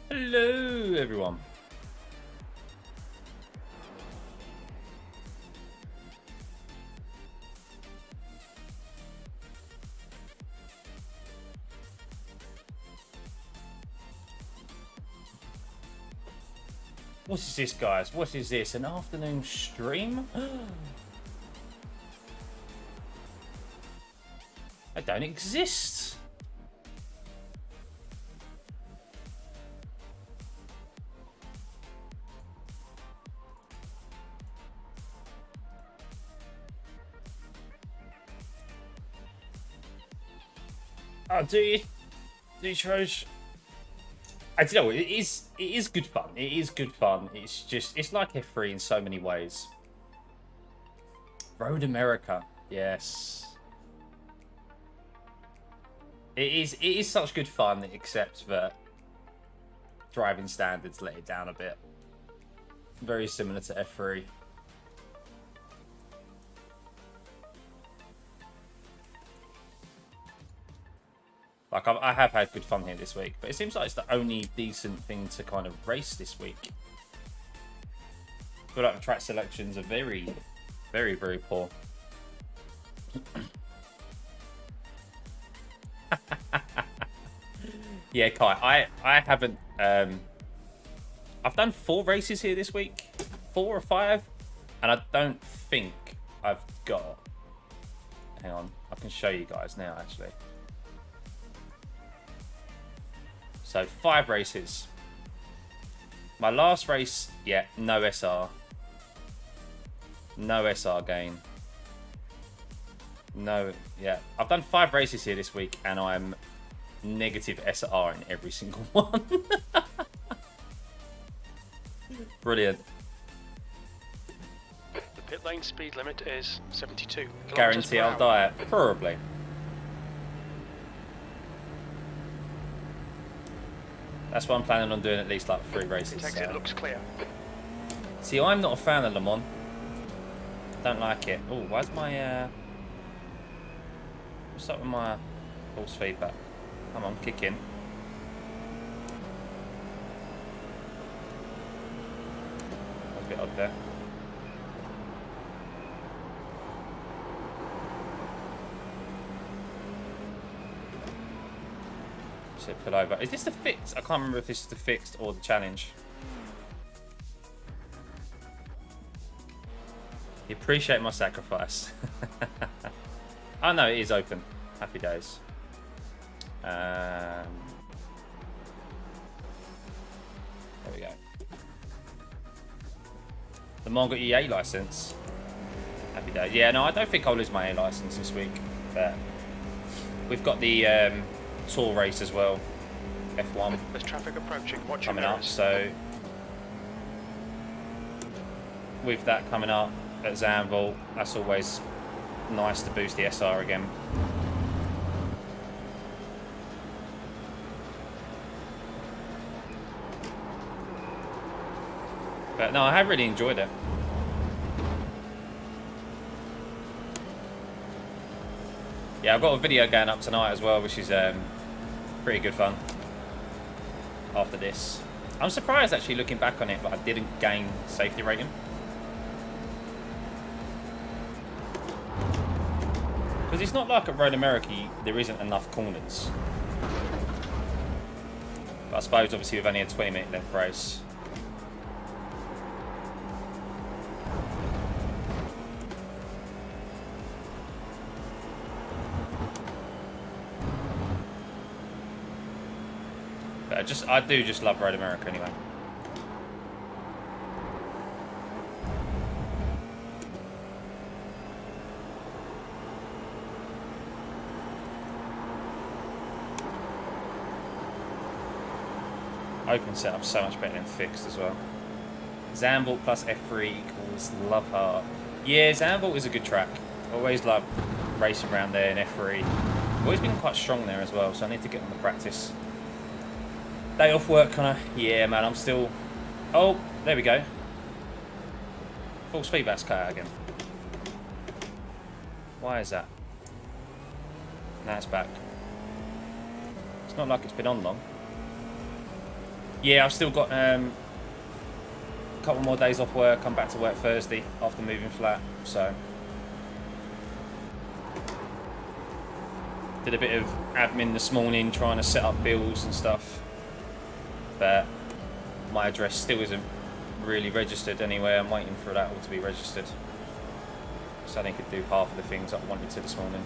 Hello, everyone. What is this, guys? What is this? An afternoon stream? I don't exist. Oh, do you Trosh? I don't know. It is good fun. It is good fun. It's like F3 in so many ways. Road America, yes. It is such good fun, except that driving standards let it down a bit. Very similar to F3. Like, I have had good fun here this week, but it seems like it's the only decent thing to kind of race this week. I feel like the track selections are very, very, very poor. Yeah, Kai, I haven't... I've done 4 races here this week. 4 or 5. And I don't think I've got... Hang on, I can show you guys now, actually. So 5 races. My last race, yeah, no SR. No SR gain. No, yeah. I've done 5 races here this week and I'm negative SR in every single one. Brilliant. The pit lane speed limit is 72 Guarantee I'll die it. Probably. That's what I'm planning on doing, at least like 3 races. The exit looks clear. See, I'm not a fan of Le Mans. Don't like it. Oh, why's my what's up with my false feedback? Come on, kick in. That's a bit odd there. Pull over. Is this the fixed? I can't remember if this is the fixed or the challenge. You appreciate my sacrifice. Oh no, it is open. Happy days. There we go. The Mon got EA license. Happy days. Yeah, no, I don't think I'll lose my A license this week. But we've got the Tour race as well, F1. There's traffic approaching. Watch coming up, so with that coming up at Zandvoort, that's always nice to boost the SR again. But no, I have really enjoyed it. Yeah, I've got a video going up tonight as well, which is pretty good fun after this. I'm surprised actually looking back on it, but I didn't gain safety rating. Because it's not like at Road America, there isn't enough corners. But I suppose obviously with only a 20-minute length race. I do just love Road America anyway. Open setup so much better than fixed as well. Zandvoort plus F3 equals love heart. Yeah, Zandvoort is a good track. Always love racing around there in F3. I've always been quite strong there as well, so I need to get on the practice. Day off work, Connor. Yeah, man, I'm still... Oh, there we go. False feedback's cut out again. Why is that? Now it's back. It's not like it's been on long. Yeah, I've still got a couple more days off work. I'm back to work Thursday after moving flat, so did a bit of admin this morning trying to set up bills and stuff, but my address still isn't really registered anywhere. I'm waiting for that all to be registered so I could do half of the things I wanted to this morning.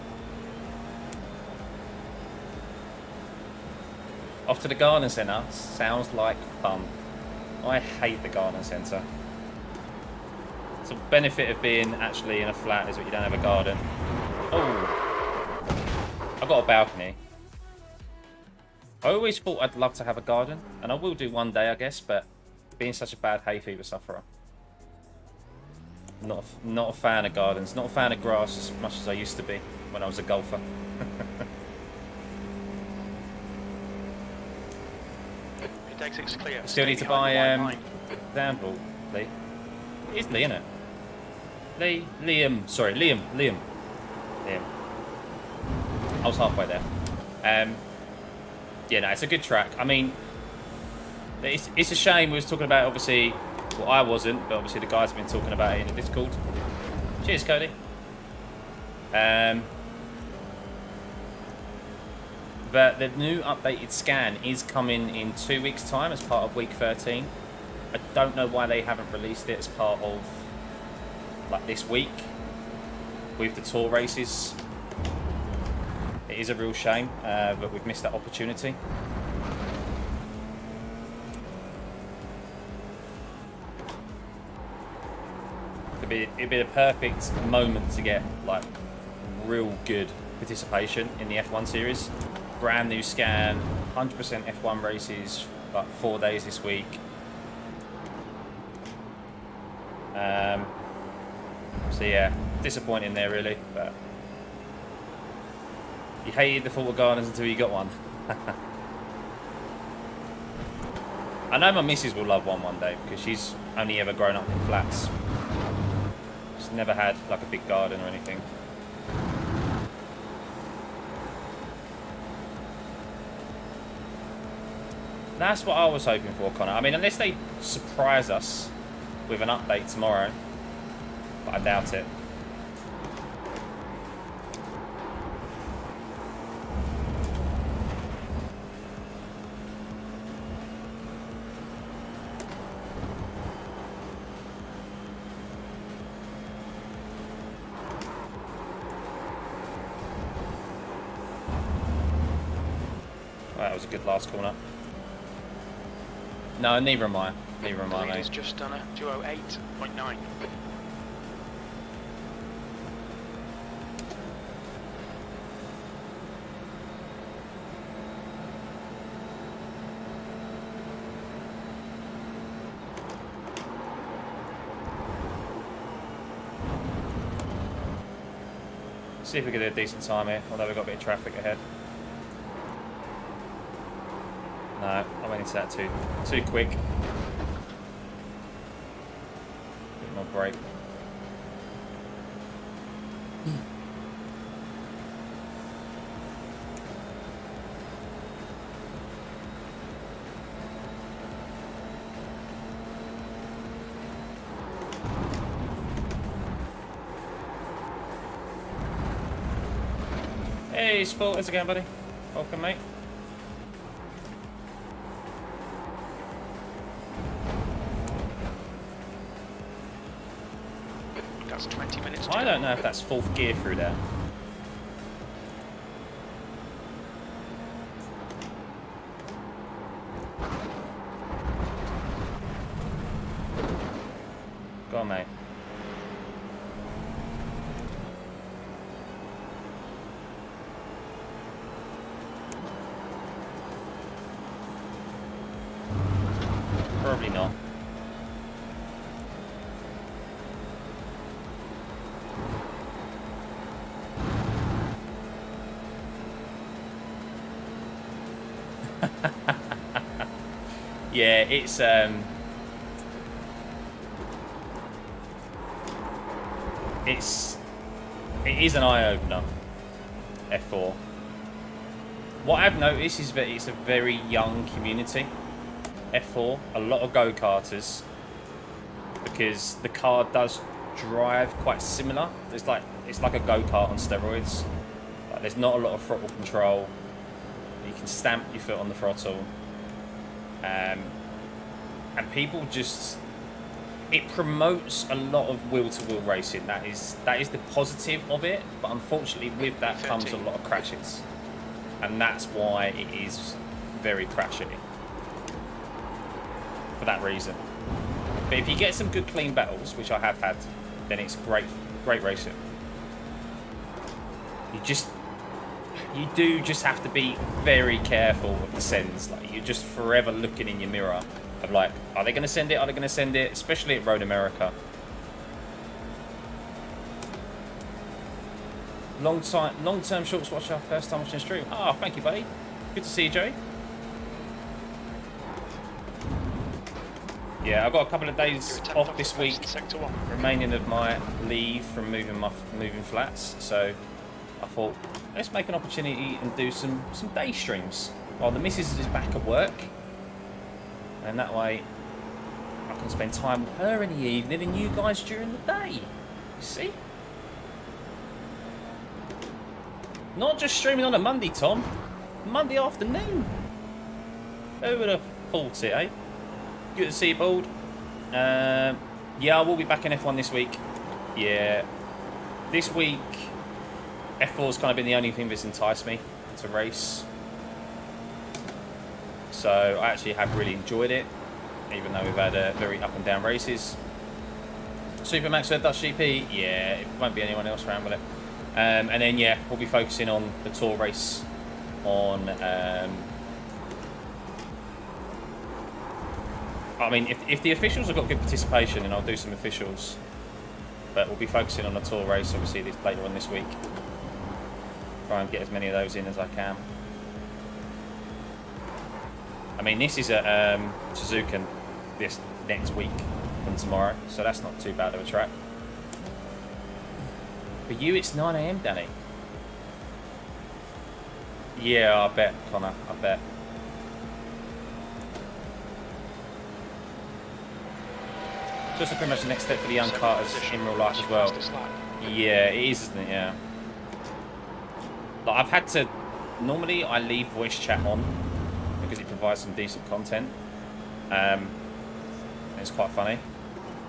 Off to the garden centre. Sounds like fun. I hate the garden centre. So the benefit of being actually in a flat is that you don't have a garden. Oh, I've got a balcony. I always thought I'd love to have a garden, and I will do one day, I guess, but being such a bad hay fever sufferer. Not a fan of gardens, not a fan of grass as much as I used to be when I was a golfer. Exit's clear. Still need to buy Zamble, Lee. It is Lee, isn't it? Liam. Sorry, Liam. I was halfway there. Yeah, no, it's a good track. I mean, it's a shame we was talking about, obviously, well, I wasn't, but obviously the guys have been talking about it in the Discord. Cheers, Cody. But the new updated scan is coming in 2 weeks' time as part of week 13. I don't know why they haven't released it as part of like this week with the tour races. It is a real shame, but we've missed that opportunity. It'd be a perfect moment to get like real good participation in the F1 series. Brand new scan, 100% F1 races, like 4 days this week. So yeah, disappointing there really, but you hated the thought of gardens until you got one. I know my missus will love one day because she's only ever grown up in flats. She's never had like a big garden or anything. That's what I was hoping for, Connor. I mean, unless they surprise us with an update tomorrow, but I doubt it. Well, that was a good last corner. No, neither am I. Neither am I, mate. He's just done a 208.9. See if we get a decent time here, although we've got a bit of traffic ahead. No, I went into that too quick. Bit more break. Hey, Sport, how's it going, buddy? Welcome, mate. That's 20 minutes. I don't know if that's fourth gear through there. Go on, mate. Probably not. Yeah, it is an eye-opener, F4. What I've noticed is that it's a very young community. F4, a lot of go-karters, because the car does drive quite similar. It's like a go-kart on steroids. Like, there's not a lot of throttle control. You can stamp your foot on the throttle, and people just, it promotes a lot of wheel-to-wheel racing. That is the positive of it. But unfortunately, with that comes a lot of crashes, and that's why it is very crashy. For that reason. But if you get some good clean battles, which I have had, then it's great racing. You do just have to be very careful with the sends. Like, you're just forever looking in your mirror of like, are they going to send it? Are they going to send it? Especially at Road America. Long-term shorts watcher, first time watching the stream. Oh, thank you, buddy. Good to see you, Joey. Yeah, I've got a couple of days off this week, remaining of my leave from moving flats. So I thought, let's make an opportunity and do some day streams while the missus is back at work, and that way I can spend time with her in the evening and you guys during the day. You see? Not just streaming on a Monday, Tom. Monday afternoon. Who would have thought it, eh? Good to see you, Bald. Yeah, I will be back in F1 this week. Yeah. This week, F4's kind of been the only thing that's enticed me to race. So I actually have really enjoyed it, even though we've had very up and down races. Super Max Verstappen Dutch GP, yeah, it won't be anyone else around with it. And then, yeah, we'll be focusing on the Tour race on... I mean, if the officials have got good participation, then I'll do some officials. But we'll be focusing on the Tour race, obviously, later on this week. Try and get as many of those in as I can. I mean, this is at Suzuka this next week from tomorrow, so that's not too bad of a track. For you, it's 9 AM, Danny. Yeah, I bet, Connor, I bet. It's also pretty much the next step for the young karters in real life as well. Yeah, it is, isn't it? Yeah. Like, I've had to... Normally, I leave voice chat on because it provides some decent content. It's quite funny.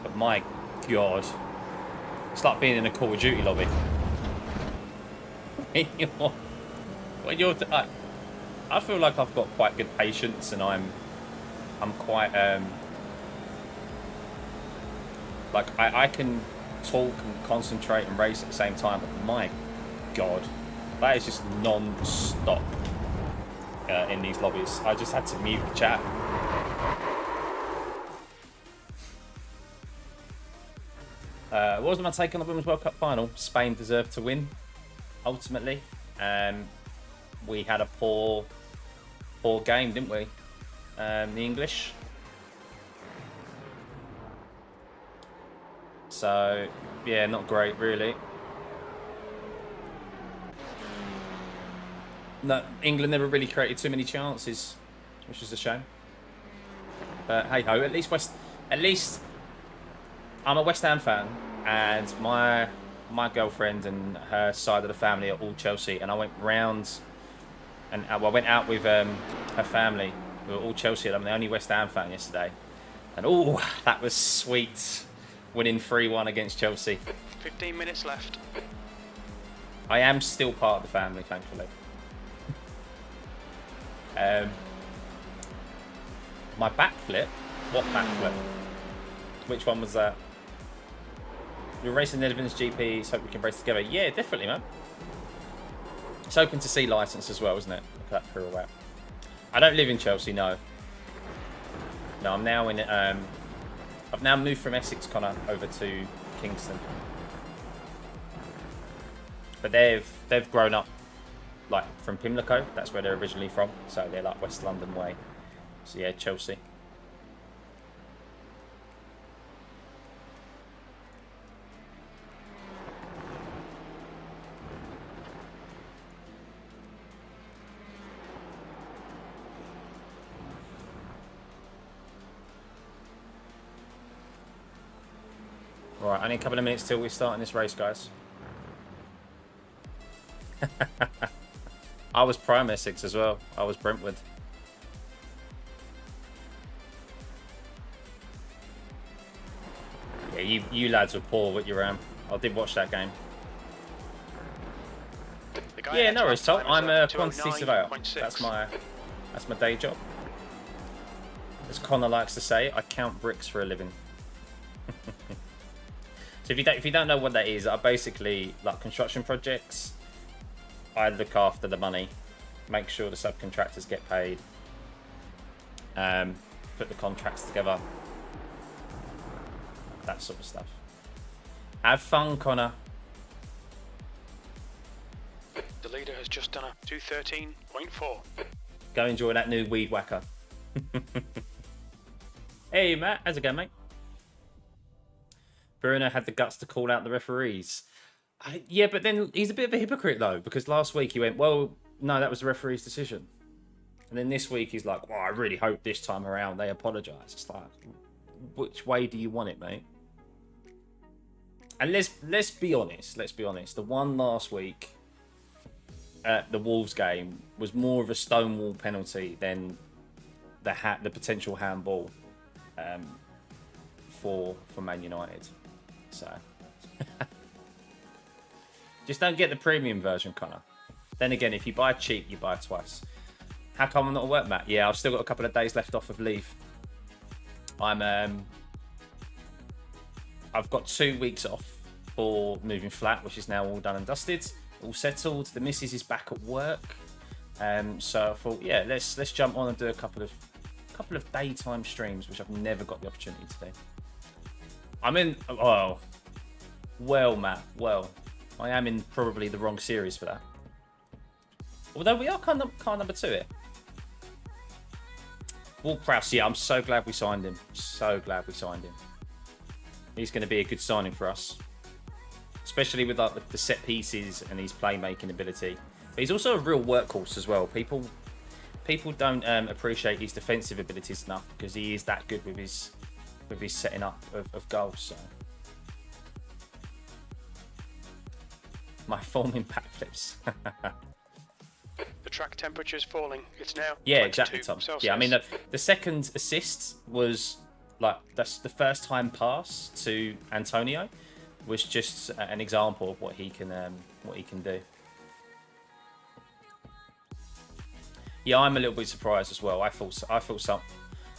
But my God. It's like being in a Call of Duty lobby. I feel like I've got quite good patience, and I'm quite... Like, I can talk and concentrate and race at the same time, but my God, that is just non-stop in these lobbies. I just had to mute the chat. What was my take on the Women's World Cup final? Spain deserved to win, ultimately. We had a poor game, didn't we? The English. So, yeah, not great, really. No, England never really created too many chances, which is a shame. But hey ho, at least I'm a West Ham fan, and my girlfriend and her side of the family are all Chelsea, and I went round and I went out with her family. We were all Chelsea, and I'm the only West Ham fan yesterday, and oh, that was sweet. Winning 3-1 against Chelsea. 15 minutes left. I am still part of the family, thankfully. My backflip? What backflip? Which one was that? You're racing the Netherlands GP, so hope we can race together. Yeah, definitely, man. It's open to sea license as well, isn't it? Look at that pirouette. I don't live in Chelsea, no. No, I'm now in... I've now moved from Essex, Connor, over to Kingston. But they've grown up like from Pimlico. That's where they're originally from. So they're like West London way. So yeah, Chelsea. Right, only a couple of minutes till we're starting this race, guys. I was Prime Essex as well. I was Brentwood. Yeah, you lads were poor with your Ram. I did watch that game. Yeah, no worries, Tom. I'm a quantity surveyor. That's my day job. As Connor likes to say, I count bricks for a living. So if you don't know what that is, I basically like construction projects. I look after the money, make sure the subcontractors get paid, put the contracts together, that sort of stuff. Have fun, Connor. The leader has just done a 2:13.4. Go enjoy that new weed whacker. Hey Matt, how's it going, mate? Bruno had the guts to call out the referees. Yeah, but then he's a bit of a hypocrite though, because last week he went, well, no, that was the referee's decision. And then this week he's like, well, I really hope this time around they apologise. It's like, which way do you want it, mate? And let's be honest. The one last week at the Wolves game was more of a stonewall penalty than the potential handball for Man United. So just don't get the premium version, Connor. Then again, if you buy cheap, you buy twice. How come I'm not at work, Matt? Yeah, I've still got a couple of days left off of leave. I've got 2 weeks off for moving flat, which is now all done and dusted, all settled. The missus is back at work, so I thought, yeah, let's jump on and do a couple of daytime streams, which I've never got the opportunity to do. I'm in. Oh, well, Matt. Well, I am in probably the wrong series for that. Although we are car number 2 here. Walt Prowse, yeah, I'm so glad we signed him. So glad we signed him. He's going to be a good signing for us, especially with like the set pieces and his playmaking ability. But he's also a real workhorse as well. People don't appreciate his defensive abilities enough because he is that good with his setting up of goals. So my foaming backflips. The track temperature is falling. It's now exactly, Tom. Celsius. Yeah, I mean the second assist was like that's the first time pass to Antonio was just an example of what he can do. Yeah, I'm a little bit surprised as well. I thought some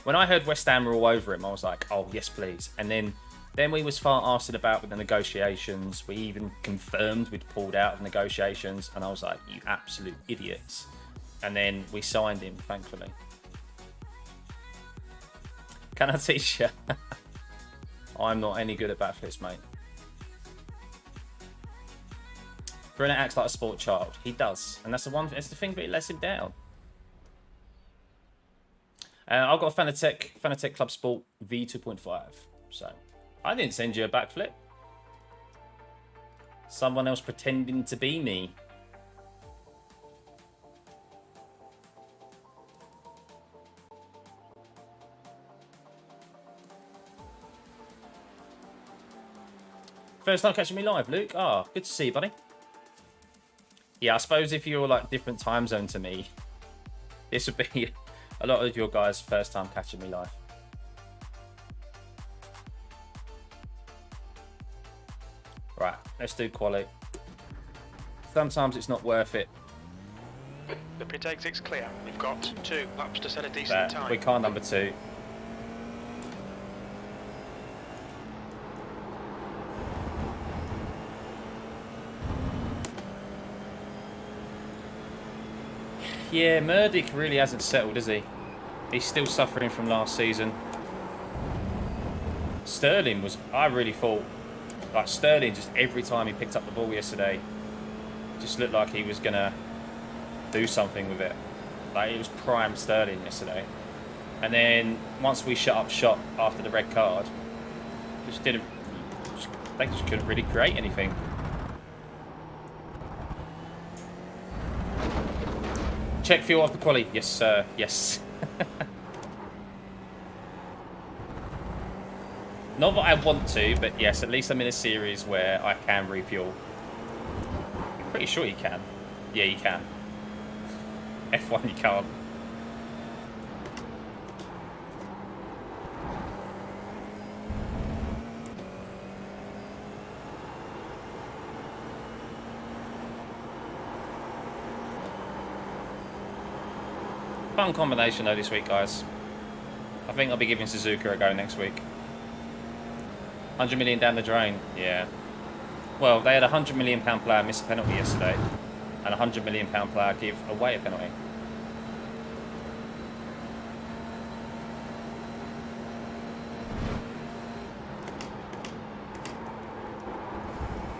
when I heard West Ham were all over him, I was like, oh yes, please. And then we was far arsing about with the negotiations. We even confirmed we'd pulled out of negotiations, and I was like, you absolute idiots. And then we signed him, thankfully. Can I teach you? I'm not any good at backflips, mate. Bruno acts like a sport child. He does, and that's the thing, but it lets him down. I've got a Fanatec ClubSport V2.5. So I didn't send you a backflip. Someone else pretending to be me. First time catching me live, Luke. Ah, good to see you, buddy. Yeah, I suppose if you're like different time zone to me, this would be a lot of your guys' first time catching me live. Right, let's do quali. Sometimes it's not worth it. The pit exit's clear. We've got 2 laps to set a decent time. We can't number 2. Yeah, Murdick really hasn't settled, has he? He's still suffering from last season. Sterling was, I really thought, like Sterling, just every time he picked up the ball yesterday, just looked like he was going to do something with it. Like, it was prime Sterling yesterday. And then, once we shut up shop after the red card, they just couldn't really create anything. Check fuel off the quali. Yes, sir. Yes. Not that I want to, but yes, at least I'm in a series where I can refuel. I'm pretty sure you can. Yeah, you can. F1 you can't. Fun combination though this week, guys. I think I'll be giving Suzuka a go next week. 100 million down the drain, yeah. Well, they had a £100 million player miss a penalty yesterday, and a £100 million player give away a penalty.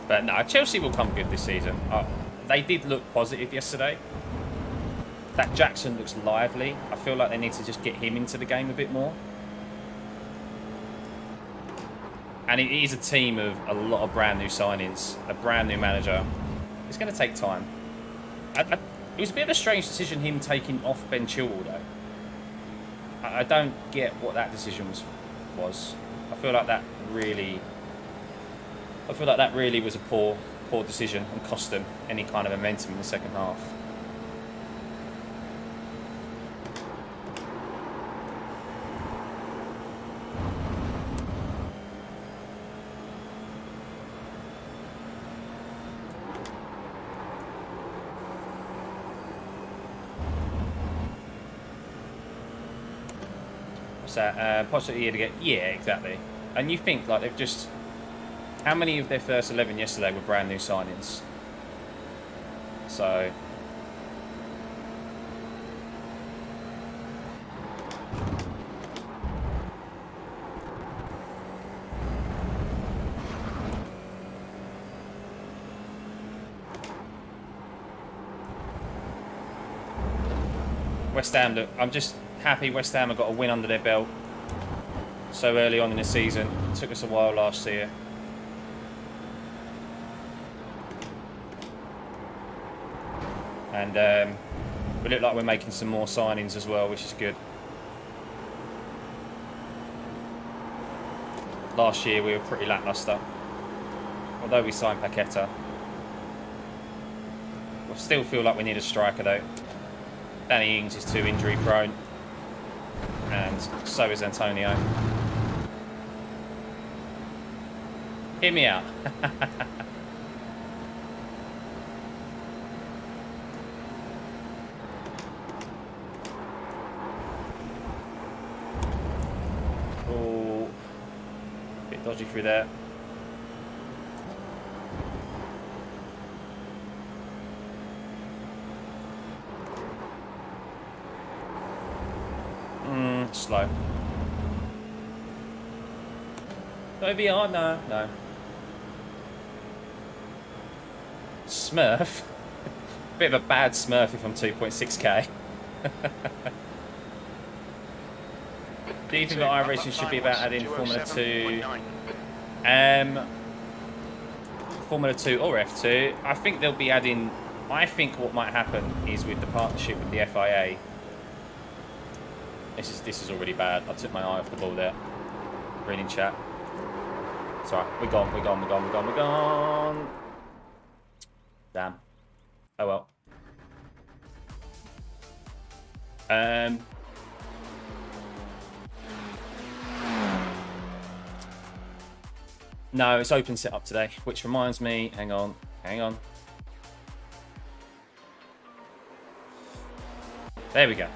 But no, Chelsea will come good this season. They did look positive yesterday. That Jackson looks lively. I feel like they need to just get him into the game a bit more. And it is a team of a lot of brand new signings, a brand new manager. It's going to take time. It was a bit of a strange decision, him taking off Ben Chilwell, though. I don't get what that decision was. I feel like that really was a poor decision and cost them any kind of momentum in the second half. Possibly here to get, yeah, exactly. And you think like they've just, how many of their first 11 yesterday were brand new signings? So West Ham, look, I'm just happy West Ham have got a win under their belt so early on in the season. It took us a while last year. And we look like we're making some more signings as well, which is good. Last year we were pretty lacklustre, although we signed Paqueta. I still feel like we need a striker though. Danny Ings is too injury prone, and so is Antonio. Hear me out. Oh, bit dodgy through there. Slow. OVR? No. Smurf? Bit of a bad Smurf if I'm 2.6k. Do you think that iRating should be about adding Formula 2? Formula 2 or F2? I think they'll be adding... I think what might happen is with the partnership with the FIA... This is already bad. I took my eye off the ball there. Reading chat. It's alright. We're gone. Damn. Oh well. No, it's open setup today, which reminds me, hang on. There we go.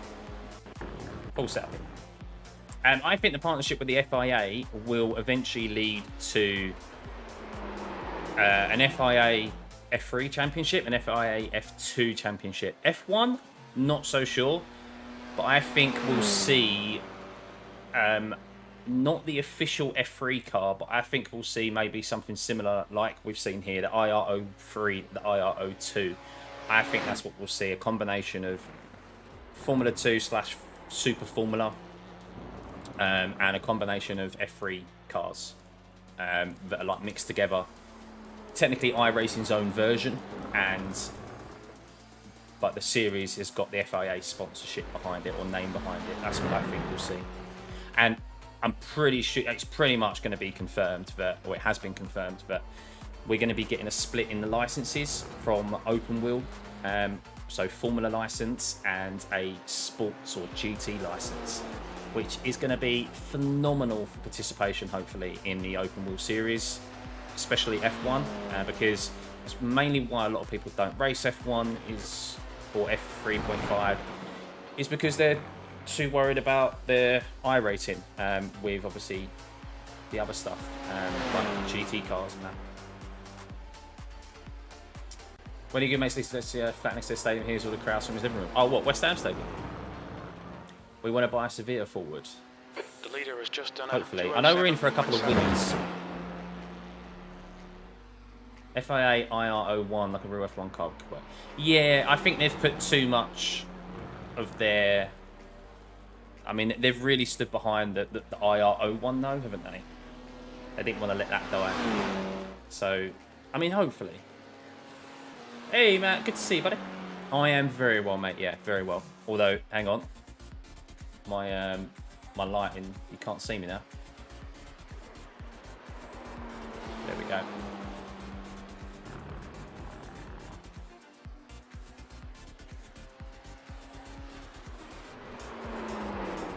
Full setup. I think the partnership with the FIA will eventually lead to an FIA F3 championship, an FIA F2 championship. F1, not so sure, but I think we'll see not the official F3 car, but I think we'll see maybe something similar like we've seen here, the IR03, the IR02. I think that's what we'll see, a combination of Formula 2 / Super Formula and a combination of F3 cars that are like mixed together. Technically iRacing's own version, but the series has got the FIA sponsorship behind it or name behind it. That's what I think we'll see. And I'm pretty sure it's pretty much going to be confirmed that, or it has been confirmed that we're going to be getting a split in the licenses from open wheel, so Formula license and a sports or GT license, which is going to be phenomenal for participation, hopefully, in the open wheel series, especially F1, because it's mainly why a lot of people don't race F1 or F3.5 is because they're too worried about their iRating with obviously the other stuff, like GT cars and that. When you go, mate, let's see flat next to the stadium. Here's all the crowds from his living room. Oh, what? West Ham Stadium? We want to buy a Sevilla forward. The leader has just done. Hopefully. I know we're in for a couple of winners. FIA IR01, like a real F1 car. Yeah, I think they've put too much of their... I mean, they've really stood behind the IR01 though, haven't they? They didn't want to let that die. So, I mean, hopefully. Hey, Matt, good to see you, buddy. I am very well, mate. Yeah, very well. Although, hang on. My lighting, you can't see me now. There we go.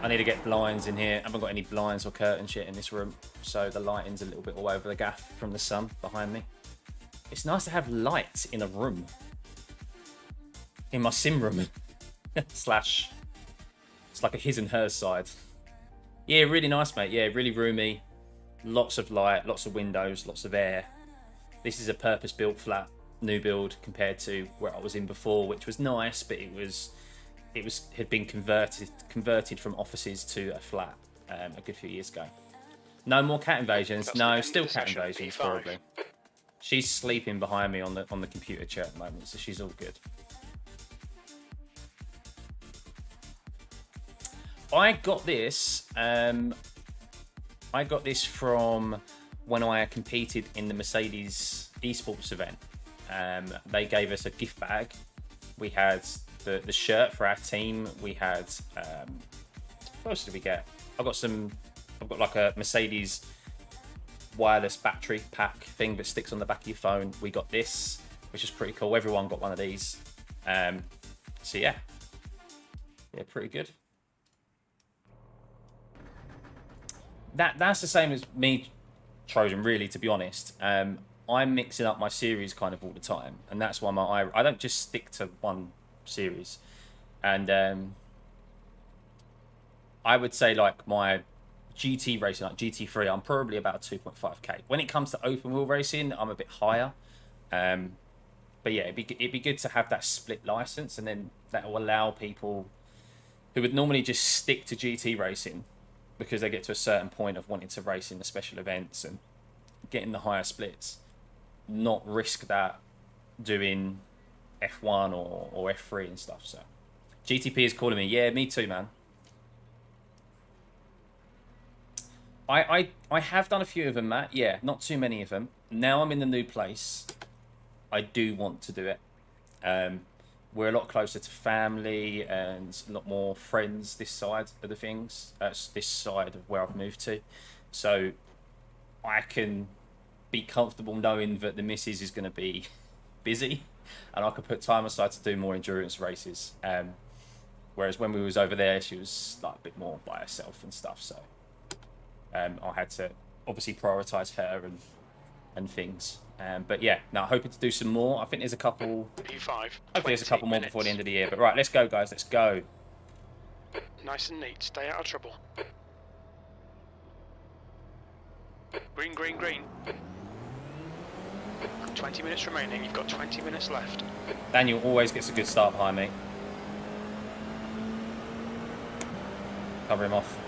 I need to get blinds in here. I haven't got any blinds or curtains yet in this room, so the lighting's a little bit all over the gaff from the sun behind me. It's nice to have light in a room. In my sim room. Slash, it's like a his and hers side. Yeah, really nice, mate. Yeah, really roomy. Lots of light, lots of windows, lots of air. This is a purpose-built flat, new build, compared to where I was in before, which was nice, but it had been converted from offices to a flat a good few years ago. No more cat invasions. No, still cat invasions, probably. She's sleeping behind me on the computer chair at the moment, so she's all good. I got this from when I competed in the Mercedes esports event. They gave us a gift bag. We had the shirt for our team. We had what else did we get? I've got like a Mercedes wireless battery pack thing that sticks on the back of your phone. We got this, which is pretty cool. Everyone got one of these. So yeah, pretty good. That's the same as me, Trojan, really, to be honest. I'm mixing up my series kind of all the time, and that's why I don't just stick to one series. And I would say like my GT racing, like GT3, I'm probably about 2.5k. When it comes to open wheel racing, I'm a bit higher. But yeah, it'd be good to have that split license, and then that will allow people who would normally just stick to GT racing because they get to a certain point of wanting to race in the special events and getting the higher splits, not risk that doing F1 or F3 and stuff. So GTP is calling me. Yeah, me too, man. I have done a few of them, Matt. Yeah, not too many of them. Now I'm in the new place, I do want to do it. We're a lot closer to family and a lot more friends this side of the things. This side of where I've moved to. So I can be comfortable knowing that the missus is going to be busy and I can put time aside to do more endurance races. Whereas when we was over there, she was like a bit more by herself and stuff. So I had to obviously prioritise her and things. But yeah, now hoping to do some more. I think there's a couple. P5. Hopefully there's a couple more before the end of the year. But right, let's go, guys. Let's go. Nice and neat. Stay out of trouble. Green, green, green. 20 minutes remaining. You've got 20 minutes left. Daniel always gets a good start behind me. Cover him off.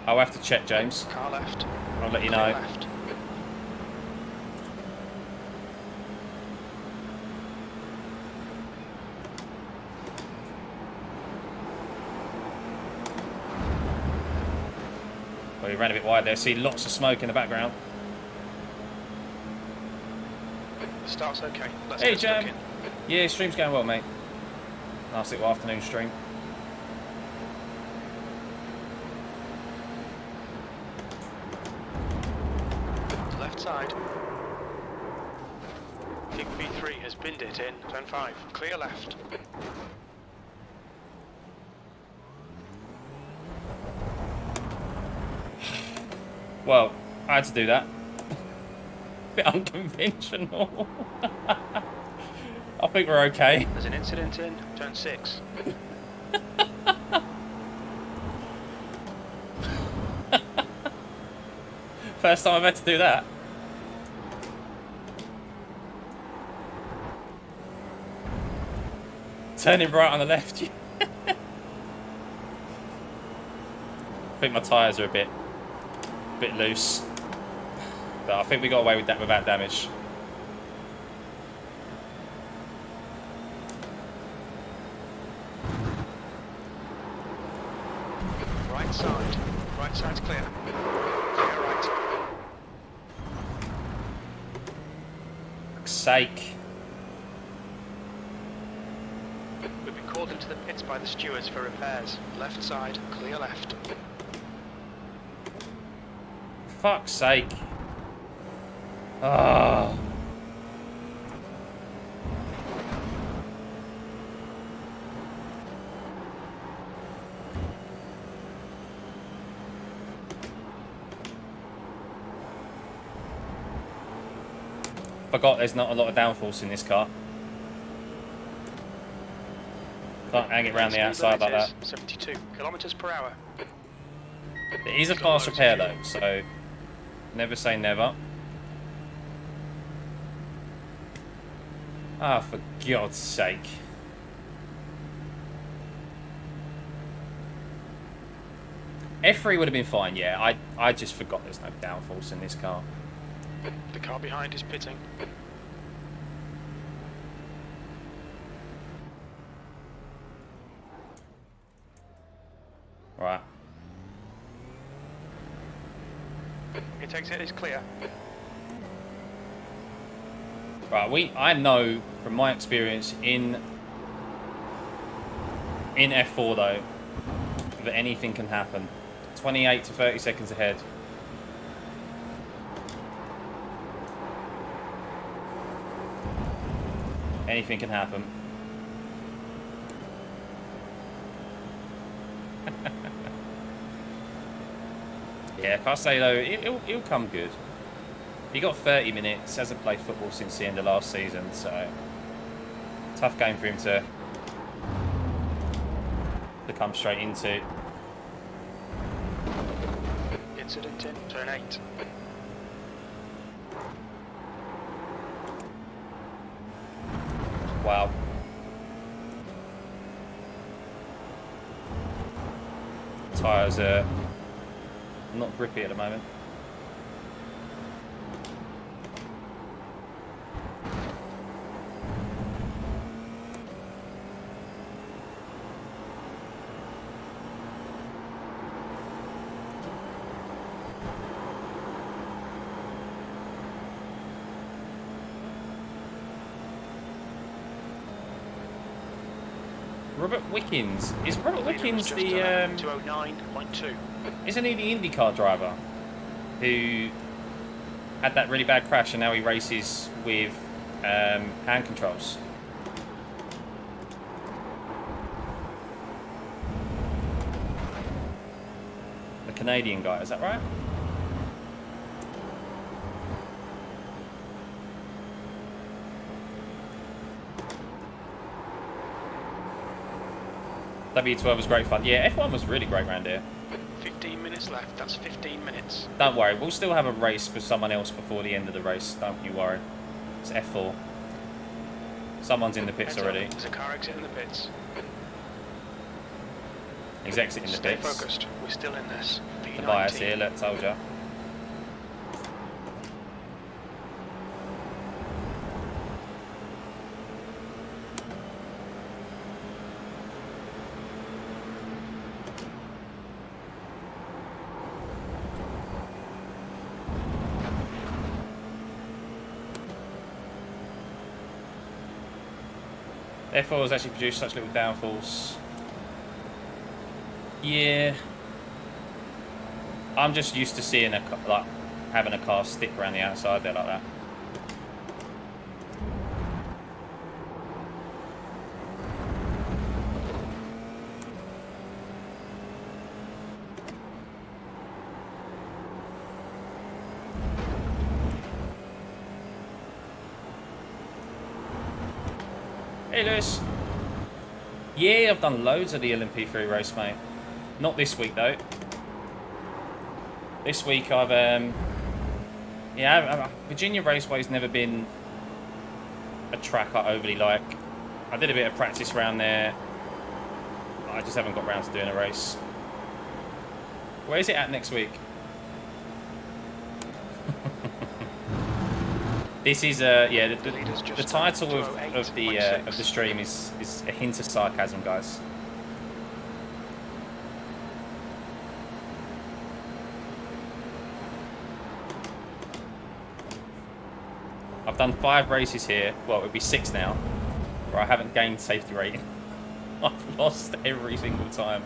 I'll have to check, James. Car left. I'll let you know. Left. Well, he ran a bit wide there. See lots of smoke in the background. The start's okay. Let's Hey, get stuck Jam. in. Yeah, stream's going well, mate. Nice little afternoon stream. V3 has binned it in turn 5. Clear left. Well, I had to do that. Bit unconventional. I think we're okay. There's an incident in turn 6. First time I've had to do that. Turning right on the left. I think my tyres are a bit loose. But I think we got away with that without damage. Right side. Right side's clear. Clear right. Fuck's sake. We've been called into the pits by the stewards for repairs. Left side, clear left. Fuck's sake. Ah. Forgot there's not a lot of downforce in this car. Can't hang it around the outside like that. 72 kilometers per hour. It is a fast repair though, so never say never. Ah, for God's sake. F3 would have been fine, yeah. I just forgot there's no downforce in this car. The car behind is pitting. Right. It takes it is clear. Right, I know from my experience in F4 though, that anything can happen. 28 to 30 seconds ahead. Anything can happen. Yeah, can't say though, it'll come good. He got 30 minutes, hasn't played football since the end of last season, so tough game for him to come straight into. Incident in turn 8. Wow. Tyres are not grippy at the moment. Robert Wickens. Is Robert Wickens the 209.2. Isn't he the IndyCar driver who had that really bad crash and now he races with hand controls? The Canadian guy, is that right? W12 was great fun. Yeah, F1 was really great round here. 15 minutes left, that's 15 minutes. Don't worry, we'll still have a race with someone else before the end of the race, don't you worry. It's F4. Someone's in the pits already. There's a car exiting the pits. He's exiting the pits. Stay focused, we're still in this. The bias here, look, told ya. F4 has actually produced such little downforce. Yeah. I'm just used to seeing having a car stick around the outside there like that. Hey, Lewis. Yeah, I've done loads of the LMP3 race, mate. Not this week, though. This week, I've, yeah, Virginia Raceway's never been a track I overly like. I did a bit of practice around there. I just haven't got around to doing a race. Where is it at next week? This is yeah. The title of the stream is a hint of sarcasm, guys. I've done 5 races here. Well, it'll be 6 now, where I haven't gained safety rating. I've lost every single time.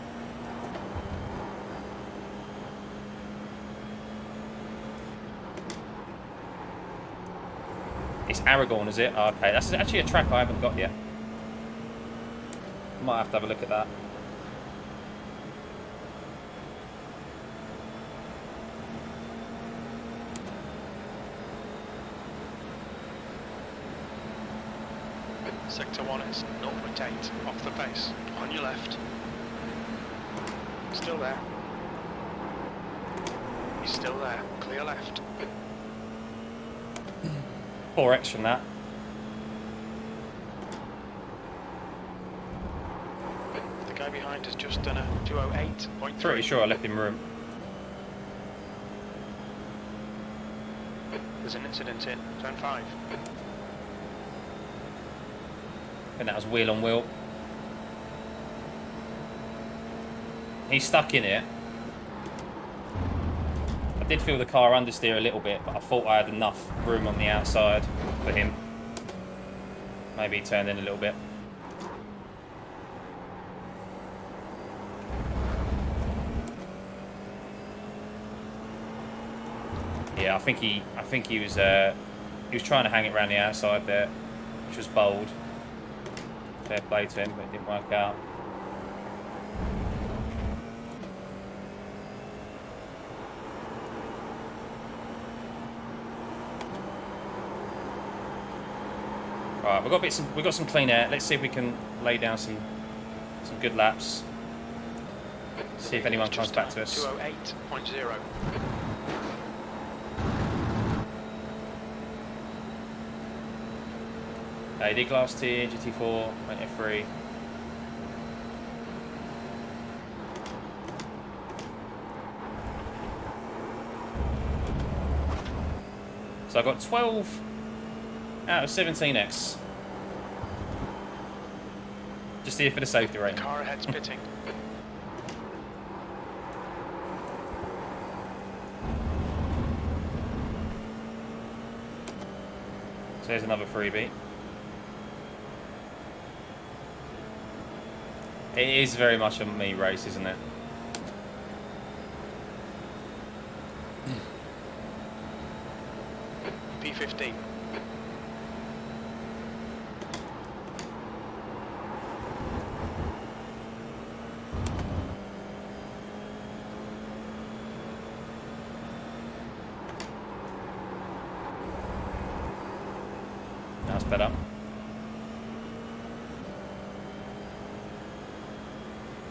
It's Aragon, is it? Oh, okay, that's actually a track I haven't got yet. Might have to have a look at that. Sector 1 is 0.8 off the pace. On your left. Still there. He's still there. Clear left. Poor extra on that. The guy behind has just done a 208.3. Pretty sure I left him room. There's an incident in Zone 5. And that was wheel on wheel. He's stuck in it. I did feel the car understeer a little bit, but I thought I had enough room on the outside for him. Maybe he turned in a little bit. Yeah, I think he was trying to hang it around the outside there, which was bold. Fair play to him, but it didn't work out. Right, we've got some clean air. Let's see if we can lay down some good laps. See if anyone comes back to us. 208.0. AD Glass T, GT4, went F3. So I got 12 out of 17x. Just here for the safety rating. Car ahead's pitting. So there's another freebie. It is very much a me race, isn't it? P15. That's better.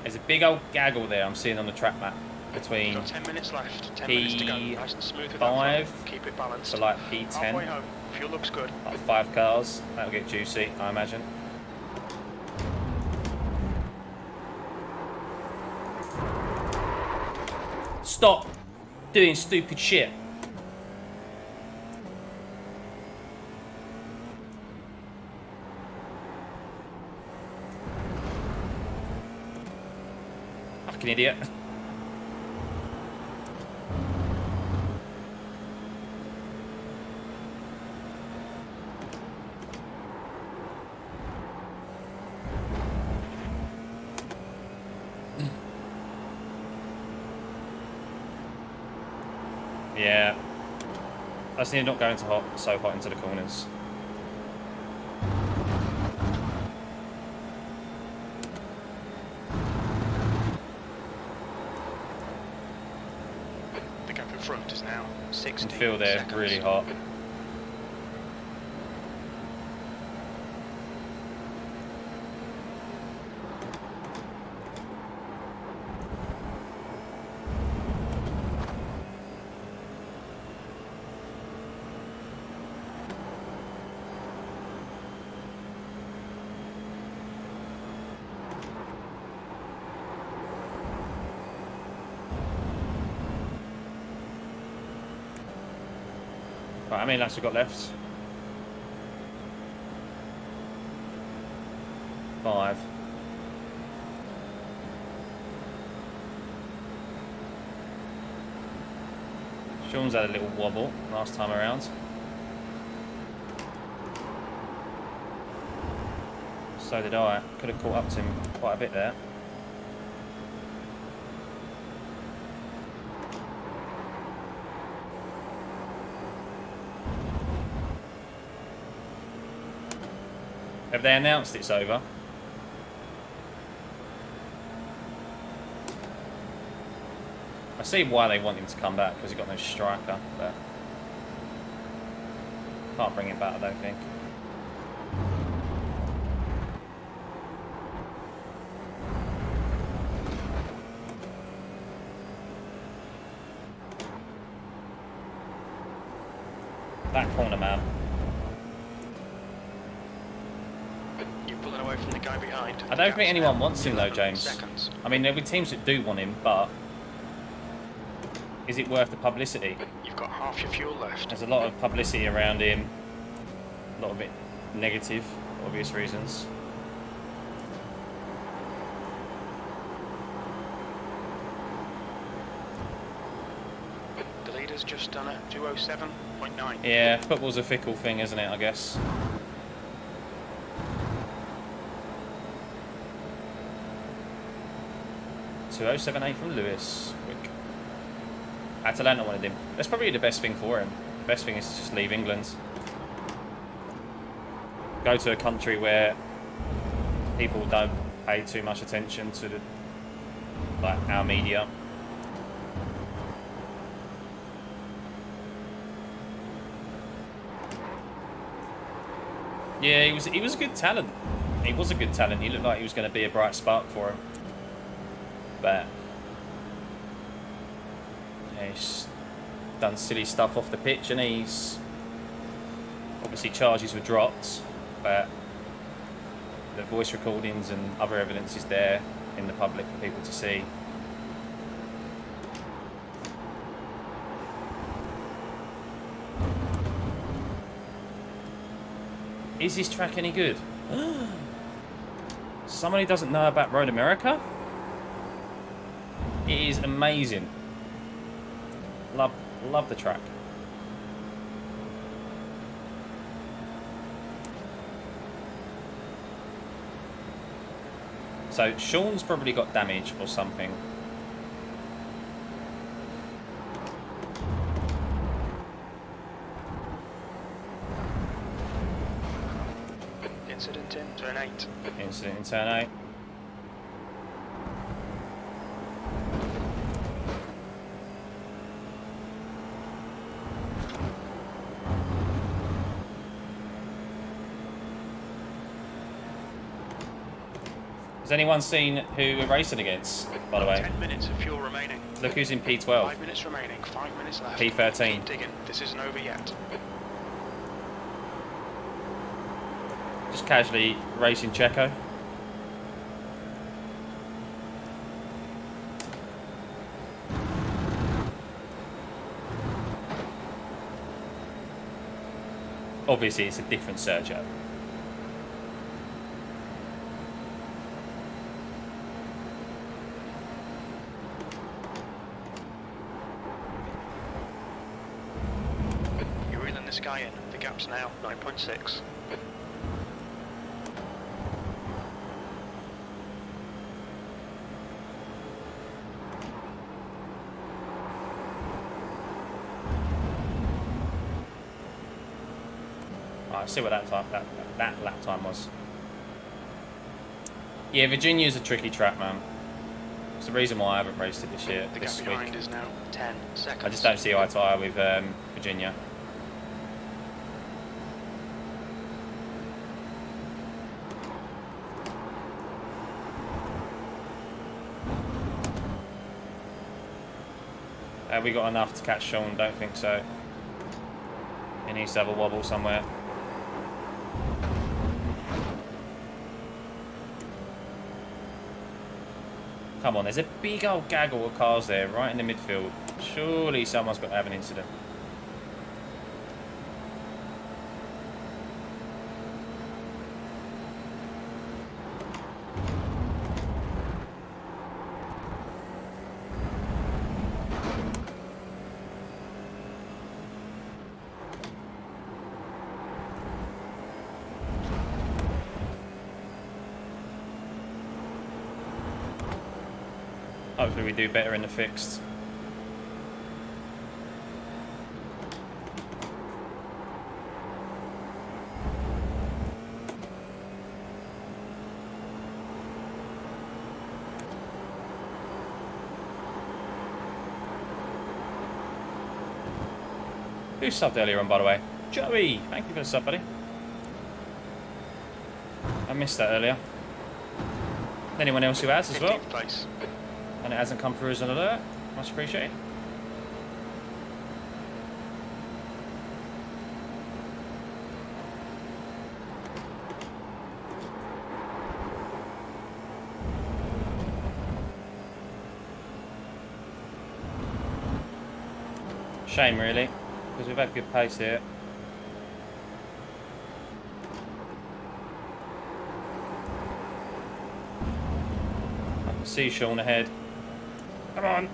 There's a big old gaggle there I'm seeing on the track map between Got 10 minutes left. 10 minutes to go. Nice and smooth with that P5 front. Keep it balanced. to like Halfway P10. home. Fuel looks good. Like 5 cars. That'll get juicy, I imagine. Stop doing stupid shit. Fucking idiot. Yeah. I just need to not go into so hot into the corners. The gap in front is now 60 I can feel they're seconds. really hot. Right, how many laps we got left? 5. Sean's had a little wobble last time around. So did I. Could have caught up to him quite a bit there. Have they announced it's over? I see why they want him to come back, because he's got no striker, but can't bring him back, I don't think. That corner, man. You're pulling away from the guy behind. I don't think anyone wants him though, 11 James. seconds. I mean, there'll be teams that do want him, but is it worth the publicity? You've got half your fuel left. There's a lot of publicity around him, a lot of it negative, for obvious reasons. The leader's just done a 207.9. Yeah, football's a fickle thing, isn't it, I guess? .2078 from Lewis. Quick. Atalanta wanted him. That's probably the best thing for him. The best thing is to just leave England. Go to a country where people don't pay too much attention to our media. Yeah, he was a good talent. He was a good talent. He looked like he was going to be a bright spark for him. But yeah, he's done silly stuff off the pitch, and he's obviously charges were dropped, but the voice recordings and other evidence is there in the public for people to see. Is this track any good? Someone who doesn't know about Road America? It is amazing. Love the track. So Sean's probably got damage or something. Incident in turn 8. Incident in turn 8. Has anyone seen who we're racing against, by the way? 10 minutes of fuel remaining. Look who's in P12. 5 minutes remaining. 5 minutes left. P13. Keep digging. This isn't over yet. Just casually racing Checo. Obviously, it's a different Sergio. You're reeling this guy in. The gap's now 9.6. Let's see what that lap time was. Yeah, Virginia's a tricky track, man. It's the reason why I haven't raced it this year. The This gap week. behind is now 10 seconds. I just don't see eye to eye with Virginia. Have we got enough to catch Sean? Don't think so. He needs to have a wobble somewhere. Come on, there's a big old gaggle of cars there, right in the midfield. Surely someone's got to have an incident. Hopefully we do better in the fixed. Who subbed earlier on, by the way? Joey! Thank you for the sub, buddy. I missed that earlier. Anyone else who has as well? Place. And it hasn't come through as an alert. Much appreciated. Shame, really, because we've had good pace here. I can see Sean ahead. Come on.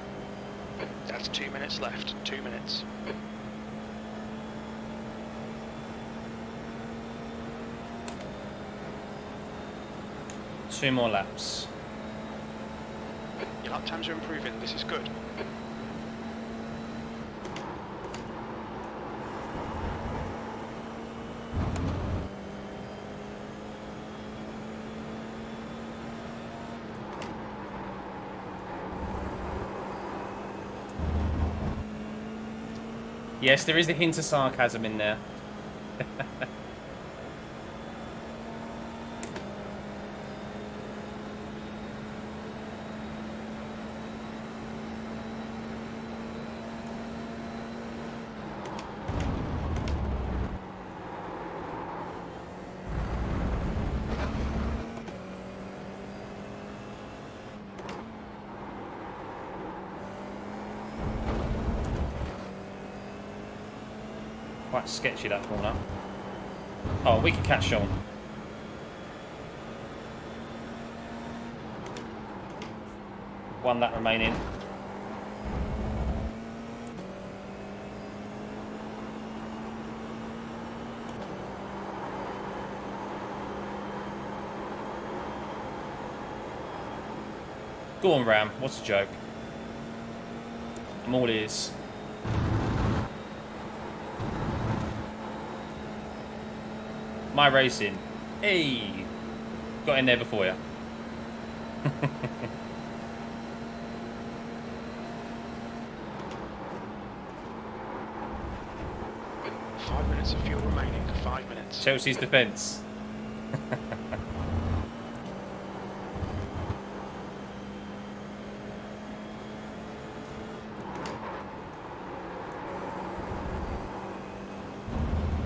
That's 2 minutes left. 2 minutes. Two more laps. Your lap times are improving. This is good. Yes, there is a hint of sarcasm in there. Quite sketchy, that corner. Oh, we can catch Sean. One lap remaining. Go on, Ram. What's the joke? I'm all ears. My racing. Hey! Got in there before you. 5 minutes of fuel remaining. 5 minutes. Chelsea's defence.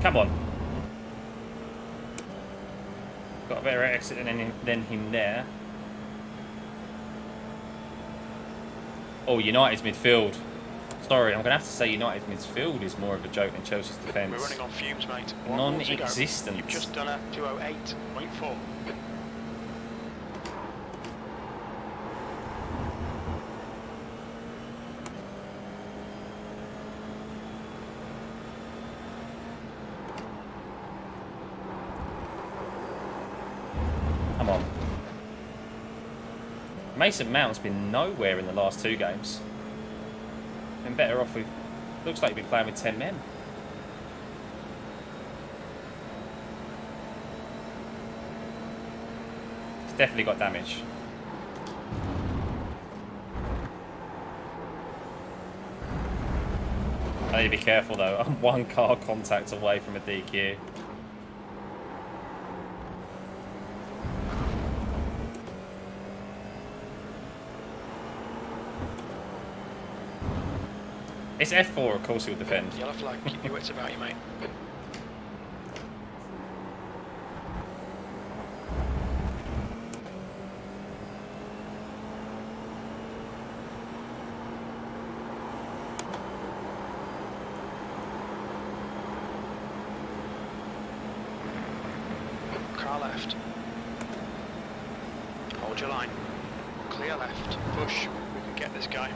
Come on. Got a better exit than him there. Oh, United's midfield. Sorry, I'm going to have to say United's midfield is more of a joke than Chelsea's defence. We're running on fumes, mate. Non-existent. You've just done a 2:08.4. Come on. Mason Mount's been nowhere in the last two games. Been better off with... Looks like you've been playing with 10 men. It's definitely got damage. I need to be careful though. I'm one car contact away from a DQ. It's F4, of course he'll defend. Yellow flag, keep your wits about you, mate. Car left. Hold your line. Clear left. Push. We can get this guy.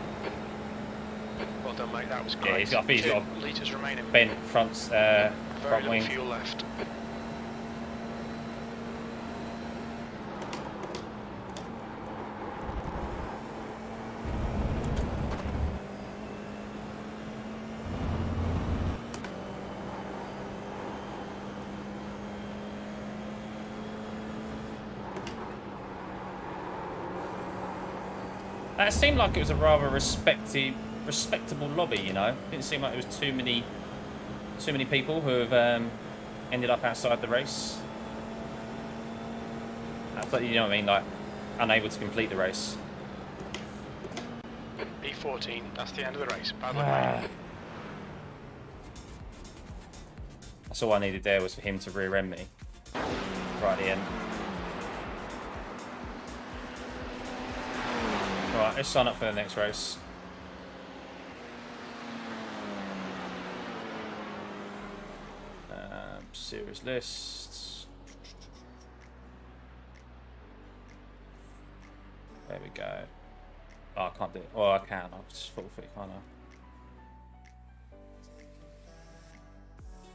Well done, mate. That was great. Yeah, he's got 2 litres remaining. bent front Very wing. little fuel left. That seemed like it was a rather respectable lobby, you know. Didn't seem like there was too many people who have ended up outside the race. That's like, you know what I mean, like unable to complete the race. P14, that's the end of the race. Bad luck. That's all I needed there was for him to rear end me right at the end. Alright, let's sign up for the next race. Series lists. There we go. Oh, I can't do it. Oh, I can. I'll just forfeit, can't I?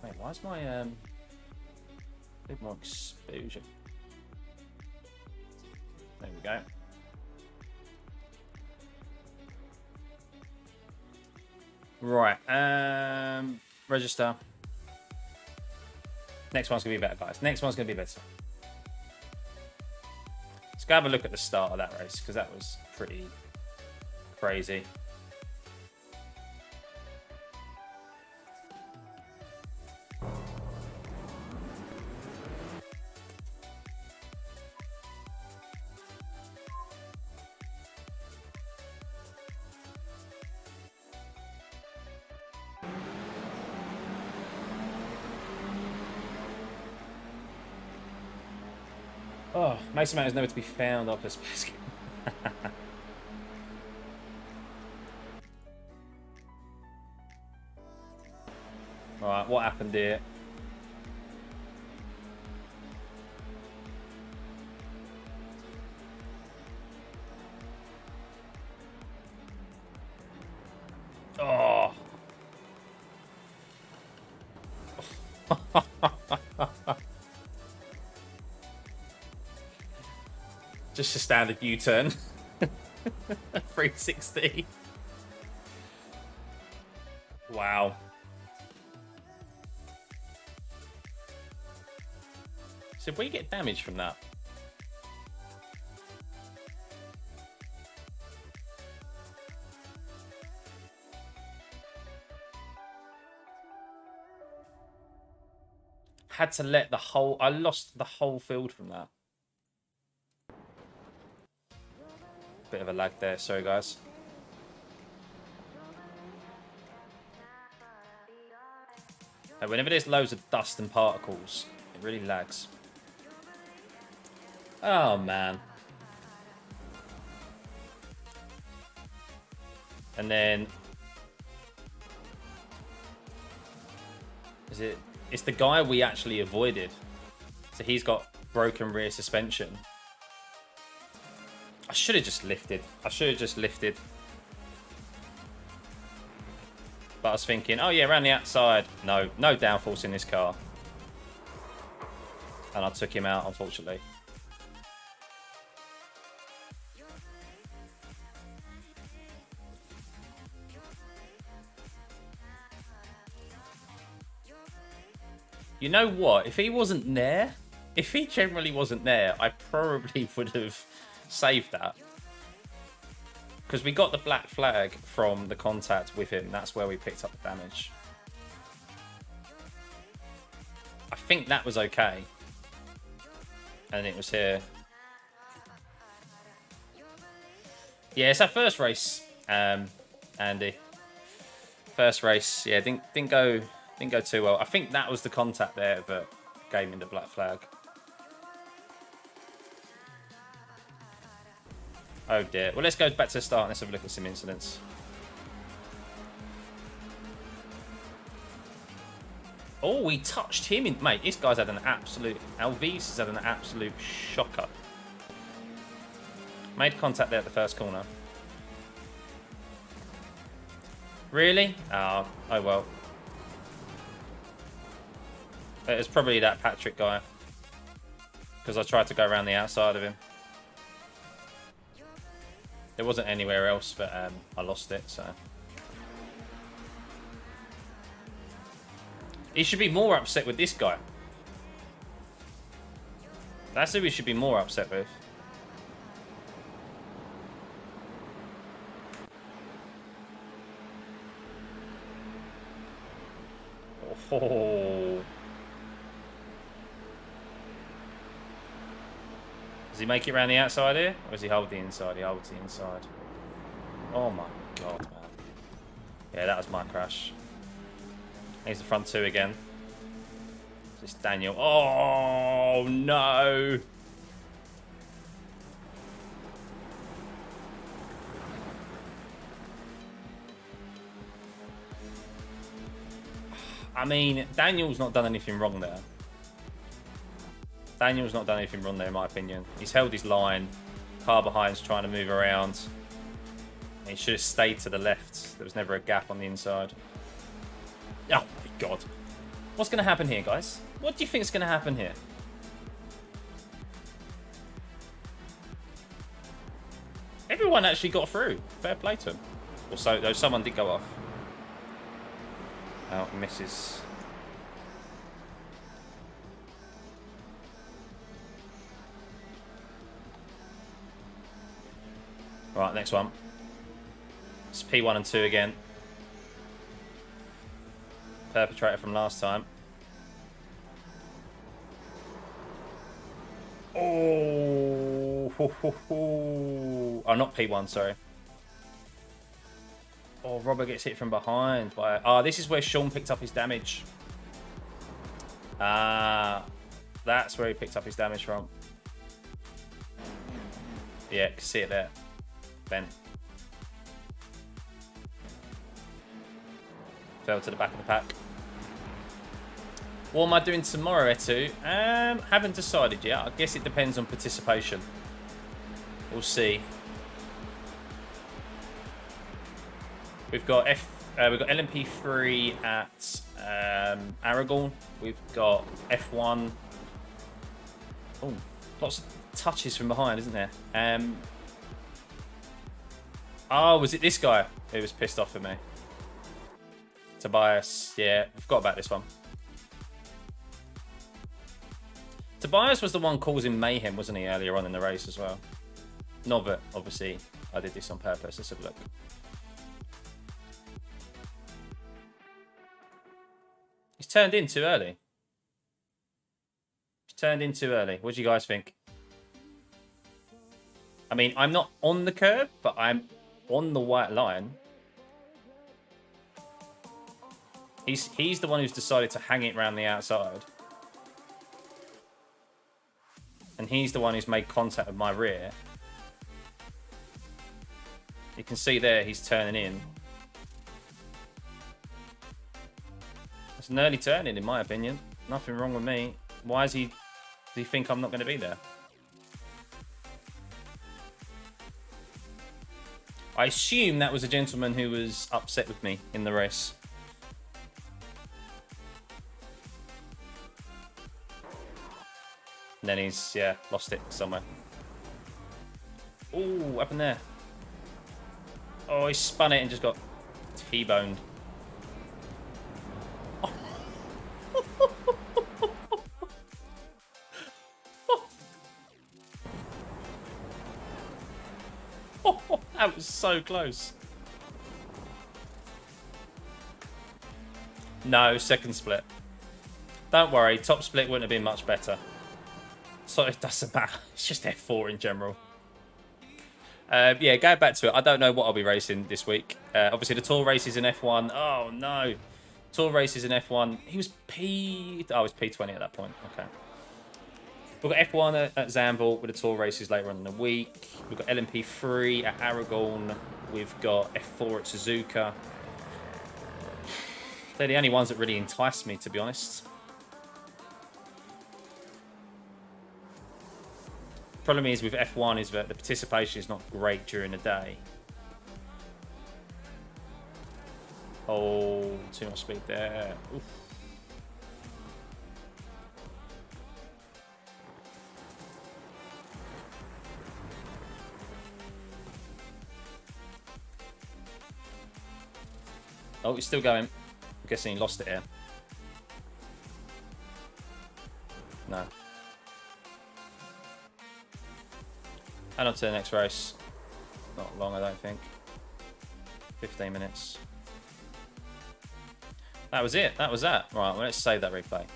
Wait, why is my a bit more exposure? There we go. Right, register. Next one's gonna be better, guys. Next one's gonna be better. Let's go have a look at the start of that race, because that was pretty crazy. Oh, Mason Mount is nowhere to be found off this basket. Alright, what happened here? Oh. Just a standard U-turn. 360. Wow. So we get damage from that. Had to let the whole... I lost the whole field from that. Bit of a lag there, sorry guys. And whenever there's loads of dust and particles, it really lags. Oh man. And then it's the guy we actually avoided. So he's got broken rear suspension. I should have just lifted. But I was thinking, oh yeah, around the outside. No downforce in this car. And I took him out, unfortunately. You know what? If he wasn't there, if he generally wasn't there, I probably would have saved that. Because we got the black flag from the contact with him. That's where we picked up the damage. I think that was okay. And it was here. Yeah, it's our first race, Andy. First race, yeah, didn't go too well. I think that was the contact there that gave me the black flag. Oh dear. Well, let's go back to the start and let's have a look at some incidents. Oh, we touched him in... Mate, this guy's had an absolute... Alvis has had an absolute shocker. Made contact there at the first corner. Really? Oh well. It's probably that Patrick guy. Because I tried to go around the outside of him. There wasn't anywhere else, but I lost it, so... He should be more upset with this guy. That's who we should be more upset with. Oh. Does he make it around the outside here? Or does he hold the inside? He holds the inside. Oh my god, man. Yeah, that was my crash. Here's the front two again. This Daniel. Oh no! I mean, Daniel's not done anything wrong there. Daniel's not done anything wrong there, in my opinion. He's held his line. Car behind's trying to move around. He should have stayed to the left. There was never a gap on the inside. Oh my god. What's going to happen here, guys? What do you think is going to happen here? Everyone actually got through. Fair play to him. Also, though, someone did go off. Oh, misses. Right, next one. It's P1 and 2 again. Perpetrator from last time. Oh, oh, not P1, sorry. Oh, Robert gets hit from behind. This is where Sean picked up his damage. That's where he picked up his damage from. Yeah, can see it there. Bent. Fell to the back of the pack. What am I doing tomorrow, Etu? Haven't decided yet. I guess it depends on participation. We'll see. We've got LMP3 at Aragon. We've got F1. Oh, lots of touches from behind, isn't there? Oh, was it this guy who was pissed off at me? Tobias. Yeah, I forgot about this one. Tobias was the one causing mayhem, wasn't he, earlier on in the race as well? Not that, obviously, I did this on purpose. Let's have a look. He's turned in too early. He's turned in too early. What do you guys think? I mean, I'm not on the curb, but I'm on the white line. He's the one who's decided to hang it around the outside. And he's the one who's made contact with my rear. You can see there he's turning in. It's an early turn-in, in my opinion. Nothing wrong with me. Why does he think I'm not going to be there? I assume that was a gentleman who was upset with me in the race. And then he's, yeah, lost it somewhere. Ooh, what happened there? Oh, he spun it and just got T-boned. That was so close. No, second split. Don't worry, top split wouldn't have been much better. So it doesn't matter. It's just F4 in general. Yeah, going back to it, I don't know what I'll be racing this week. Obviously, the Tour race is in F1. Oh, no. Tour race is in F1. He was I was P20 at that point. Okay. We've got F1 at Zandvoort with the Tour races later on in the week. We've got LMP3 at Aragon. We've got F4 at Suzuka. They're the only ones that really entice me, to be honest. Problem is with F1 is that the participation is not great during the day. Oh, too much speed there. Oof. Oh, he's still going. I'm guessing he lost it here. No. And on to the next race. Not long, I don't think. 15 minutes. That was it. That was that. Right, well, let's save that replay.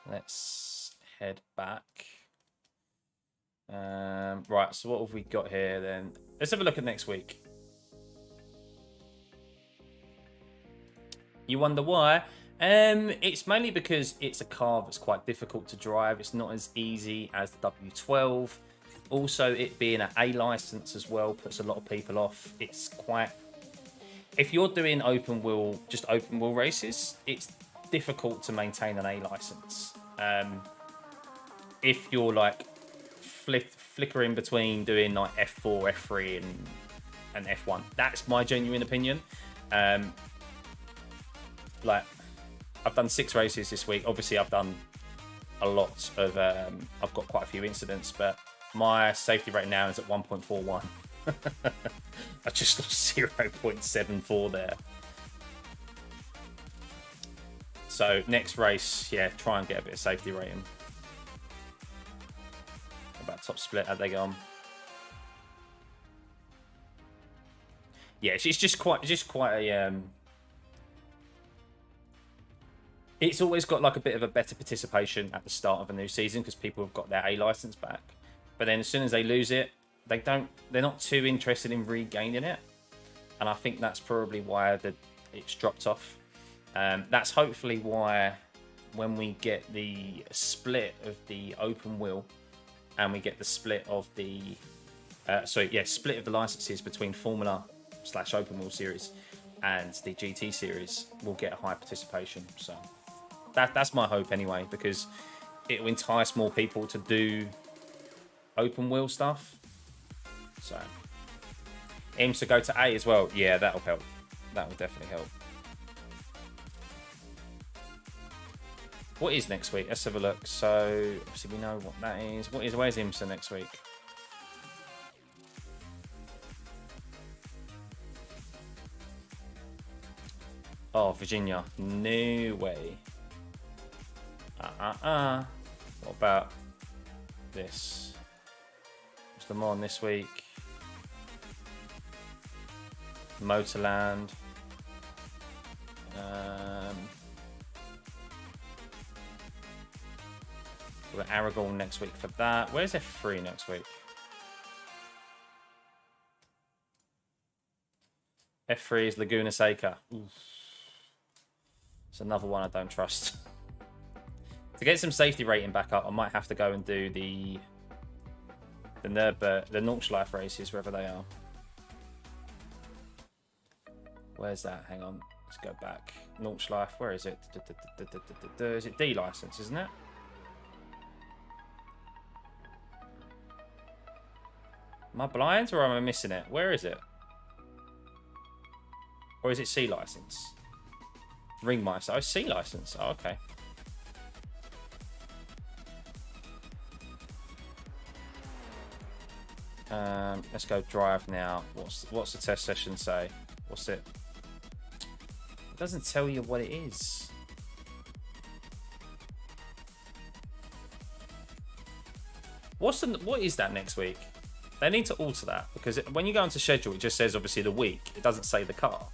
Let's head back. Right, so what have we got here then? Let's have a look at next week. You wonder why? It's mainly because it's a car that's quite difficult to drive. It's not as easy as the W12. Also, it being an A license as well puts a lot of people off. It's quite... If you're doing open wheel races, it's difficult to maintain an A license. If you're like flickering between doing like F4, F3 and F1. That's my genuine opinion. Like, I've done 6 races this week. Obviously, I've done a lot of... I've got quite a few incidents, but my safety rate now is at 1.41. I just lost 0.74 there. So, next race, yeah, try and get a bit of safety rating. About top split, how'd they go on? Yeah, it's just quite a... It's always got like a bit of a better participation at the start of a new season because people have got their A license back. But then as soon as they lose it, they're not too interested in regaining it. And I think that's probably why it's dropped off. That's hopefully why when we get the split of the open wheel and we get the split of the split of the licenses between Formula/Open Wheel Series and the GT Series, we'll get a high participation. So that's my hope anyway, because it will entice more people to do open wheel stuff. So aims to go to A as well. Yeah, that'll help. That will definitely help. What is next week? Let's have a look. So obviously we know what that is. Where's IMSA next week? Oh, Virginia. No way. What about this? What's Le Mans this week? Motorland. We've got Aragon next week for that. Where's F3 next week? F3 is Laguna Seca. Oof. It's another one I don't trust. To get some safety rating back up, I might have to go and do the Nordschleife races, wherever they are. Where's that? Hang on. Let's go back. Nordschleife, where is it? Is it D license, isn't it? Am I blind or am I missing it? Where is it? Or is it C license? Ringmeister. Oh, C license. Oh, okay. Let's go drive now. What's the test session say? What's it? It doesn't tell you what it is. What is that next week? They need to alter that, because when you go into schedule, it just says obviously the week. It doesn't say the car.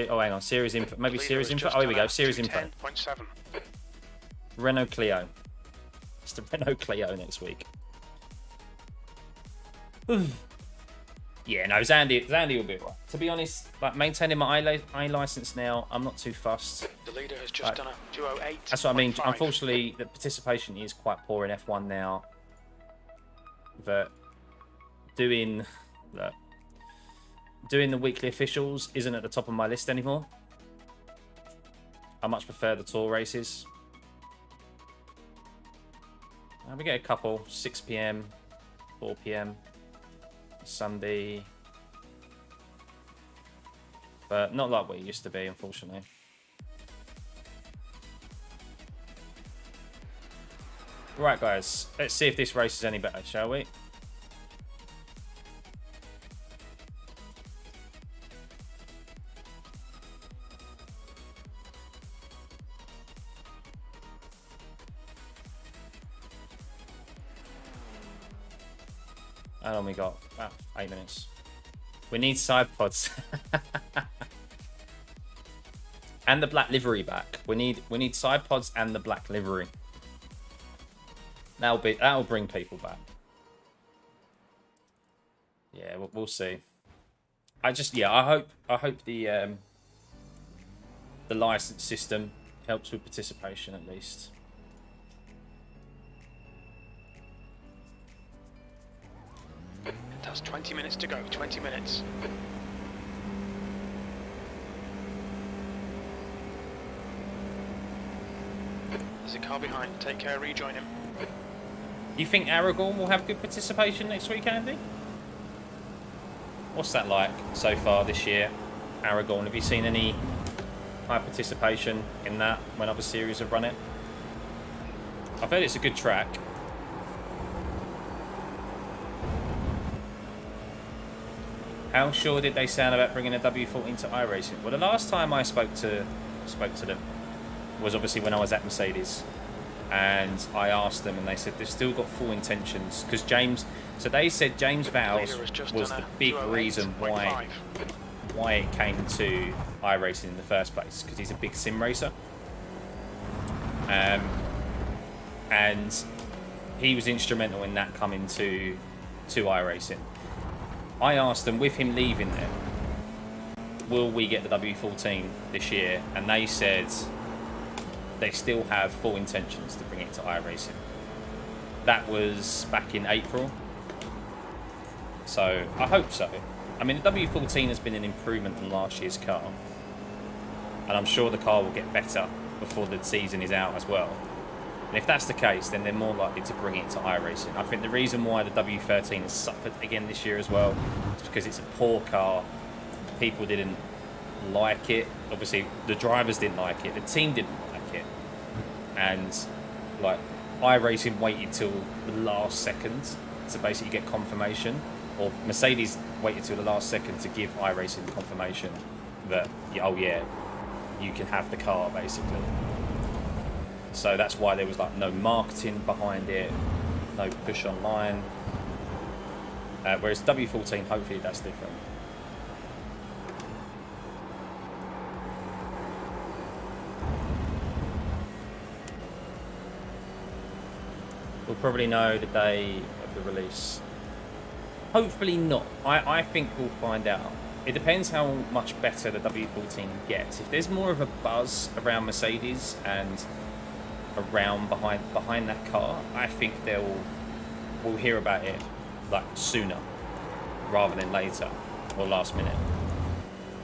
Oh, hang on. Series info. Maybe series info. Oh, here we go. Series info. Renault Clio. It's the Renault Clio next week. Yeah, no, Zandy will be right. To be honest, like maintaining my I license now, I'm not too fussed. The leader has just done a 208. That's what I mean. Unfortunately, the participation is quite poor in F1 now. But doing the weekly officials isn't at the top of my list anymore. I much prefer the tour races. We get a couple, 6 PM, 4 PM, Sunday. But not like what it used to be, unfortunately. Right, guys, let's see if this race is any better, shall we? How long we got? About 8 minutes. We need side pods. And the black livery back. We need side pods and the black livery. That'll bring people back. Yeah, we'll see. I hope the license system helps with participation at least. That's 20 minutes to go. 20 minutes. There's a car behind. Take care. Rejoin him. You think Aragon will have good participation next week, Andy? What's that like so far this year, Aragon? Have you seen any high participation in that when other series have run it? I've heard it's a good track. How sure did they sound about bringing a W14 to iRacing? Well, the last time I spoke to them was obviously when I was at Mercedes, and I asked them, and they said they've still got full intentions because James. So they said James Vowles was the big reason why it came to iRacing in the first place, because he's a big sim racer, and he was instrumental in that coming to iRacing. I asked them, with him leaving there, will we get the W14 this year? And they said they still have full intentions to bring it to iRacing. That was back in April. So I hope so. I mean, the W14 has been an improvement on last year's car, and I'm sure the car will get better before the season is out as well. And if that's the case, then they're more likely to bring it to iRacing. I think the reason why the W13 has suffered again this year as well is because it's a poor car. People didn't like it. Obviously, the drivers didn't like it. The team didn't like it. And like iRacing waited till the last second to basically get confirmation, or Mercedes waited till the last second to give iRacing confirmation that, oh yeah, you can have the car basically. So that's why there was like no marketing behind it, no push online. Whereas W14, hopefully that's different. We'll probably know the day of the release. Hopefully not. I think we'll find out. It depends how much better the W14 gets. If there's more of a buzz around Mercedes and around behind that car, I think we'll hear about it like sooner rather than later or last minute.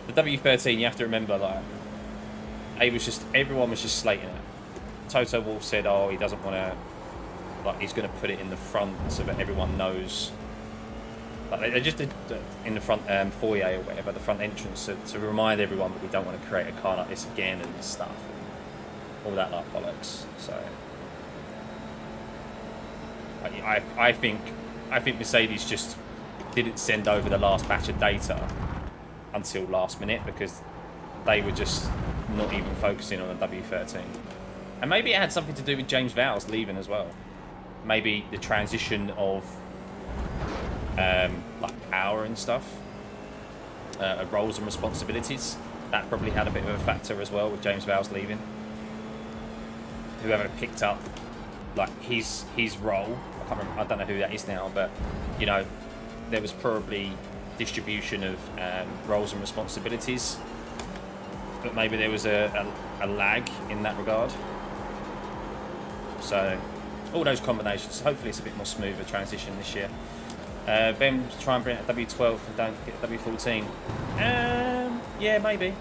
The W13, you have to remember, like everyone was just slating it. Toto Wolff said, oh, he doesn't want to, like, he's going to put it in the front so that everyone knows. Like they just did in the front foyer or whatever, the front entrance, to remind everyone that we don't want to create a car like this again and stuff. All that like bollocks. So I think Mercedes just didn't send over the last batch of data until last minute because they were just not even focusing on the W13. And maybe it had something to do with James Vowles leaving as well. Maybe the transition of like power and stuff, roles and responsibilities. That probably had a bit of a factor as well with James Vowles leaving. Whoever picked up like his role, I don't know who that is now, but you know, there was probably distribution of roles and responsibilities, but maybe there was a lag in that regard. So all those combinations, hopefully it's a bit more smoother transition this year. Ben, try and bring it W12 and don't get W14. Yeah, maybe.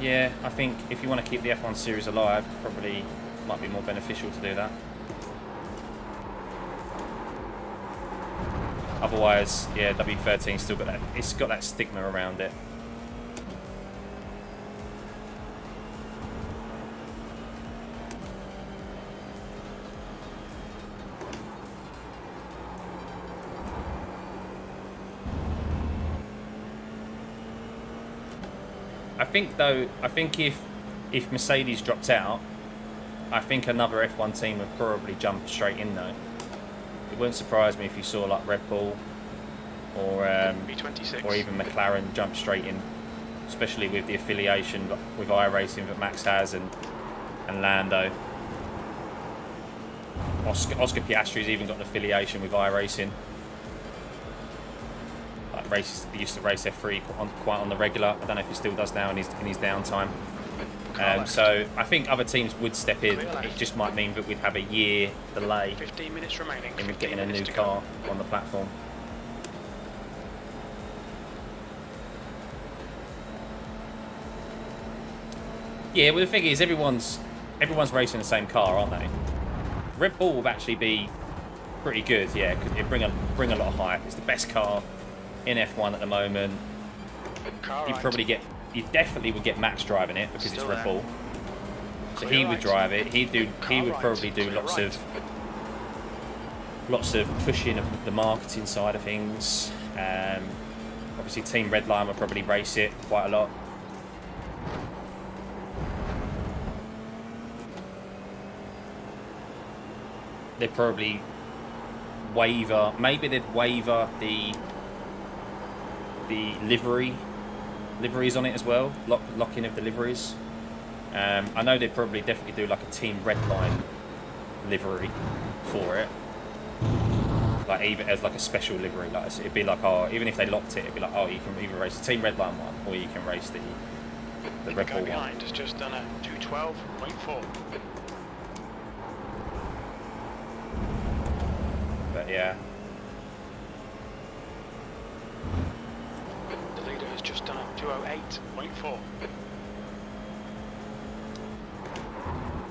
Yeah, I think if you want to keep the F1 series alive, probably might be more beneficial to do that. Otherwise, yeah, W13 still got that. It's got that stigma around it. I think if Mercedes dropped out, I think another F1 team would probably jump straight in though. It wouldn't surprise me if you saw like Red Bull or B26 or even McLaren jump straight in, especially with the affiliation with iRating that Max has and Lando. Oscar Piastri's even got an affiliation with iRacing. Like he used to race F3 quite on the regular. I don't know if he still does now in his downtime. So I think other teams would step in. It just might mean that we'd have a year delay 15 minutes remaining in getting a new car on the platform. Yeah, well the thing is, everyone's racing the same car, aren't they? Red Bull will actually be pretty good, yeah, because it bring a lot of hype. It's the best car in F1 at the moment. You definitely would get Max driving it because it's Red Bull. So he would drive it. He would probably do lots of pushing of the marketing side of things. Obviously, Team Redline will probably race it quite a lot. They'd probably waiver. Maybe they'd waiver the liveries on it as well. Lock in of the liveries. I know they'd probably definitely do like a Team Redline livery for it. Like even as like a special livery. Like it'd be like, oh, even if they locked it, it'd be like, oh, you can either race the Team Redline one or you can race the Red Bull one. Behind has just done a 2:12.4. But yeah. The leader has just done a 2:08.4.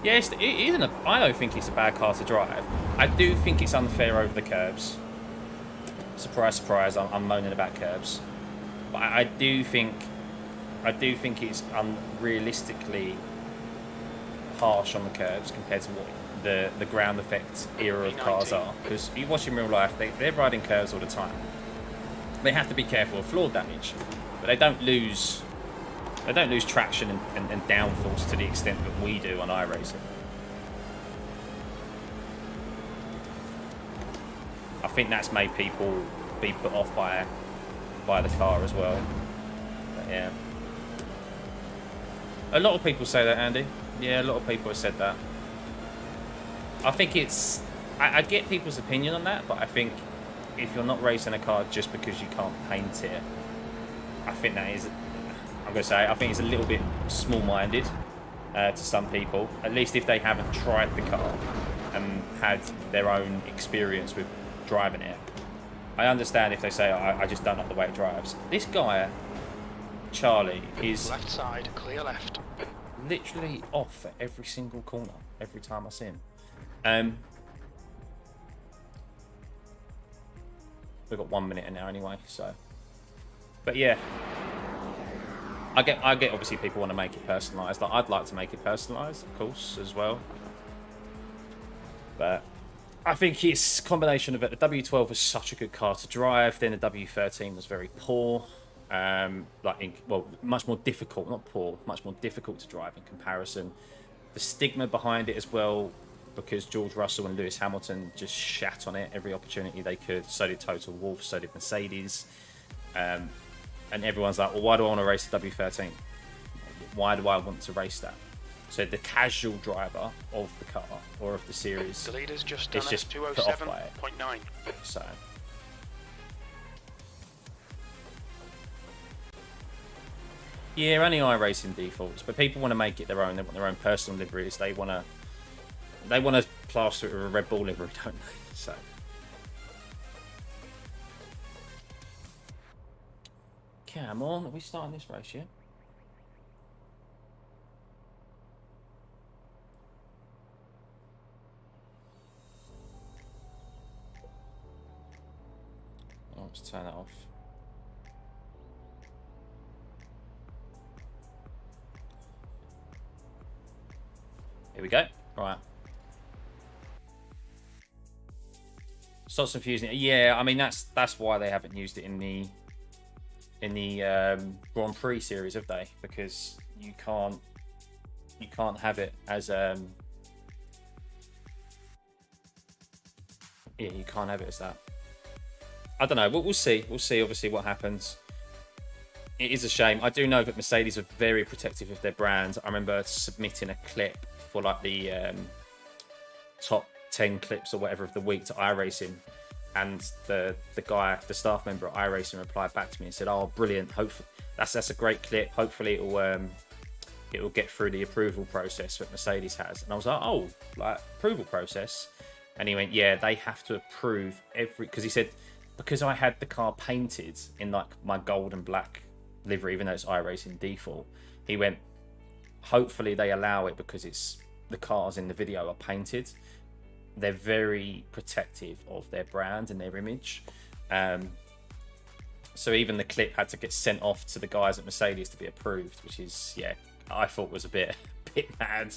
Yes, it isn't. I don't think it's a bad car to drive. I do think it's unfair over the curbs. Surprise, surprise! I'm moaning about curbs, but I do think it's unrealistically harsh on the curbs compared to what the ground effect era of cars are. Because you watch in real life, they're riding curves all the time. They have to be careful of floor damage, but they don't lose traction and downforce to the extent that we do on iRacing. I think that's made people be put off by the car as well. But yeah. A lot of people say that, Andy. Yeah, a lot of people have said that. I think it's... I get people's opinion on that, but I think if you're not racing a car just because you can't paint it, I think that is... I'm going to say, I think it's a little bit small-minded to some people, at least if they haven't tried the car and had their own experience with driving it. I understand if they say, I just don't like the way it drives. This guy, Charlie, is... Left side, clear left. Literally off at every single corner, every time I see him. We've got 1 minute in now anyway, so... But yeah. I get obviously people want to make it personalised. Like, I'd like to make it personalised, of course, as well. But I think it's a combination of it. The W12 was such a good car to drive. Then the W13 was very poor. Much more difficult, not poor, much more difficult to drive in comparison. The stigma behind it as well, because George Russell and Lewis Hamilton just shat on it every opportunity they could. So did Toto Wolff, so did Mercedes. And everyone's like, well, why do I want to race the W13? Why do I want to race that? So the casual driver of the car or of the series, the leader's just done is just put off by it. 2:07.9. So yeah, only iRacing defaults, but people want to make it their own. They want their own personal liveries. They want to plaster it with a Red Bull livery, don't they? So. Come on, are we starting this race yet? Oh, let's turn that off. Here we go. Right. Starts confusing. Yeah, I mean that's why they haven't used it in the Grand Prix series, have they? Because you can't have it as Yeah, you can't have it as that. I don't know. We'll see. We'll see, obviously, what happens. It is a shame. I do know that Mercedes are very protective of their brand. I remember submitting a clip for like the top 10 clips or whatever of the week to iRacing, and the staff member at iRacing replied back to me and said, "Oh, brilliant! Hopefully that's a great clip. Hopefully it will get through the approval process that Mercedes has." And I was like, "Oh, like approval process?" And he went, "Yeah, they have to approve every," because he said, because I had the car painted in like my gold and black livery, even though it's iRacing default, he went, hopefully they allow it because it's the cars in the video are painted. They're very protective of their brand and their image. So even the clip had to get sent off to the guys at Mercedes to be approved, which is, yeah, I thought was a bit mad.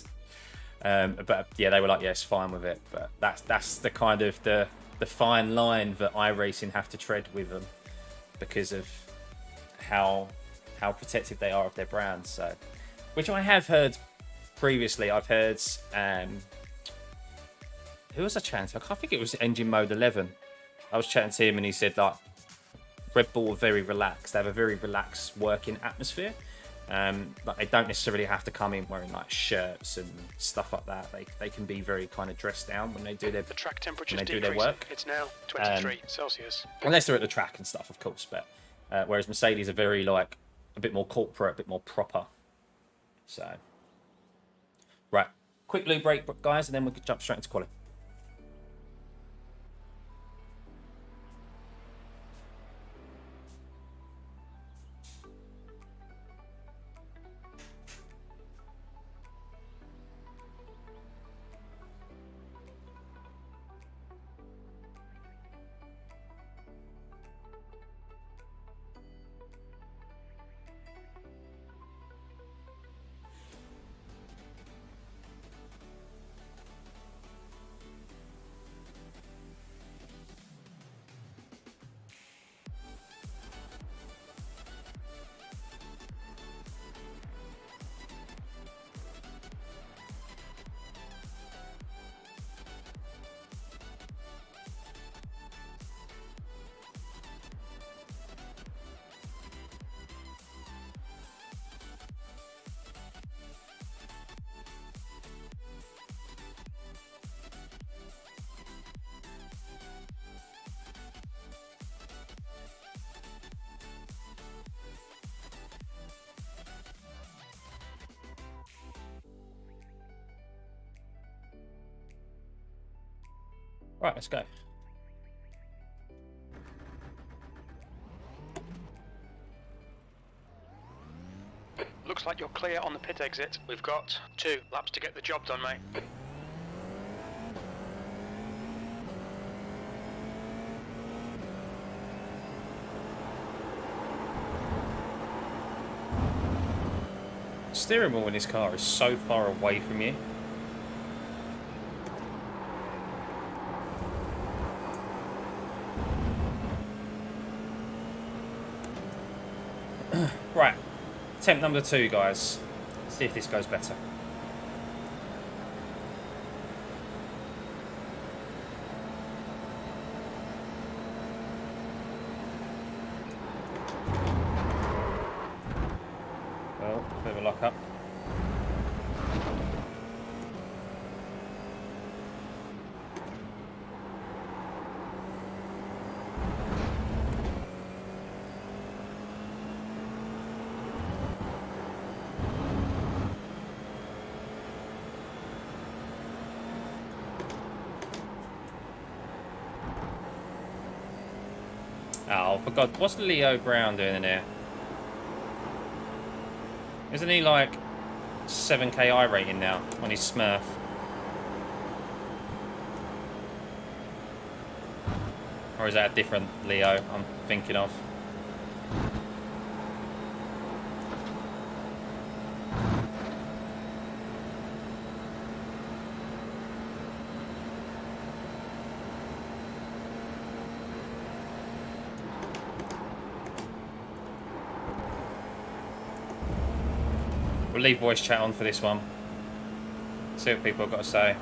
But yeah, they were like, yes, fine with it. But that's the kind of the fine line that iRacing have to tread with them because of how protective they are of their brand. So, which I have heard previously. I've heard who was I chatting to? I think it was Engine Mode 11. I was chatting to him and he said like Red Bull are very relaxed. They have a very relaxed working atmosphere. Like they don't necessarily have to come in wearing like shirts and stuff like that. They can be very kind of dressed down when they do their, the track temperature when they do their work. It's now 23 Celsius. Unless they're at the track and stuff, of course. But whereas Mercedes are very like a bit more corporate, a bit more proper. So right, quick loo break, guys, and then we could jump straight into quality. Right, let's go. Looks like you're clear on the pit exit. We've got 2 laps to get the job done, mate. Steering wheel in this car is so far away from you. Right, attempt number 2, guys. Let's see if this goes better. Well, bit of a lock up. Oh, for God, what's Leo Brown doing in here? Isn't he like 7k iRating now on his Smurf? Or is that a different Leo I'm thinking of? We'll leave voice chat on for this one. See what people have got to say.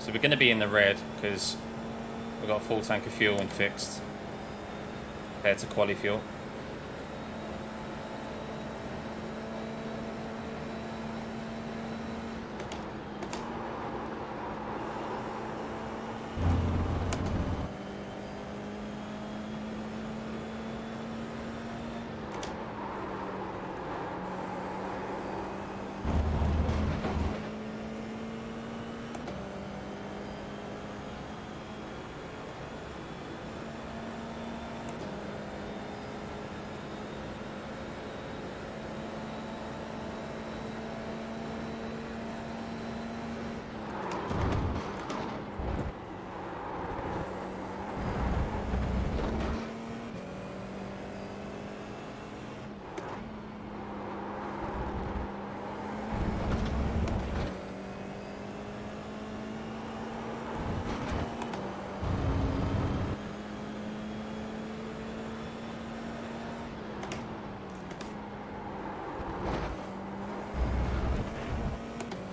So we're going to be in the red because we've got a full tank of fuel and fixed compared to quali fuel.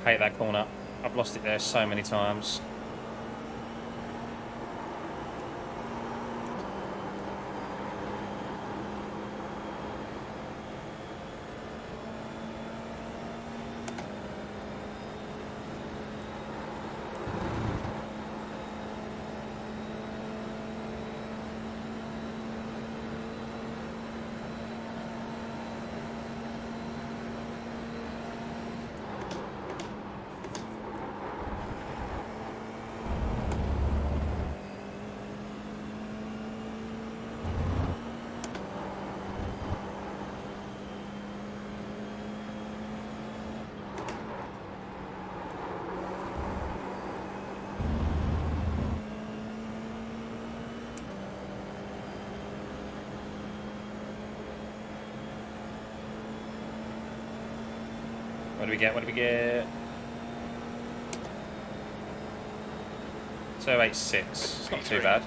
Hate that corner. I've lost it there so many times. What do we get? What do we get? 286. It's not too bad.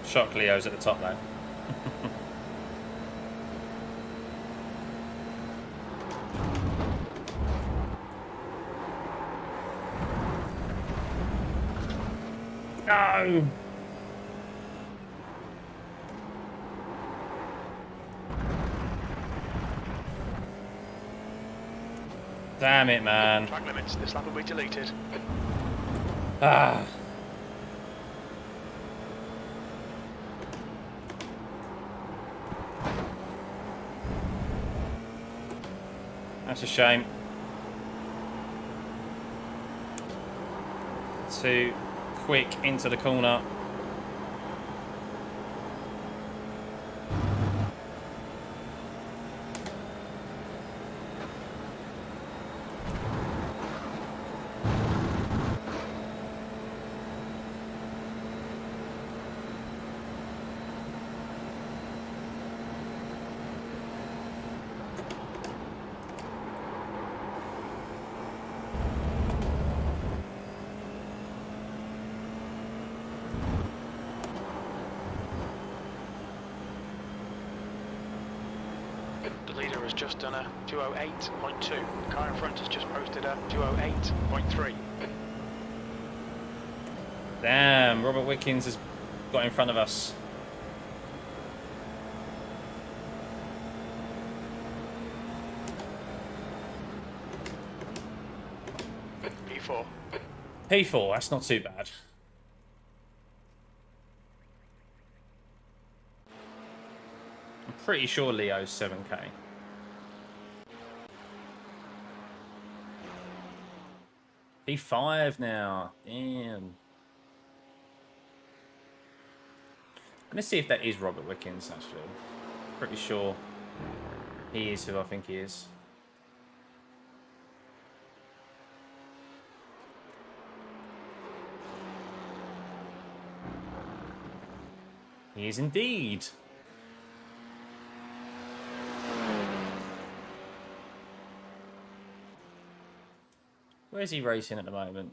Shock Leo's at the top though. No! Damn it, man. Track limits, this lap will be deleted. Ah. That's a shame. Too quick into the corner. Just done a 208.2. The car in front has just posted a 208.3. Damn, Robert Wickens has got in front of us. P4. P4, that's not too bad. I'm pretty sure Leo's 7k. P5 now. Damn. Let's see if that is Robert Wickens, actually. Pretty sure he is who I think he is. He is indeed. Where is he racing at the moment?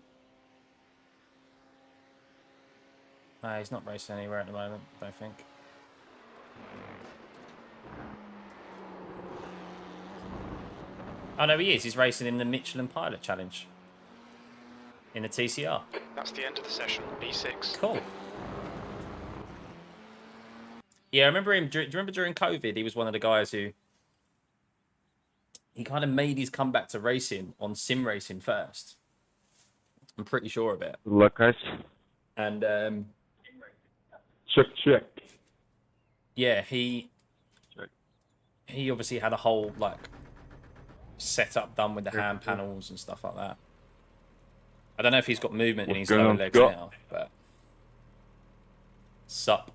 No, he's not racing anywhere at the moment, I don't think. Oh, no, he is. He's racing in the Michelin Pilot Challenge. In the TCR. That's the end of the session. B6. Cool. Yeah, I remember him. Do you remember during COVID, he was one of the guys who... He kind of made his comeback to racing on sim racing first. I'm pretty sure of it. Look, guys. And, Check. yeah, he obviously had a whole, like, setup done with the hand panels and stuff like that. I don't know if he's got movement in his lower legs now, but... Sup.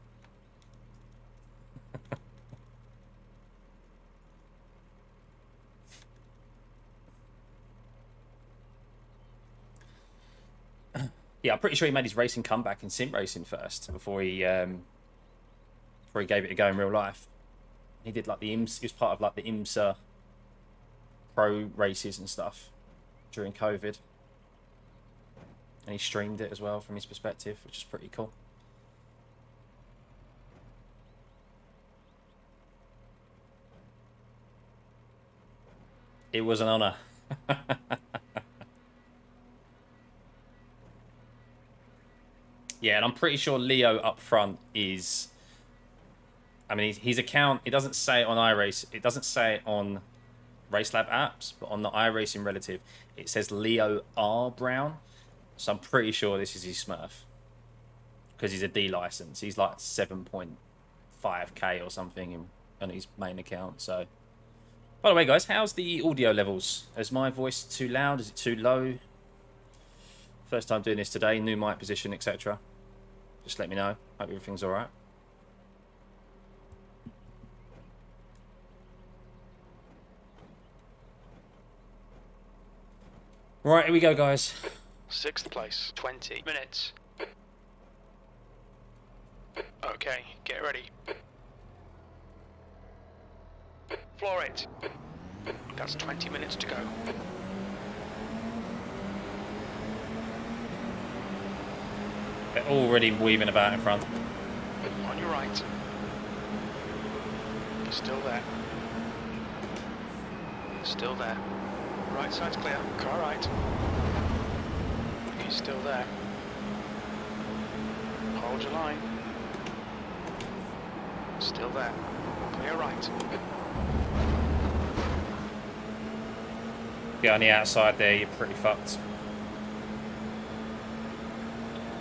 Yeah, I'm pretty sure he made his racing comeback in sim racing first before he gave it a go in real life. He did like the IMSA, he was part of like the IMSA pro races and stuff during COVID. And he streamed it as well from his perspective, which is pretty cool. It was an honor. Yeah, and I'm pretty sure Leo up front is... I mean, his account, it doesn't say it on iRace, it doesn't say it on RaceLab apps, but on the iRacing relative, it says Leo R. Brown. So I'm pretty sure this is his Smurf. Because he's a D license. He's like 7.5k or something on his main account, so... By the way, guys, how's the audio levels? Is my voice too loud? Is it too low? First time doing this today, new mic position, etc. Just let me know. Hope everything's alright. Right, here we go, guys. 6th place. 20 minutes. Okay, get ready. Floor it. That's 20 minutes to go. They're already weaving about in front. On your right. Still there. Still there. Right side's clear. Car right. He's still there. Hold your line. Still there. Clear right. Get on the outside there, you're pretty fucked.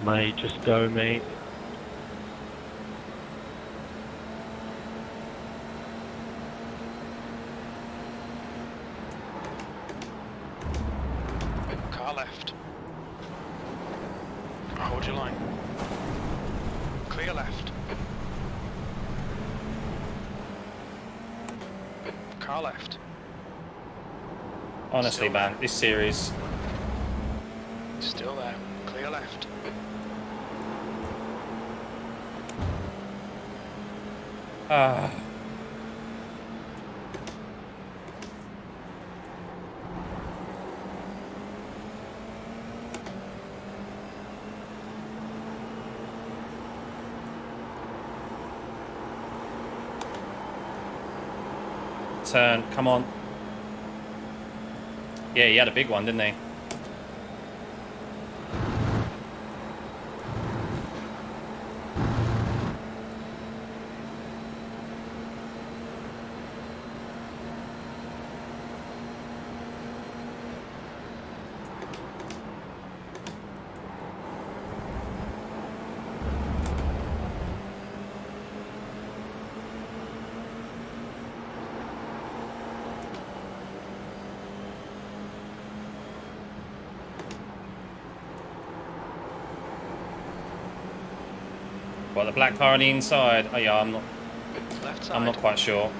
Mate, just go, mate. Car left. Hold your line. Clear left. Car left. Honestly, Still man, there. this series... Still there. Clear left. Ah. Turn, come on. Yeah, he had a big one, didn't he? What, the black car on the inside? Oh yeah, Left side. I'm not quite sure.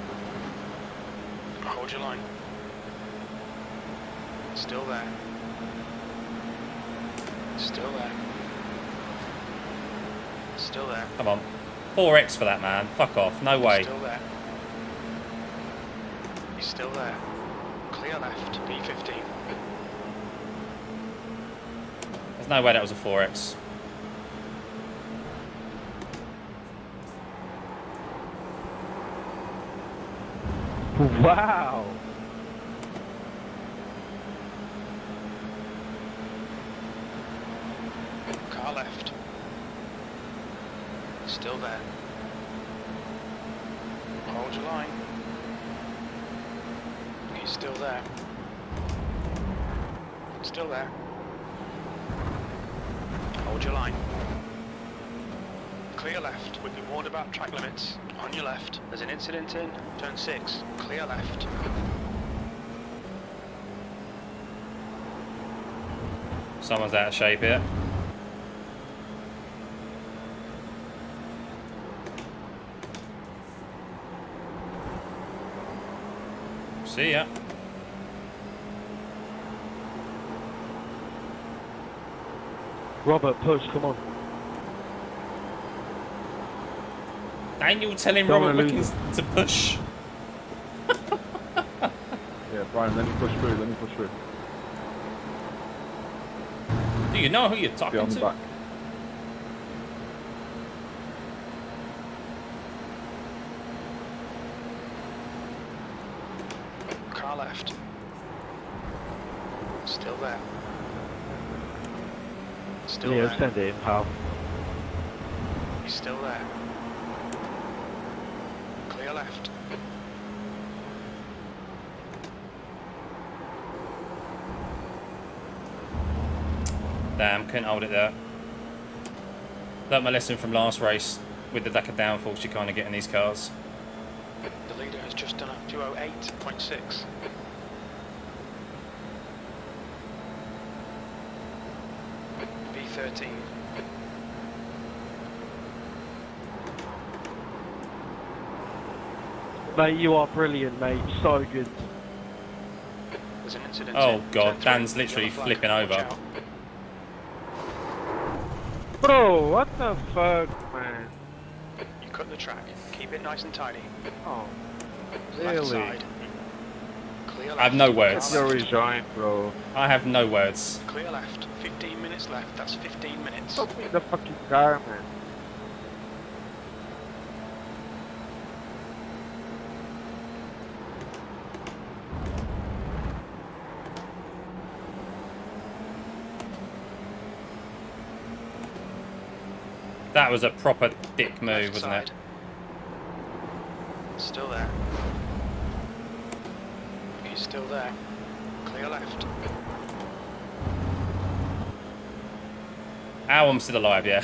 Hold your line. Still there. Still there. Still there. Come on. 4x for that, man. Fuck off. No way. Still there. He's still there. Clear left, B15. There's no way that was a 4x. Wow. Car left. Still there. Hold your line. He's still there. Still there. Hold your line. Clear left. We've been warned about track limits. On your left. There's an incident in turn 6. Clear left. Someone's out of shape here. See ya. Robert, push, come on. Daniel telling Don't Robert wanna Wickens to push. Yeah, Brian, let me push through, let me push through. Do you know who you're Be talking on the to? back. Car left. Still there. Still Leo, there. send it in, pal. He's still there. Clear left. Damn, couldn't hold it there. Learned my lesson from last race. With the lack of downforce you kind of get in these cars. The leader has just done a 208.6. B13. Mate, you are brilliant, mate. So good. There's an incident. Oh in god, turn 3. Dan's literally Yellow flag. flipping Watch over. out. Bro, what the fuck, man? You cut the track. Keep it nice and tidy. Oh, Left really? side. Clear left. I have no words. Car You're left. resign, bro. I have no words. Clear left. 15 minutes left. That's 15 minutes. Stop me the fucking car, man. That was a proper dick move, Left wasn't side. it? Still there. He's still there. Clear left. Ow, I'm still alive, yeah.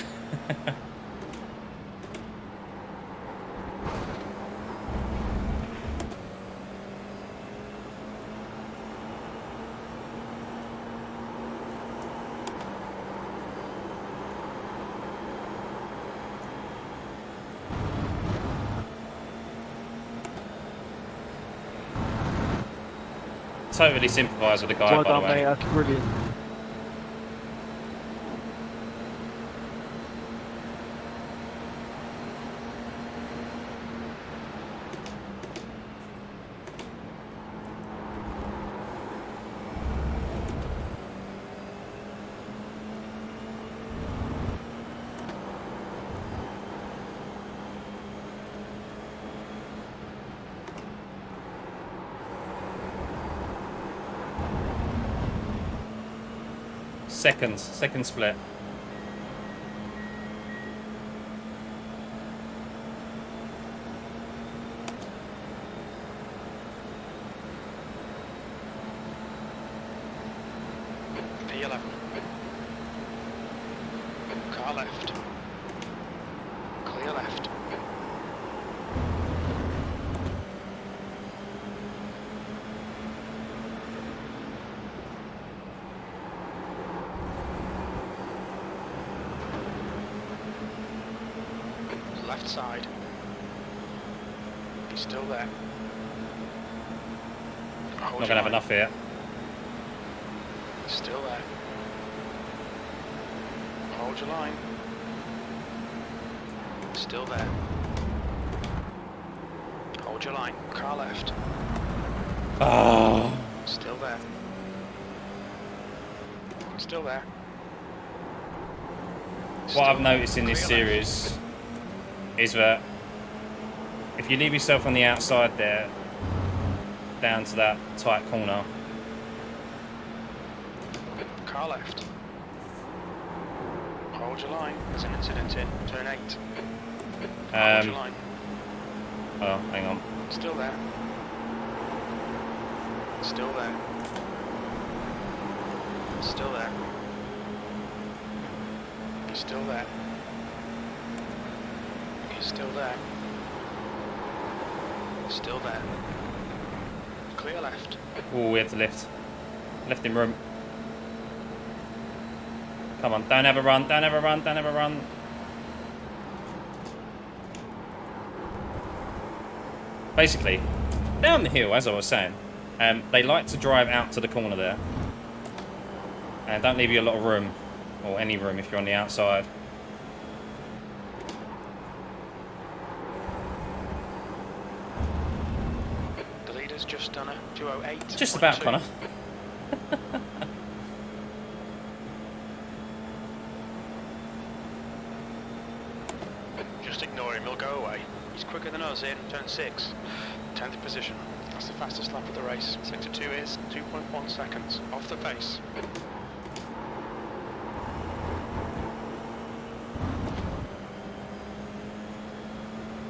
Totally sympathise with the guy, Well by done, the way. mate. That's brilliant. Second split. P11. Car left. Clear left. Left side. He's still there. Hold Not your gonna have line. enough here. Still there. Hold your line. Still there. Hold your line. Car left. Oh. Still there. Still there. What I've noticed in this series is that if you leave yourself on the outside there, down to that tight corner. Car left. Hold your line. There's an incident in turn 8. Hold your line. Oh, hang on. Still there. Still there. Still there. You're still there. You're still there. Still there. Clear left. Oh, we had to lift. Left him room. Come on, don't have a run, don't have a run, don't have a run. Basically, down the hill, as I was saying, they like to drive out to the corner there. And don't leave you a lot of room, or any room if you're on the outside. The leader's just done a 208. Just about, Connor. Just ignore him, he'll go away. He's quicker than us in turn 6. 10th position. That's the fastest lap of the race. Sector 2 is 2.1 seconds off the pace.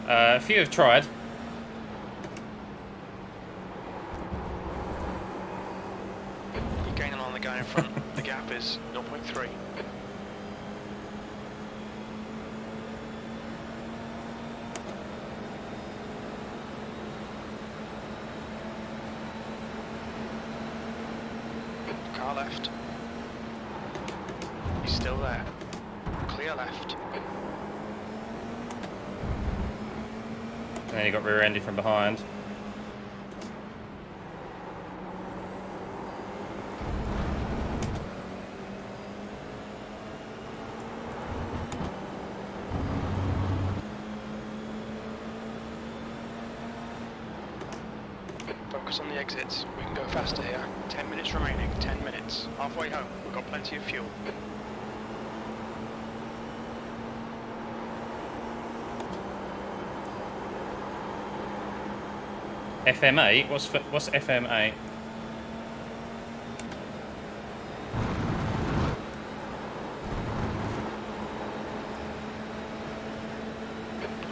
A few have tried. You're gaining on the guy in front. The gap is 0.3. Car left. He's still there. Clear left. And then he got rear-ended from behind. Focus on the exits. We can go faster here. 10 minutes remaining. 10 minutes. Halfway home. We've got plenty of fuel. FMA? What's FMA?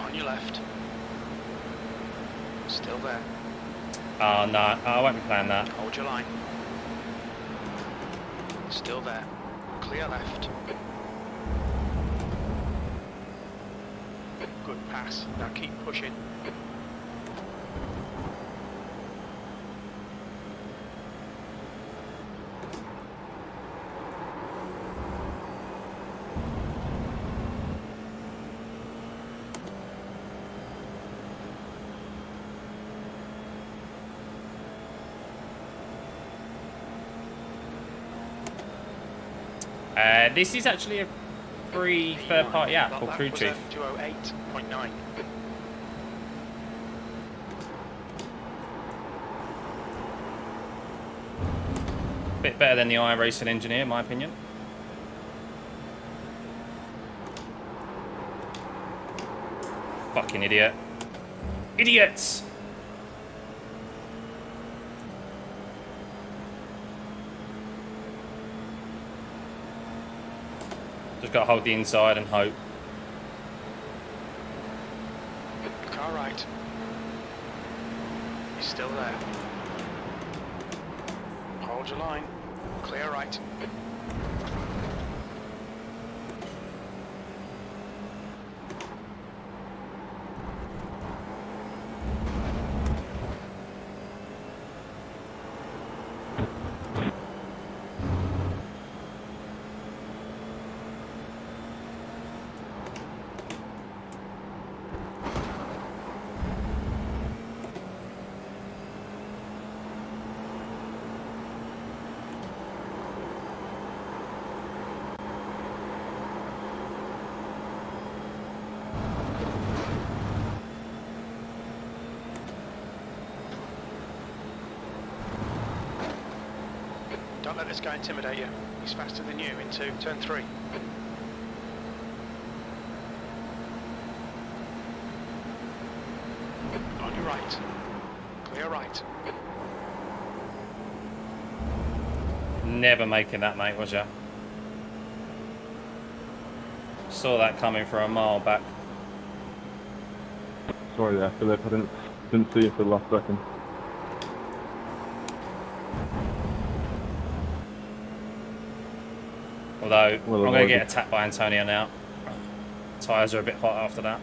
On your left. Still there. Oh, no, I won't be playing that. Hold your line. Still there. Clear left. Good pass. Now keep pushing. This is actually a free third-party app called Crew Chief. 208.9. Bit better than the iRating engineer, in my opinion. Fucking idiot. Idiots! Just got to hold the inside and hope. Car right. He's still there. Hold your line. Clear right. Don't let this guy intimidate you. He's faster than you into turn 3. On your right. Clear right. Never making that, mate, was ya? Saw that coming for a mile back. Sorry there, Philip. I didn't see you for the last second. Although, Well, I'm going to get attacked by Antonio now. Tyres are a bit hot after that.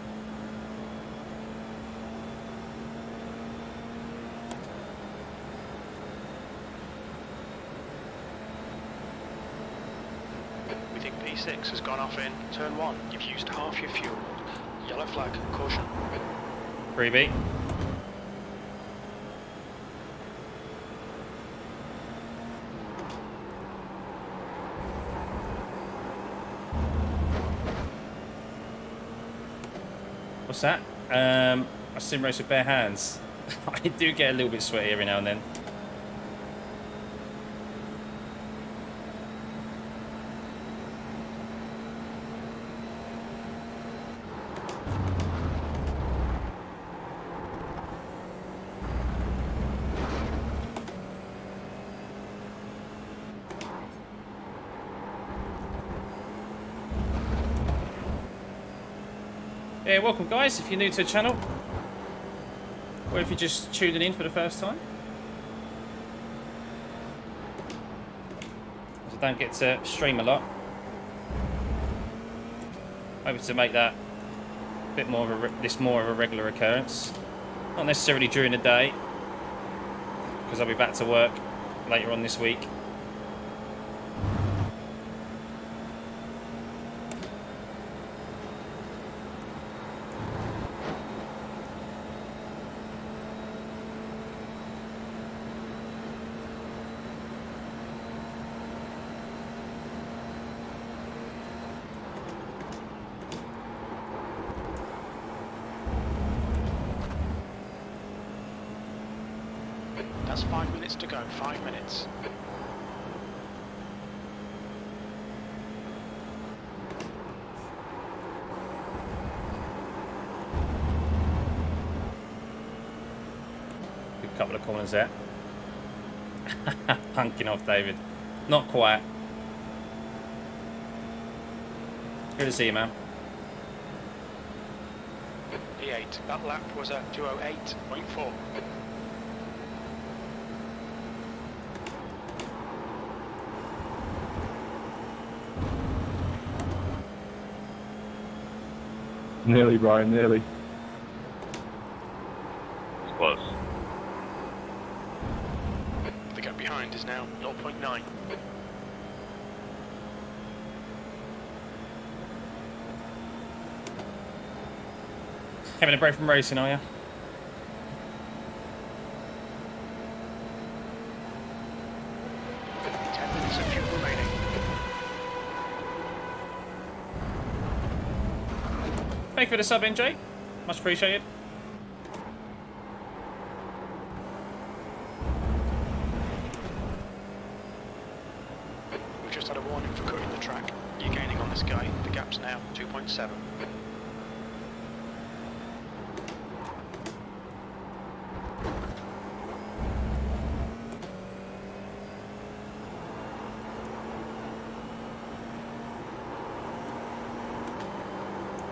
We think P6 has gone off in turn 1. You've used half your fuel. Yellow flag, caution. Freebie. What's that? I sim race with bare hands. I do get a little bit sweaty every now and then. Yeah, welcome guys, if you're new to the channel, or if you're just tuning in for the first time. I don't get to stream a lot. Hoping to make that a bit more of a regular occurrence. Not necessarily during the day, because I'll be back to work later on this week. That's 5 minutes to go, 5 minutes. Good couple of corners there. Punking off, David. Not quite. Good to see you, man. P8, that lap was a 2:08.4. Nearly, Brian, nearly. It's close. The gap behind is now 0.9. Having a break from racing, are you? Minutes of fuel remaining. Thank you for the sub, NJ. Much appreciated. We've just had a warning for cutting the track. You're gaining on this guy. The gap's now 2.7.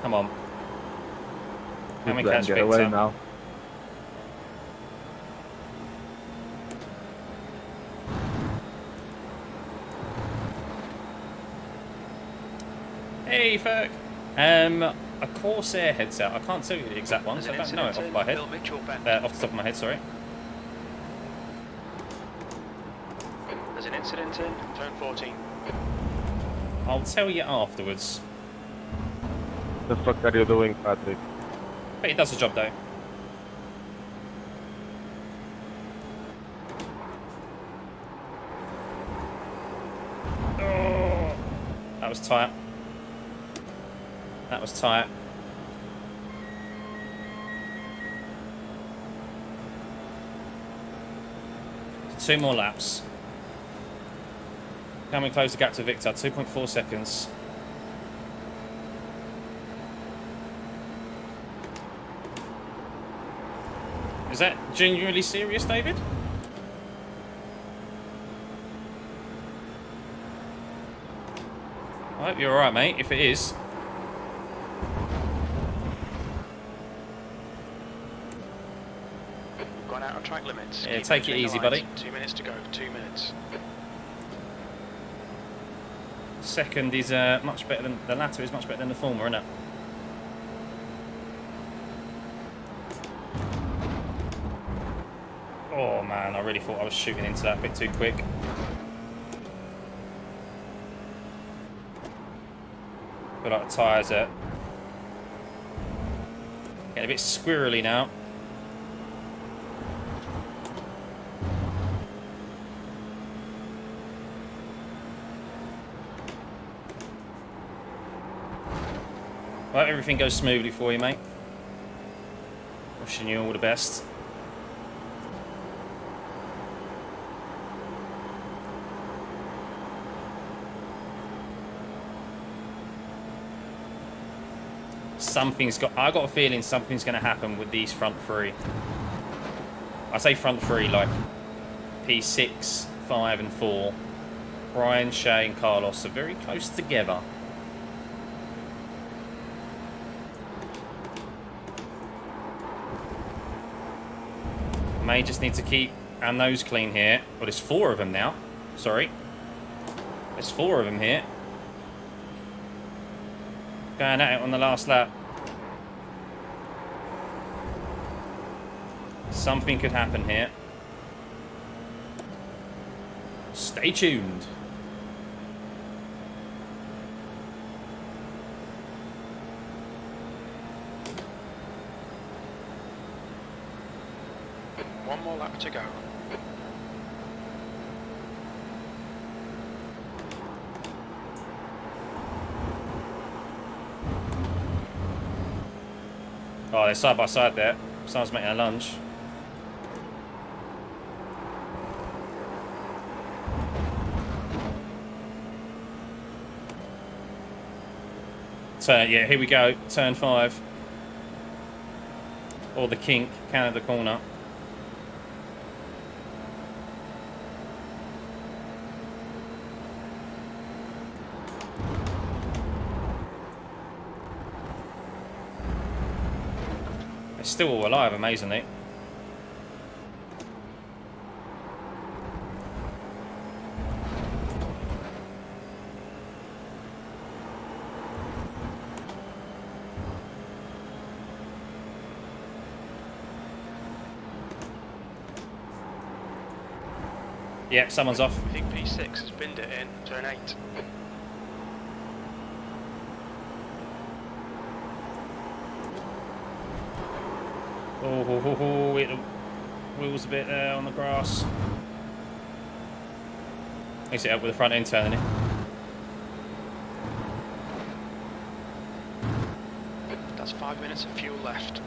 Come on. How many Let him catch get picks away up? now. Hey, Ferg. A Corsair headset. I can't tell you the exact one, so I don't know it off my head. Off the top of my head, sorry. There's an incident in turn 14. I'll tell you afterwards. The fuck are you doing, Patrick? But it does the job, though. Oh, that was tight. That was tight. Two more laps. Can we close the gap to Victor? 2.4 seconds. Is that genuinely serious, David? I hope you're alright, mate, if it is. Gone out on track limits. Yeah, Keep take it between the easy, lines. buddy. 2 minutes to go. 2 minutes. Second is much better than... The latter is much better than the former, isn't it? Oh, man, I really thought I was shooting into that a bit too quick. Feel like the tyres are getting a bit squirrely now. Well, everything goes smoothly for you, mate. Wishing you all the best. I got a feeling something's going to happen with these front three. I say front three like P6, 5 and 4. Brian, Shay and Carlos are very close together. May just need to keep our nose clean here. But there's 4 of them now. Sorry. There's 4 of them here. Going at it on the last lap. Something could happen here. Stay tuned. One more lap to go. Oh, they're side by side there. Someone's making a lunge. Turn, yeah, here we go. Turn 5. Or the kink, Canada corner. They're still all alive, amazingly. Yeah, someone's off. I think P6 has binned it in. Turn 8. Oh, it wheels a bit there on the grass. Makes it up with the front end turning. That's 5 minutes of fuel left.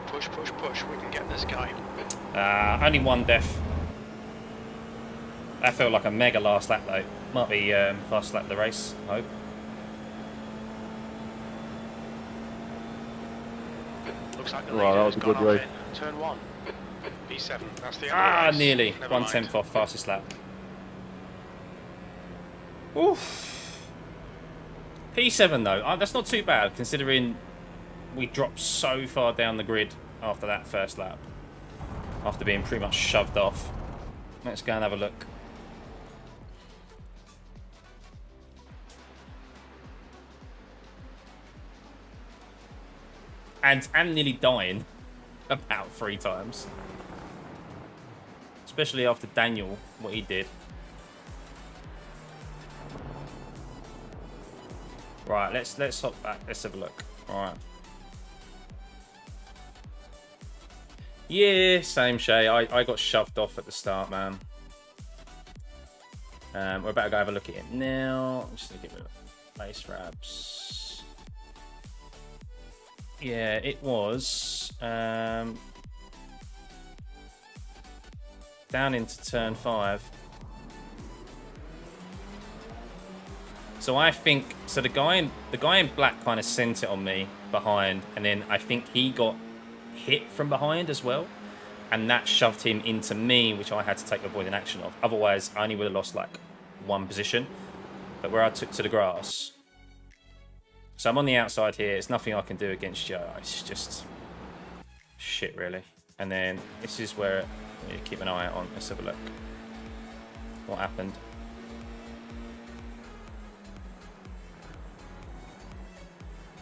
Push, push, push. We can get this guy. Only one death. That felt like a mega last lap though. Might be fast lap of the race, I hope. Looks like the Right, that was a good race. Turn 1. P7. That's the end of the race. Nearly. Never 1/10 mind. off fastest lap. Oof. P7 though, that's not too bad considering we dropped so far down the grid after that first lap. After being pretty much shoved off. Let's go and have a look. And I'm nearly dying about 3 times. Especially after Daniel, what he did. Right, let's hop back. Let's have a look. All right. Yeah, same Shay. I got shoved off at the start, man. We're about to go have a look at it now. I'm just gonna give it a base wraps. Yeah, it was down into turn 5. So I think the guy in black kind of sent it on me behind, and then I think he got hit from behind as well, and that shoved him into me, which I had to take avoiding action of. Otherwise, I only would have lost like 1 position. But where I took to the grass, so I'm on the outside here. It's nothing I can do against you. It's just shit, really. And then this is where you keep an eye on. Let's have a look. What happened?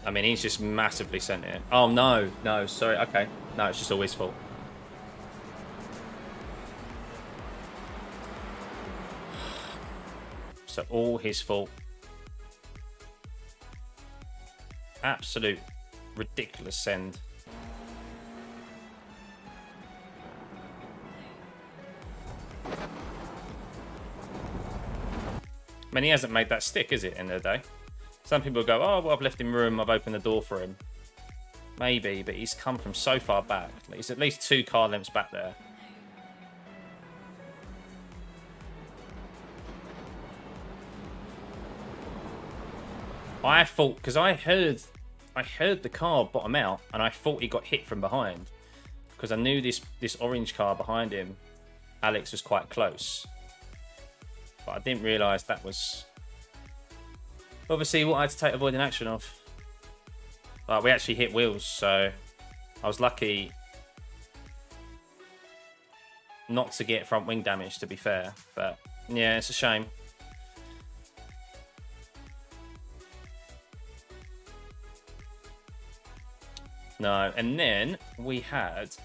I mean, he's just massively sent it. Oh, no. No, sorry. Okay. No, it's just all his fault. So all his fault. Absolute ridiculous send. I mean, he hasn't made that stick, is it, end of the day? Some people go, oh, well, I've left him room, I've opened the door for him. Maybe, but he's come from so far back. He's at least 2 car lengths back there. I thought, because I heard the car bottom out, and I thought he got hit from behind. Because I knew this orange car behind him, Alex, was quite close. But I didn't realise that was obviously what I had to take avoiding action of. But we actually hit wheels, so I was lucky not to get front wing damage, to be fair. But yeah, it's a shame. No, and then we had,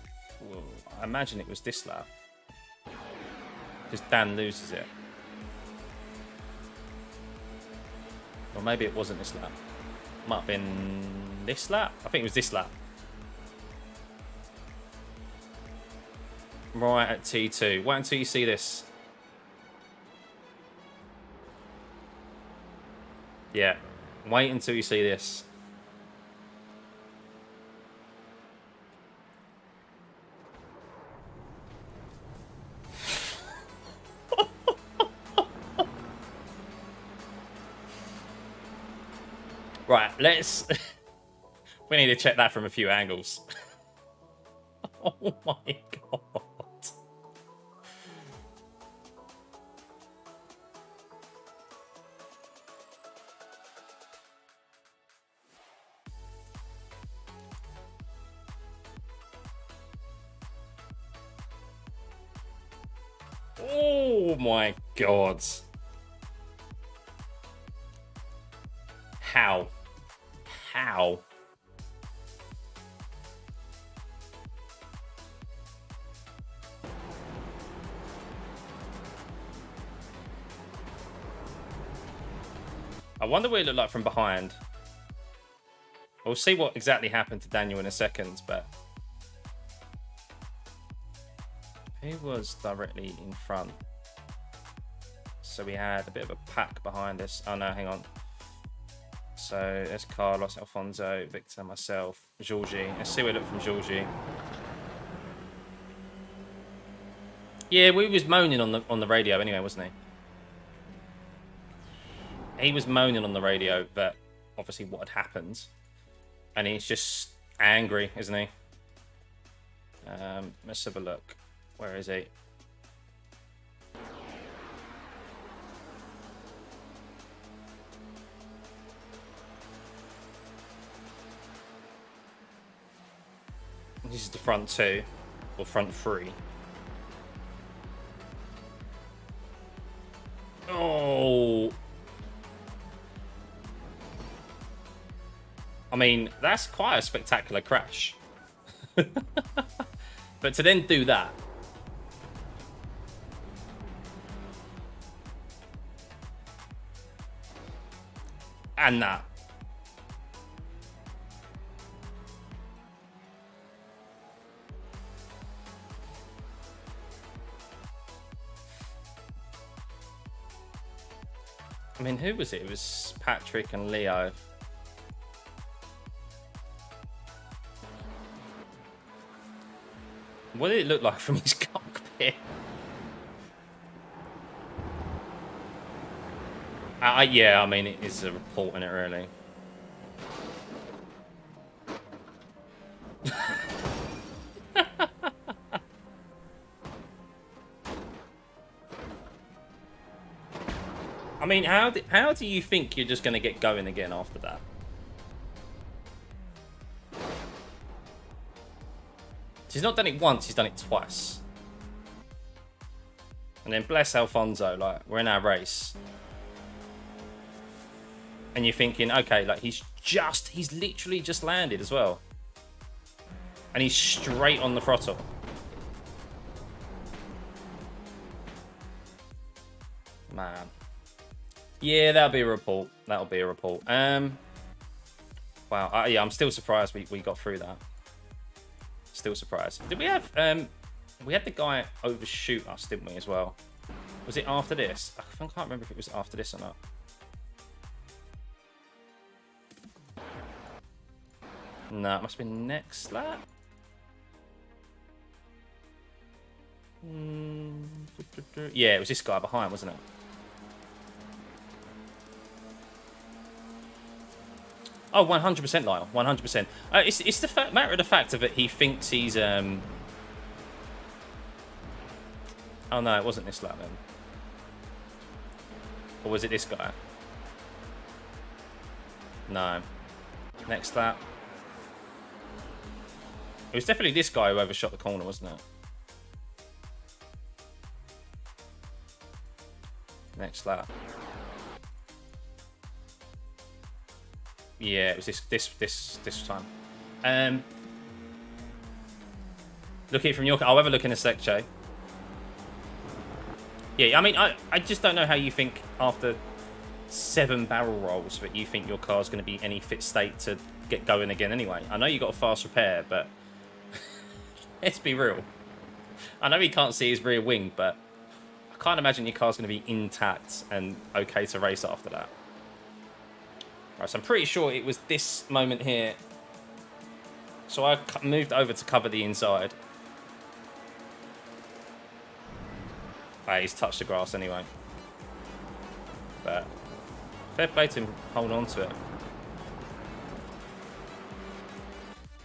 well, I imagine it was this lap, because Dan loses it. Or maybe it wasn't this lap. Might have been this lap? I think it was this lap. Right at T2. Wait until you see this. Yeah. Wait until you see this. Right, let's... we need to check that from a few angles. Oh my god. Oh my god. How? How? I wonder what it looked like from behind. We'll see what exactly happened to Daniel in a second, but he was directly in front. So we had a bit of a pack behind us. Oh no, hang on. So there's Carlos, Alfonso, Victor, myself, Georgie. Let's see what it looked from Georgie. Yeah, we was moaning on the radio anyway, wasn't he? He was moaning on the radio that obviously what had happened, and he's just angry, isn't he? Let's have a look. Where is he? This is the front 2, or front 3. Oh! I mean, that's quite a spectacular crash. But to then do that. And that. I mean, who was it? It was Patrick and Leo. What did it look like from his cockpit? Yeah, I mean, it is a report in it, really. I mean, how do you think you're just going to get going again after that? He's not done it once, he's done it twice. And then bless Alfonso, like, we're in our race. And you're thinking, okay, like, he's literally just landed as well. And he's straight on the throttle. Man. Yeah, that'll be a report. That'll be a report. Wow. Yeah, I'm still surprised we got through that. Still surprised. Did we have we had the guy overshoot us, didn't we, as well? Was it after this? I can't remember if it was after this or not. No, it must have been next lap. Yeah, it was this guy behind, wasn't it? Oh, 100%, Lyle. 100%. It's the matter of the fact of it. He thinks he's Oh no, it wasn't this lap then. Or was it this guy? No. Next lap. It was definitely this guy who overshot the corner, wasn't it? Next lap. Yeah, it was this time. Look at it from your... I'll have a look in a sec, Jay. Yeah, I mean, I just don't know how you think after 7 barrel rolls that you think your car's going to be any fit state to get going again anyway. I know you got a fast repair, but let's be real. I know he can't see his rear wing, but I can't imagine your car's going to be intact and okay to race after that. Right, so I'm pretty sure it was this moment here. So I moved over to cover the inside. He's touched the grass anyway. But fair play to him holding on to it.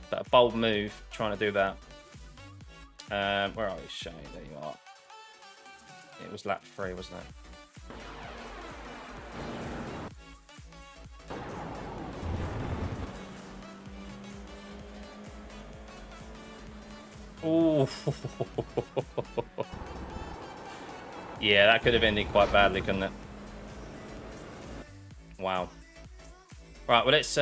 But a bold move trying to do that. Where are we, Shay? There you are. It was lap 3, wasn't it? Ooh. Yeah, that could have ended quite badly, couldn't it? Wow. Right, well, let's...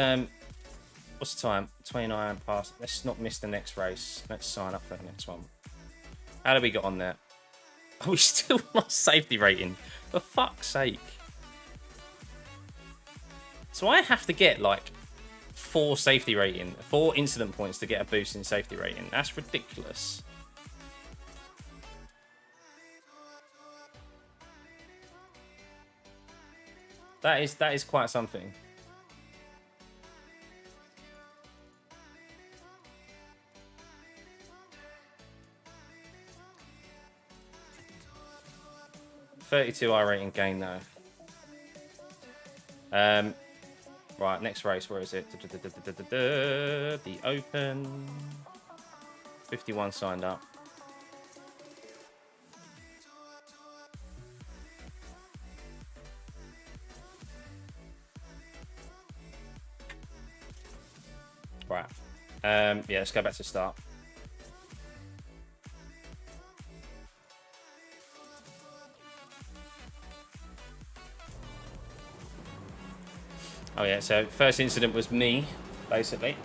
what's the time? 29 past. Let's not miss the next race. Let's sign up for the next one. How did we get on there? Oh, we still lost safety rating. For fuck's sake. So I have to get, like, 4 safety rating, 4 incident points to get a boost in safety rating. That's ridiculous. That is quite something. $32 iRating gain though. Right, next race, where is it? The Open. 51 signed up. Right. Yeah, let's go back to the start. Oh yeah, so first incident was me, basically.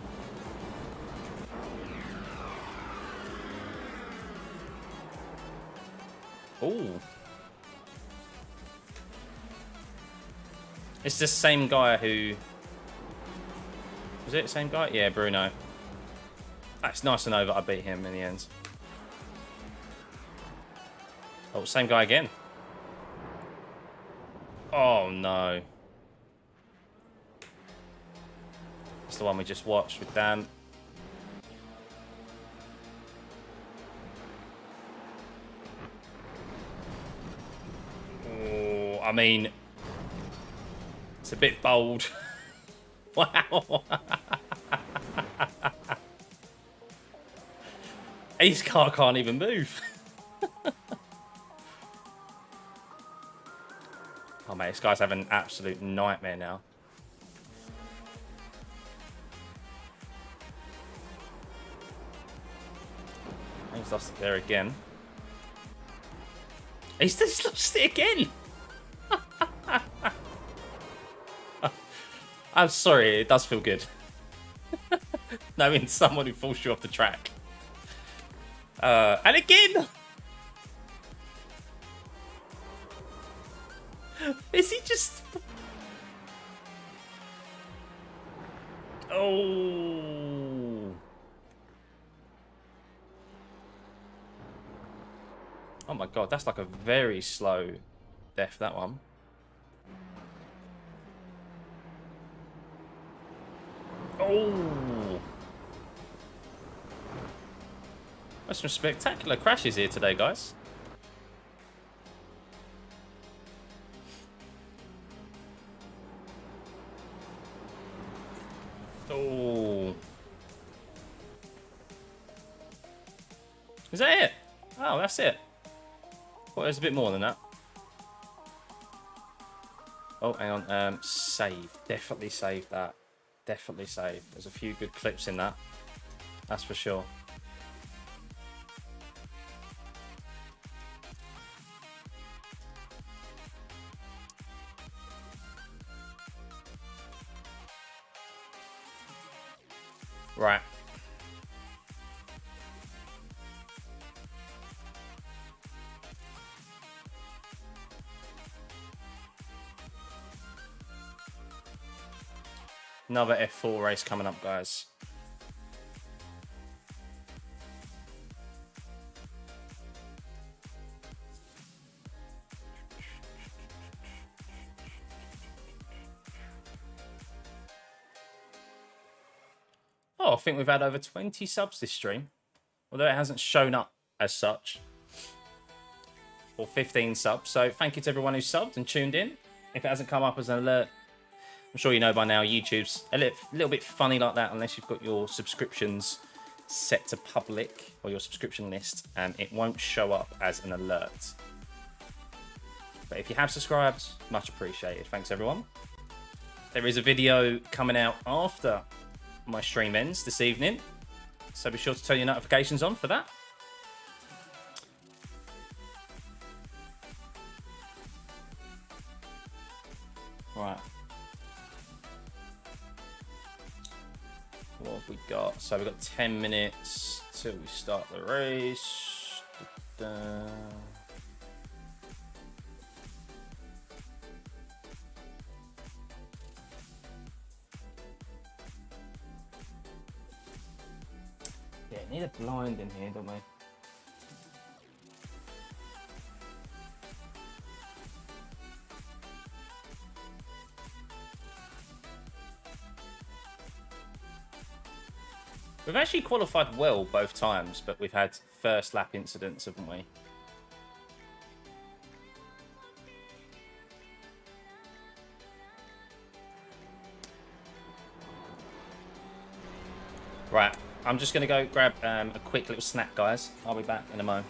Ooh. It's the same guy who... Was it the same guy? Yeah, Bruno. That's nice to know that I beat him in the end. Oh, same guy again. Oh no. It's the one we just watched with Dan. Oh, I mean, it's a bit bold. Wow. His car can't even move. Oh mate, this guy's having an absolute nightmare now. He's lost it there again. He's just lost it again. I'm sorry, it does feel good. Knowing someone who falls you off the track. And again! Is he just... Oh... Oh my god, that's like a very slow death, that one. Oh! There's some spectacular crashes here today, guys. Oh. Is that it? Oh, that's it. Well, there's a bit more than that. Oh, hang on. Save. Definitely save that. Definitely save. There's a few good clips in that. That's for sure. Right. Another F4 race coming up, guys. Oh, I think we've had over 20 subs this stream. Although it hasn't shown up as such. Or 15 subs. So thank you to everyone who subbed and tuned in. If it hasn't come up as an alert, I'm sure you know by now, YouTube's a little bit funny like that unless you've got your subscriptions set to public or your subscription list, and it won't show up as an alert. But if you have subscribed, much appreciated. Thanks, everyone. There is a video coming out after my stream ends this evening, so be sure to turn your notifications on for that. Right. What have we got? So we've got 10 minutes till we start the race. Da-da. Yeah, need a blind in here, don't we? We've actually qualified well both times, but we've had first lap incidents, haven't we? Right, I'm just going to go grab a quick little snack, guys. I'll be back in a moment.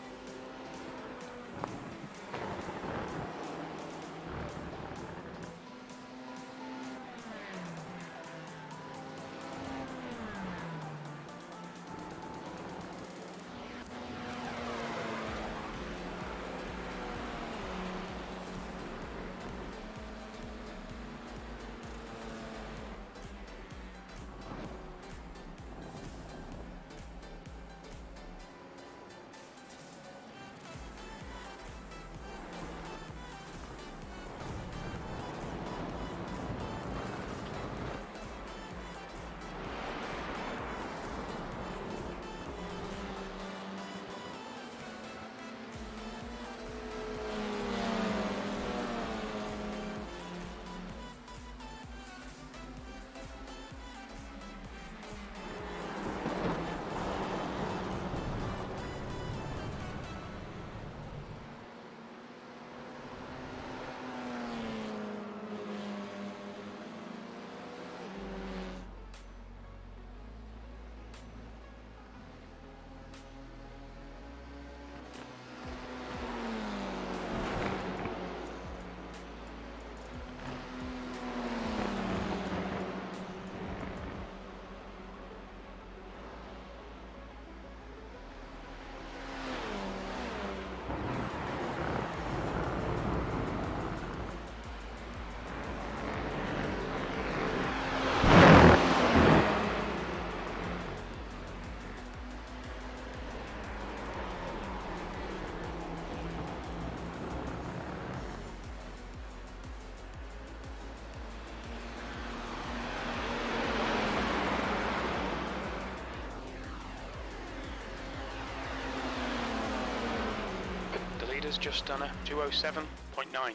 leader's just done a 207.9.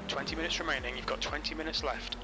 Twenty minutes remaining, you've got 20 minutes left.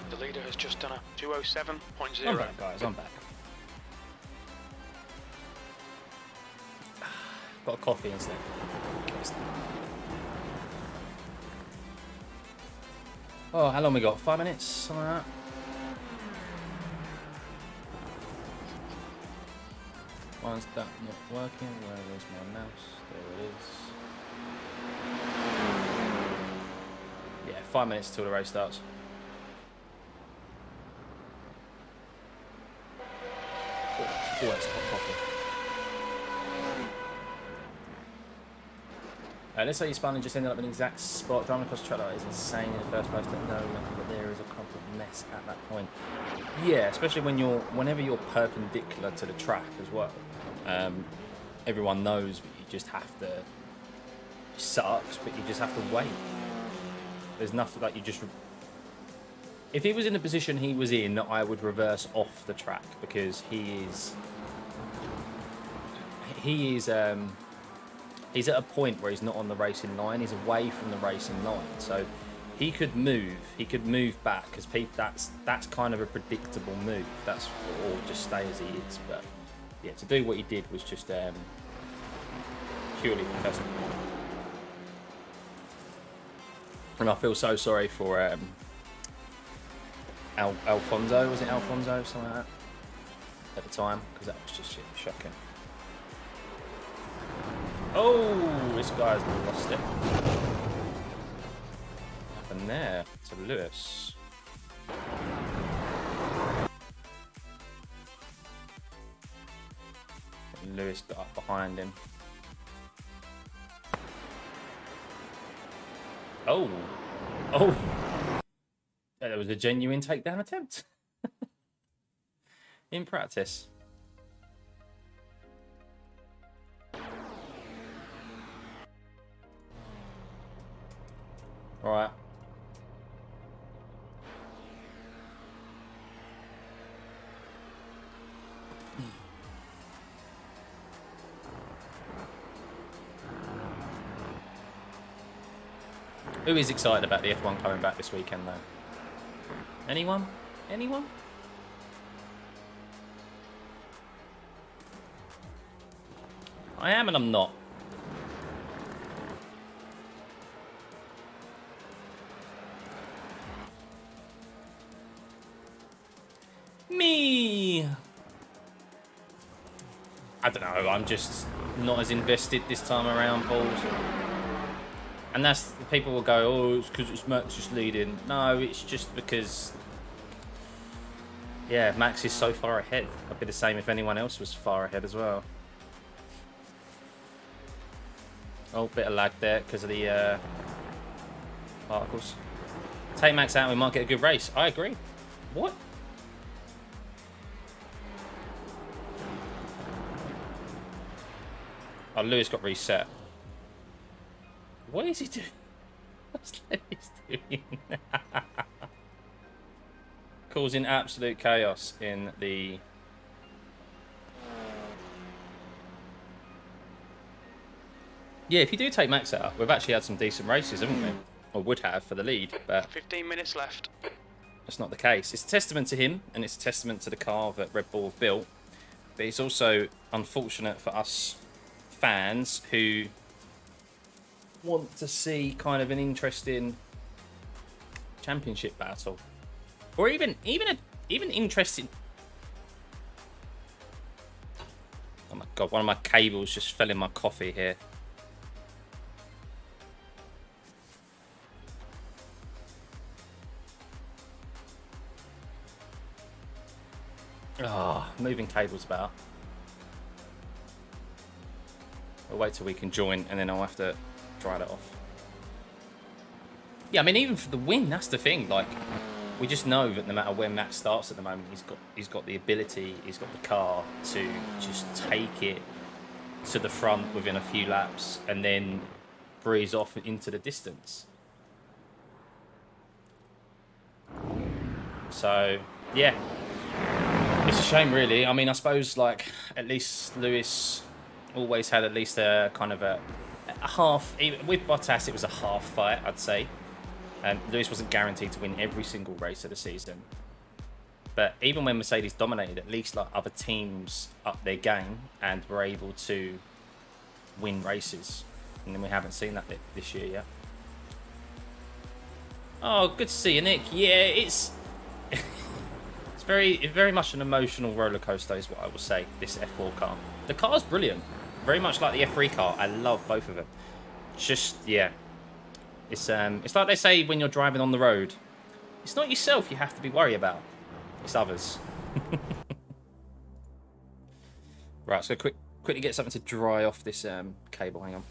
The leader has just done a 207.0. I'm back, guys, I'm back. Got a coffee instead. Oh, how long we got? 5 minutes? Something like that. Why's that not working? Where is my mouse? There it is. Yeah, 5 minutes till the race starts. Oh, that's hot coffee. Let's say you spun and just ended up in an exact spot. Driving across the track like that is insane in the first place. Don't know nothing, but there is a complete mess at that point. Yeah, especially when whenever you're perpendicular to the track as well. Everyone knows that you just have to. It sucks, but you just have to wait. There's nothing like you just. If he was in the position he was in, I would reverse off the track because he's at a point where he's not on the racing line. He's away from the racing line, so he could move. He could move back because that's kind of a predictable move. That's or just stay as he is. But yeah, to do what he did was just purely professional. And I feel so sorry for Alfonso. Was it Alfonso? Something like that at the time because that was just shocking. Oh, this guy's lost it. What happened there to Lewis? And Lewis got up behind him. Oh. Oh. That was a genuine takedown attempt. In practice. All right. Who is excited about the F1 coming back this weekend, though? Anyone? Anyone? I am and I'm not. Me. I don't know. I'm just not as invested this time around, Balls. And that's, people will go, oh, it's because it's Max just leading. No, it's just because, yeah, Max is so far ahead. I'd be the same if anyone else was far ahead as well. Oh, bit of lag there because of the particles. Take Max out, we might get a good race. I agree. What? Oh, Lewis got reset. What is he doing? What's Lewis doing? Causing absolute chaos in the... Yeah, if you do take Max out, we've actually had some decent races, haven't we? Or would have for the lead, but 15 minutes left. that's not the case. It's a testament to him, and it's a testament to the car that Red Bull have built. But it's also unfortunate for us fans who want to see kind of an interesting championship battle, or even interesting. Oh my god! One of my cables just fell in my coffee here. Ah, oh, moving cables about. I'll wait till we can join, and then I'll have to dry that off. Yeah, I mean, even for the win, that's the thing. Like, we just know that no matter where Max starts at the moment, he's got the ability, he's got the car to just take it to the front within a few laps, and then breeze off into the distance. So, yeah. It's a shame, really. I mean, I suppose, like, at least Lewis always had at least a kind of a half. Even with Bottas, it was a half fight, I'd say. And Lewis wasn't guaranteed to win every single race of the season. But even when Mercedes dominated, at least like other teams upped their game and were able to win races. And then we haven't seen that this year yet. Oh, good to see you, Nick. Yeah, it's very much an emotional roller coaster, is what I will say. This F4 car. The car's brilliant, very much like the F3 car. I love both of them. Just yeah, it's like they say when you're driving on the road. It's not yourself you have to be worried about. It's others. Right, so quickly get something to dry off this cable. Hang on.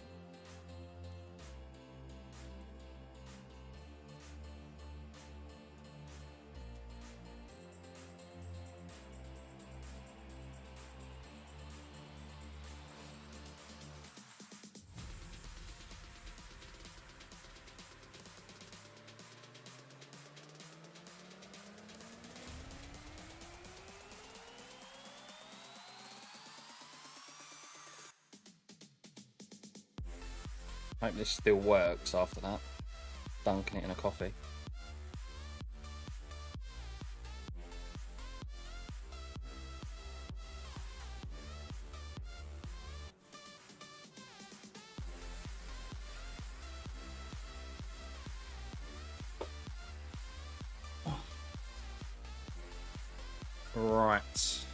Hope this still works after that. Dunking it in a coffee. Right.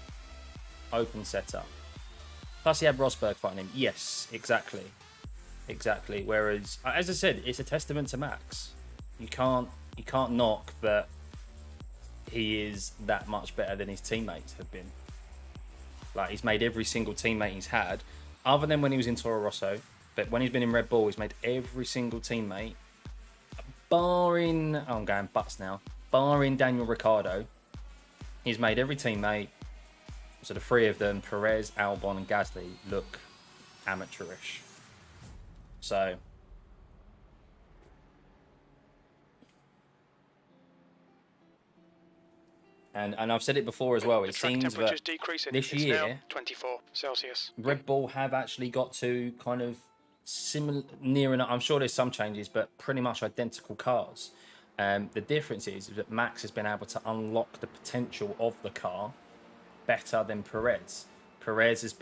Open setup. Plus he had Rosberg fighting him. Yes, exactly. Exactly. Whereas, as I said, it's a testament to Max. You can't knock that he is that much better than his teammates have been. Like, he's made every single teammate he's had, other than when he was in Toro Rosso. But when he's been in Red Bull, he's made every single teammate, barring, I'm going butts now, barring Daniel Ricciardo. He's made every teammate, so the three of them, Perez, Albon and Gasly, look amateurish. So, and I've said it before as well. It seems that this year, 24 Celsius. Red Bull have actually got to kind of similar, near enough. I'm sure there's some changes, but pretty much identical cars. The difference is that Max has been able to unlock the potential of the car better than Perez. Perez has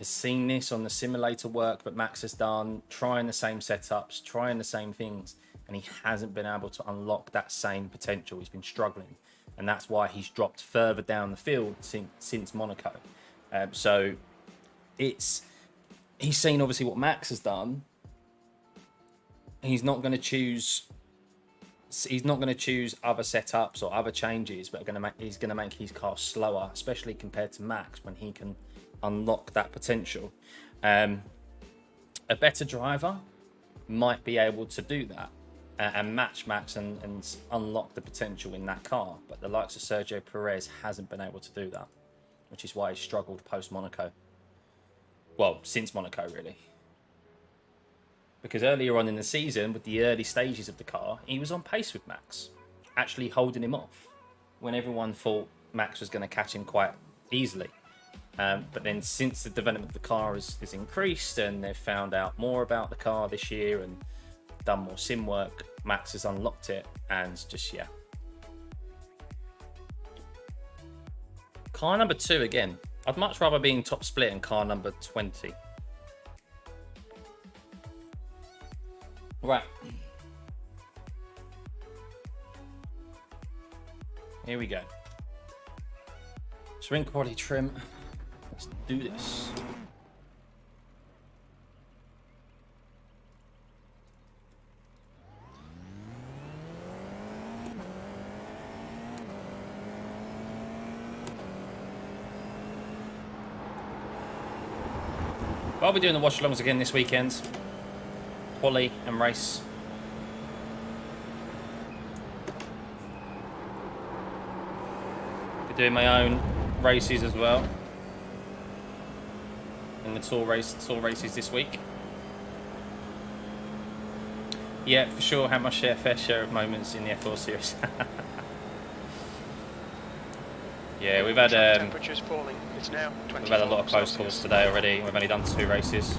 seen this on the simulator work that Max has done, trying the same setups, trying the same things, and he hasn't been able to unlock that same potential. He's been struggling, and that's why he's dropped further down the field since Monaco. So it's he's seen obviously what Max has done. He's not going to choose. He's not going to choose other setups or other changes, but he's going to make his car slower, especially compared to Max when he can unlock that potential. A better driver might be able to do that and match Max and unlock the potential in that car, but the likes of Sergio Perez hasn't been able to do that, which is why he struggled post Monaco. Well, since Monaco, really. Because earlier on in the season, with the early stages of the car, he was on pace with Max, actually holding him off when everyone thought Max was going to catch him quite easily. But then since the development of the car has increased and they've found out more about the car this year and done more sim work, Max has unlocked it and just, yeah. Car number 2 again. I'd much rather be in top split in car number 20. Right. Here we go. Shrink body trim. Let's do this. I'll be doing the watch-alongs again this weekend. Quali and race. Be doing my own races as well. And the tour races this week. Yeah, for sure. Have my fair share of moments in the F4 series. Yeah, we've had temperature's falling. It's now 24. We've had a lot of close calls today already. We've only done 2 races.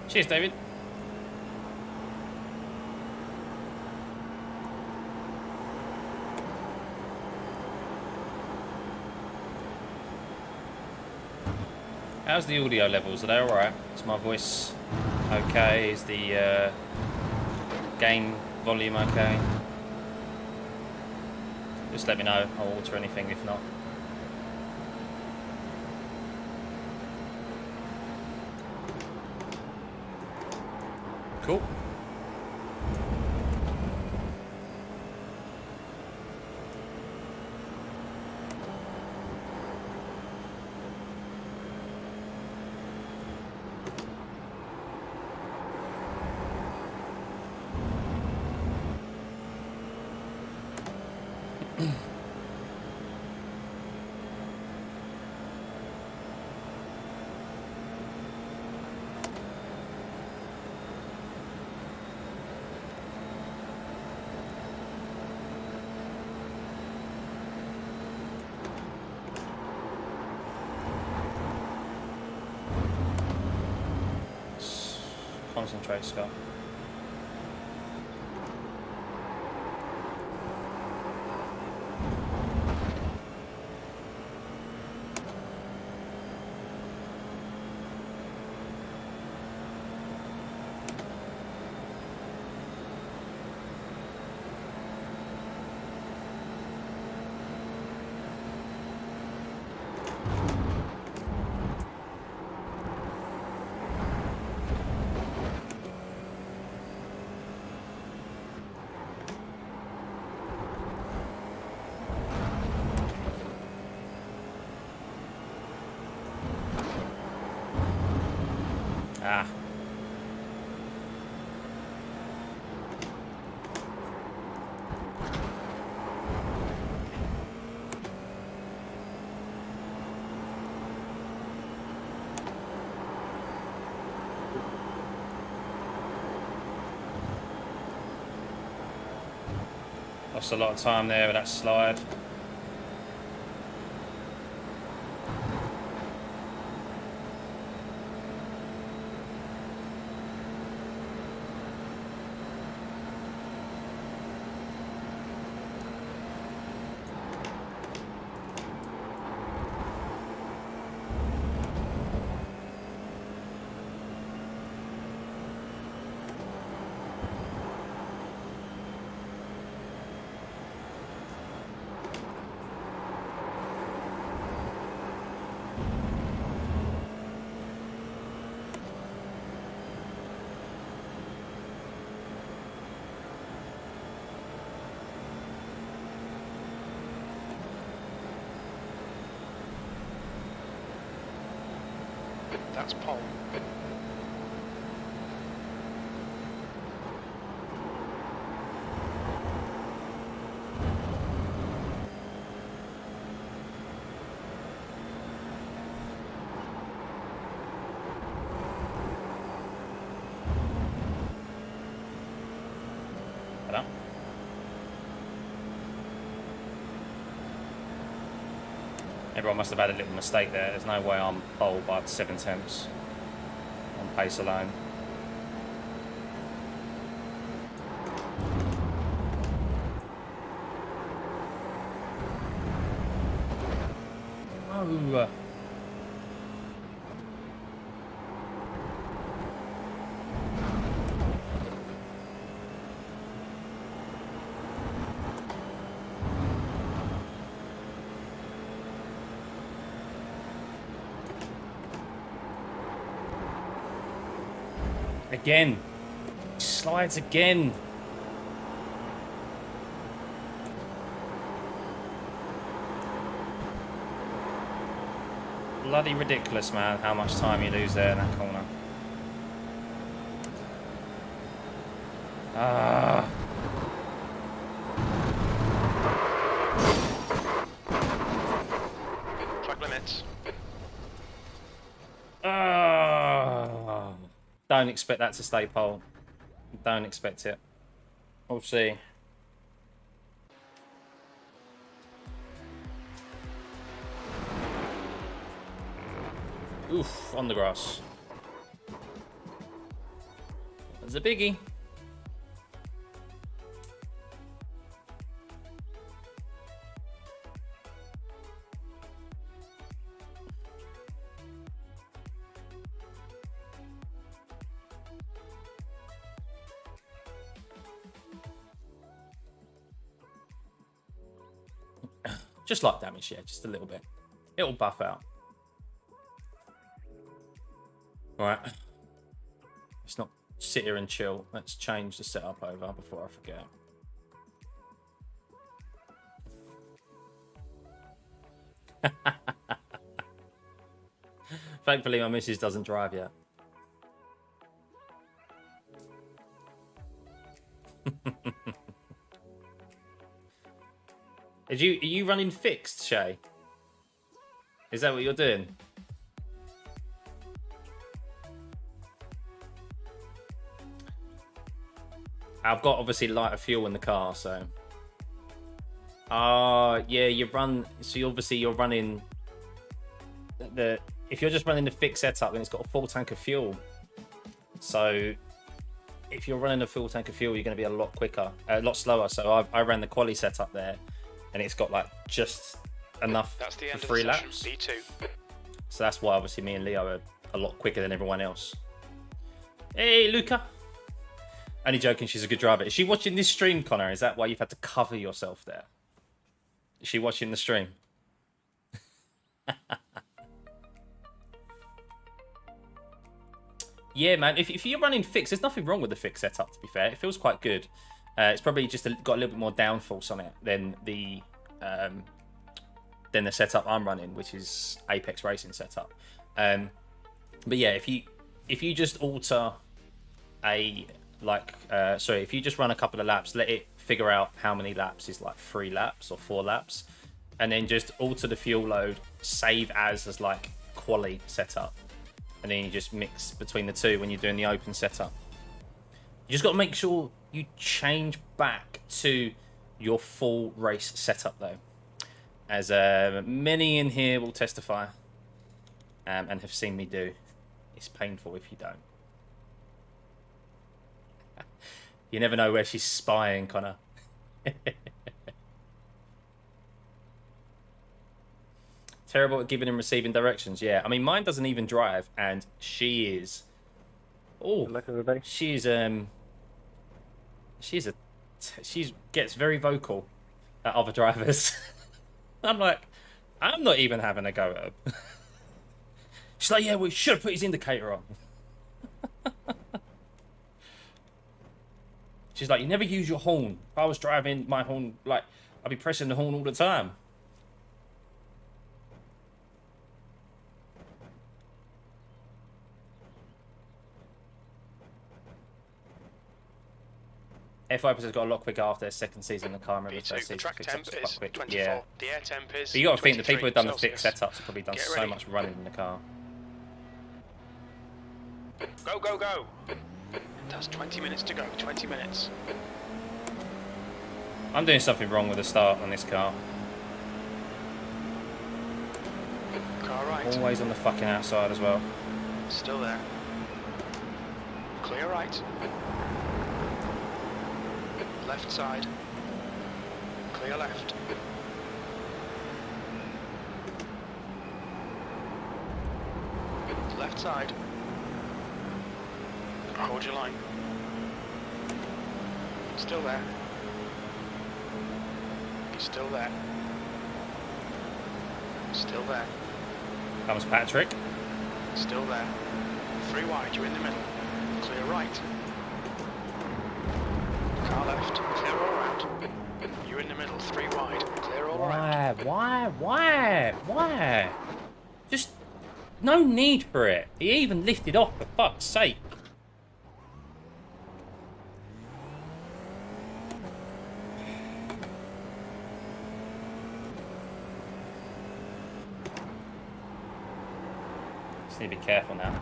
Cheers, David. How's the audio levels? Are they alright? Is my voice okay? Is the gain volume okay? Just let me know. I'll alter anything if not. Cool. Concentrate, Scott. Ah. Lost a lot of time there with that slide. That's pole. Hello? Everyone must have had a little mistake there. There's no way I'm pole by 7 tenths on pace alone. Oh. Again. Slides again. Bloody ridiculous, man, how much time you lose there in that corner. Ah. Track limits. Ah. Don't expect that to stay pole. Don't expect it. We'll see. Oof, on the grass. There's a biggie. Just light damage, yeah, just a little bit. It'll buff out. Right. Let's not sit here and chill. Let's change the setup over before I forget. Thankfully, my missus doesn't drive yet. Are you running fixed, Shay? Is that what you're doing? I've got obviously lighter fuel in the car, so. Yeah, you run. So obviously you're running the. If you're just running the fixed setup, then it's got a full tank of fuel. So if you're running a full tank of fuel, you're going to be a lot quicker, a lot slower. So I ran the quali setup there, and it's got like just enough for 3 laps. B2. So that's why obviously me and Leo are a lot quicker than everyone else. Hey, Luca. Only joking, she's a good driver. Is she watching this stream, Connor? Is that why you've had to cover yourself there? Is she watching the stream? Yeah, man. If you're running fixed, there's nothing wrong with the fixed setup, to be fair. It feels quite good. It's probably just got a little bit more downforce on it than the setup I'm running, which is Apex Racing setup. But yeah, if you just alter if you just run a couple of laps, let it figure out how many laps is like 3 laps or 4 laps, and then just alter the fuel load, save as like quali setup, and then you just mix between the two when you're doing the open setup. You just got to make sure you change back to your full race setup though, as many in here will testify and have seen me do. It's painful if you don't. You never know where she's spying, Connor. Terrible at giving and receiving directions. Yeah, I mean, mine doesn't even drive, and she is. Oh, she gets very vocal at other drivers. I'm like, I'm not even having a go at her. She's like, yeah, we should have put his indicator on. She's like, you never use your horn. If I was driving my horn, like, I'd be pressing the horn all the time. F5 has got a lot quicker after their second season in the car. I remember the V2, first the season. track picks up temp quite is quick. 24. Yeah. The air temp is But you got to think the people who've done the 23 fixed Celsius. setups have probably done Get so ready. much running in the car. Go, go, go! That's 20 minutes to go, 20 minutes. I'm doing something wrong with the start on this car. Car right. Always on the fucking outside as well. Still there. Clear right. Left side. Clear left. Left side. Hold your line. Still there. He's still there. Still there. Comes Patrick. Still there. 3 wide, you're in the middle. Clear right. Car left. Clear all round. You're in the middle. 3 wide. Clear all round. Why? Just no need for it. He even lifted off, for fuck's sake. Just need to be careful now.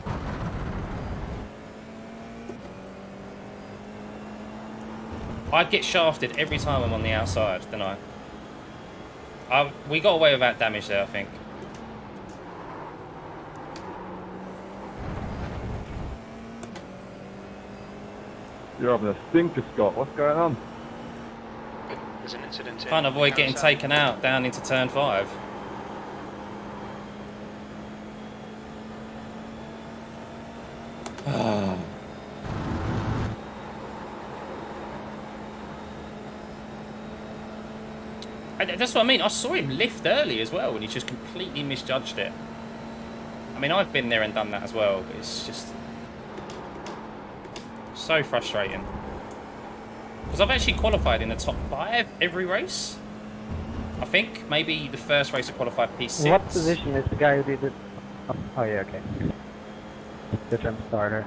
I get shafted every time I'm on the outside, don't I? We got away without damage there, I think. You're having a stinker, Scott. What's going on? There's an incident here. Can't avoid getting Carousel. taken out down into turn 5. That's what I mean. I saw him lift early as well, and he just completely misjudged it. I mean, I've been there and done that as well, but it's just so frustrating. Because I've actually qualified in the top 5 every race. I think maybe the first race I qualified P6. What position is the guy who did it? Oh yeah, okay. Different starter.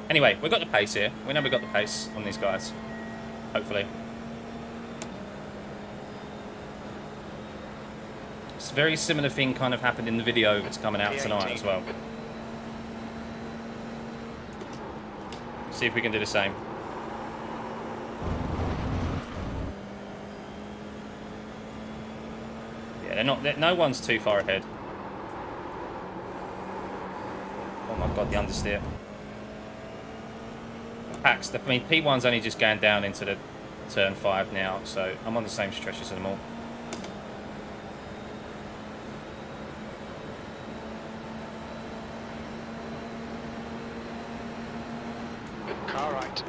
Anyway, we've got the pace here. We know we've got the pace on these guys. Hopefully. It's a very similar thing kind of happened in the video that's coming out tonight as well. See if we can do the same. Yeah, no one's too far ahead. Oh my god, the understeer. Pax, I mean, P1's only just going down into the turn 5 now, so I'm on the same stretch as them all. Car right.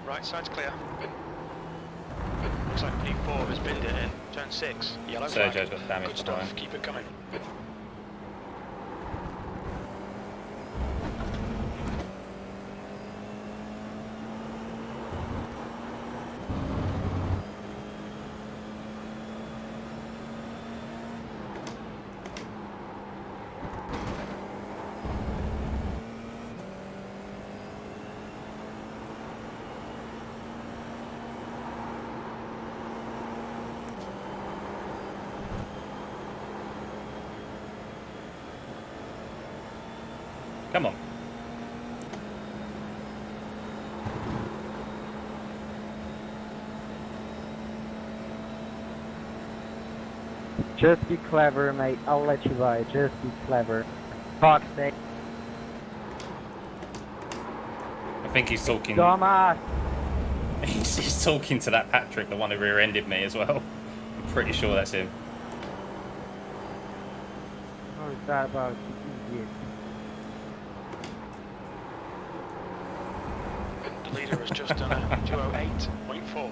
Right side's clear. Looks like P4 has binned it in. Turn 6. Yellow flag. Sergio's got damage Good stuff. behind. Keep it coming. Come on. Just be clever, mate. I'll let you by. Just be clever. Fuck's sake. I think he's talking. Dumbass. He's talking to that Patrick, the one who rear-ended me as well. I'm pretty sure that's him. What is that about, you idiot? The leader has just done a 208.4.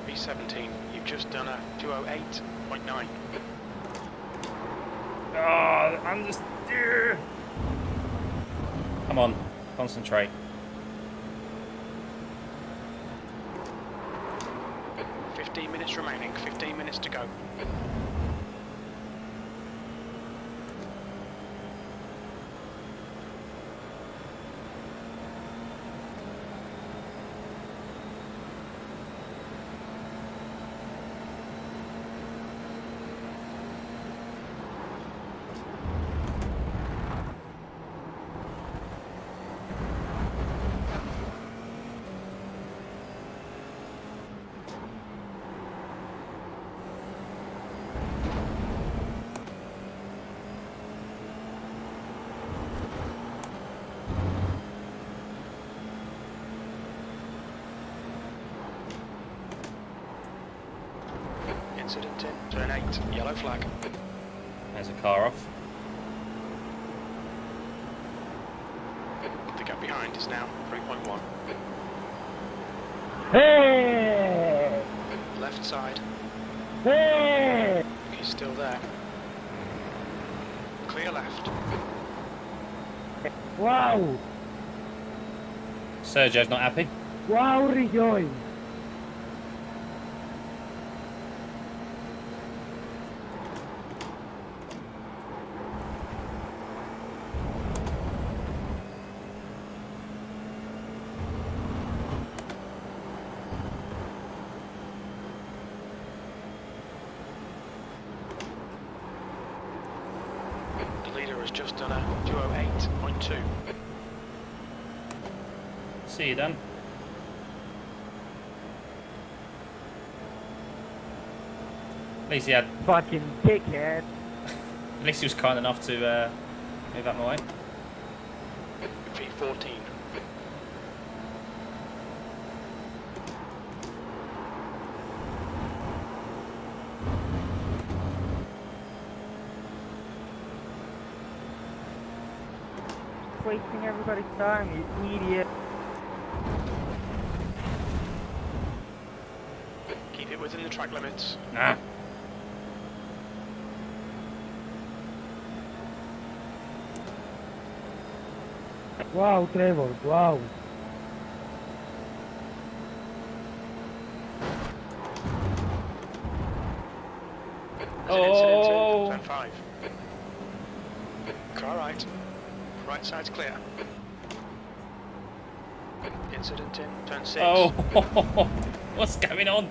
B17, you've just done a 208.9. I'm just... Come on, concentrate. 15 minutes remaining, 15 minutes to go. Incident in turn 8, yellow flag. There's a car off. The gap behind is now 3.1. Hey! Left side, Hey! he's still there. Clear left. Wow! Sergio's not happy. Wow, rejoin! The leader has just done a 208.2. See you, Dan. At least he had... Fucking dickhead! At least he was kind enough to move out my way. V14. Wasting everybody's time, you idiot! Keep it within the track limits. Nah. Wow, Trevor, wow! There's an incident Oh. in turn 5. Car right. Right side's clear. Incident in turn 6. Oh, what's going on?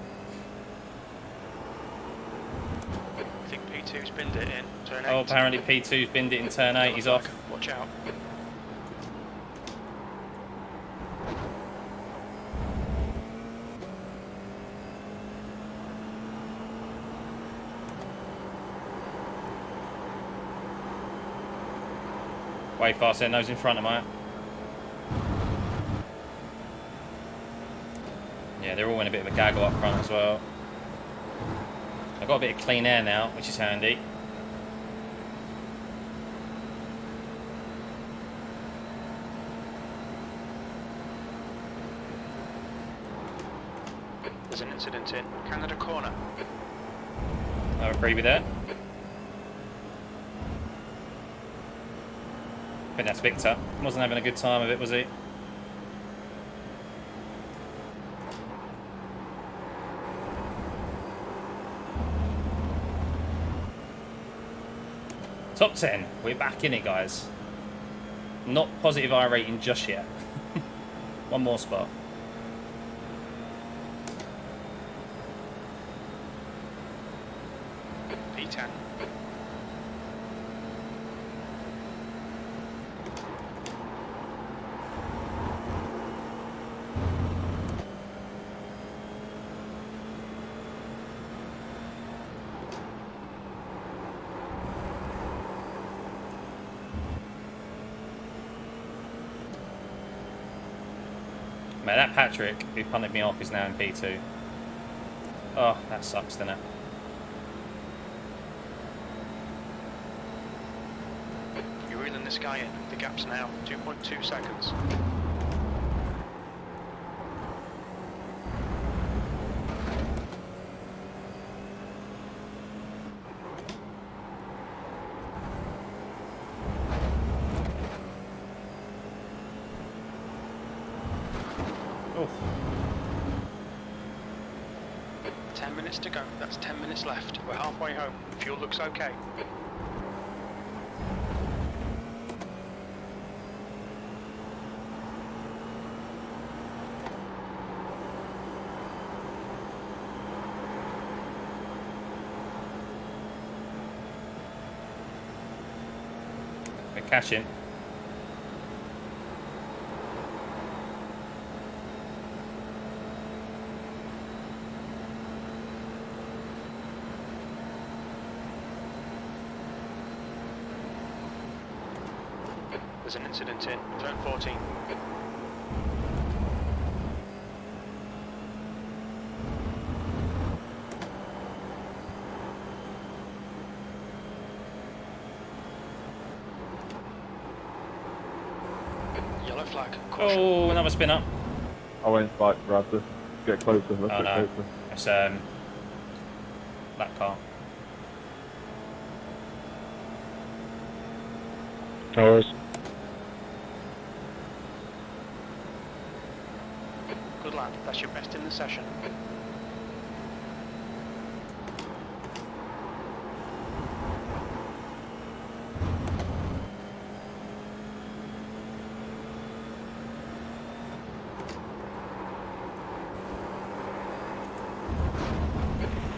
I think P2's binned it in turn 8. Oh, apparently P2's binned it in turn 8. He's off. Watch out. Way faster than those in front of mine. Yeah, they're all in a bit of a gaggle up front as well. I've got a bit of clean air now, which is handy. There's an incident in Canada corner. I'll agree with that. I think that's Victor. Wasn't having a good time of it, was he? Top 10. We're back in it, guys. Not positive iRating just yet. One more spot. P10. Man, that Patrick who punted me off is now in P2. Oh, that sucks, doesn't it? You're reeling this guy in. The gap's now 2.2 seconds. Oof. 10 minutes to go. That's 10 minutes left. We're halfway home. Fuel looks okay. We're catching. There's an incident in turn 14. Yellow flag. Caution. Oh, another spin up. I went back, Raptor. Get closer, let's Oh get no, closer. it's that car. Towers. Good lad. That's your best in the session.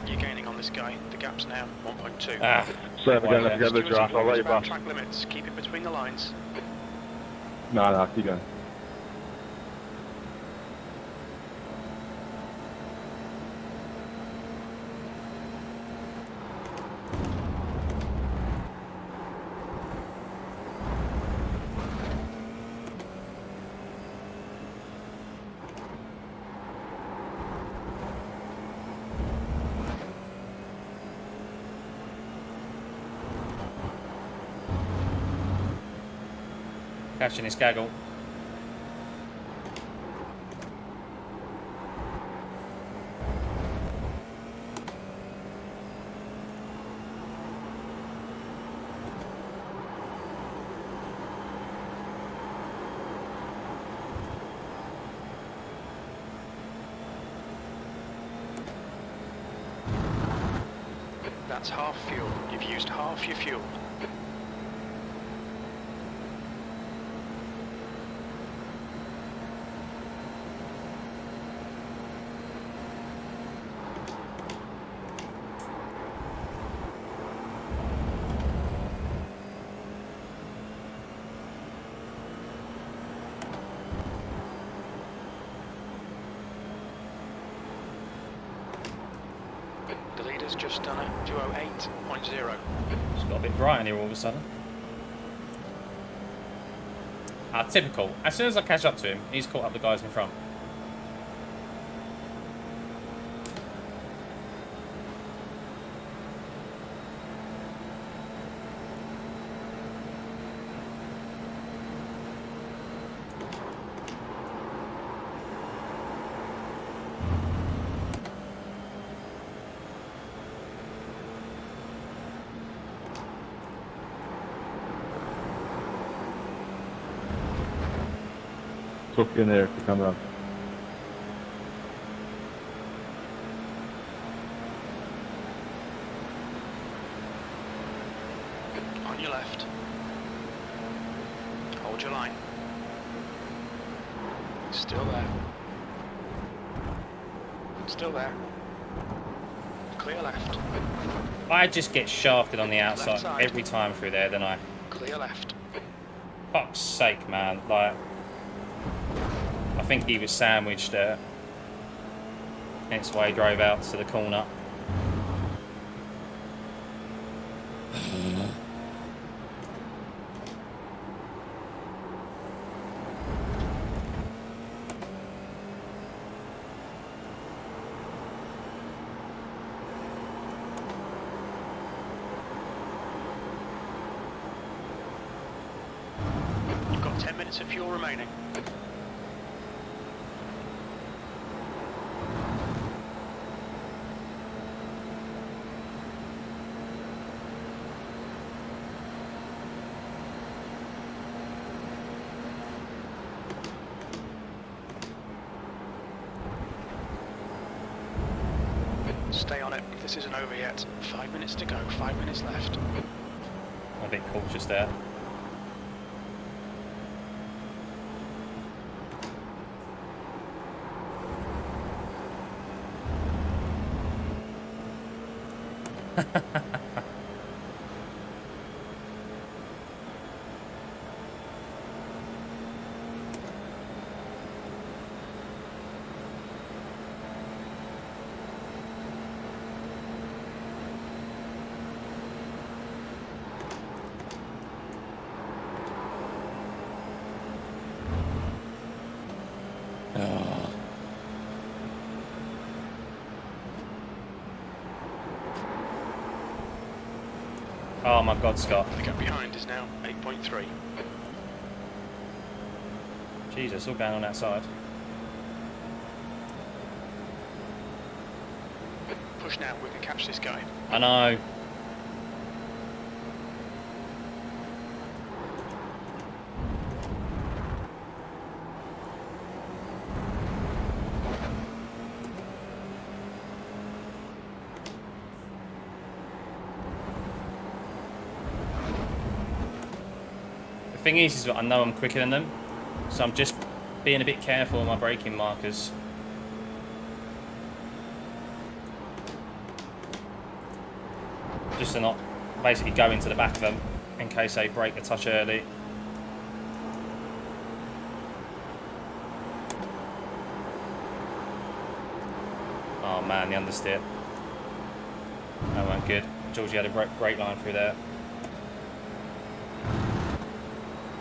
You're gaining on this guy. The gap's now 1.2. Ah, So if Why again, not? let's get the Stewards, draft, I'll let you about back. track limits. Keep it between the lines. Nah, keep going. catching his gaggle. That's half fuel. You've used half your fuel. The leader's just done a 208.0. It's got a bit bright in here all of a sudden. Ah, typical. As soon as I catch up to him, he's caught up the guys in front. Tuck in there to come around. On your left. Hold your line. Still there. Still there. Clear left. I just get shafted on the Left outside side. every time through there, don't I? Clear left. Fuck's sake, man. Like, I think he was sandwiched there. Hence why he drove out to the corner. You've got 10 minutes of fuel remaining. stay on it. This isn't over yet. 5 minutes to go, 5 minutes left. I'm a bit cautious there. Oh my God, Scott. The gap behind is now 8.3. Jesus, all going on that side. Push now, we can catch this guy. I know. The thing is I know I'm quicker than them, so I'm just being a bit careful with my braking markers. Just to not basically go into the back of them in case they brake a touch early. Oh man, the understeer. That went good. Georgie had a great line through there.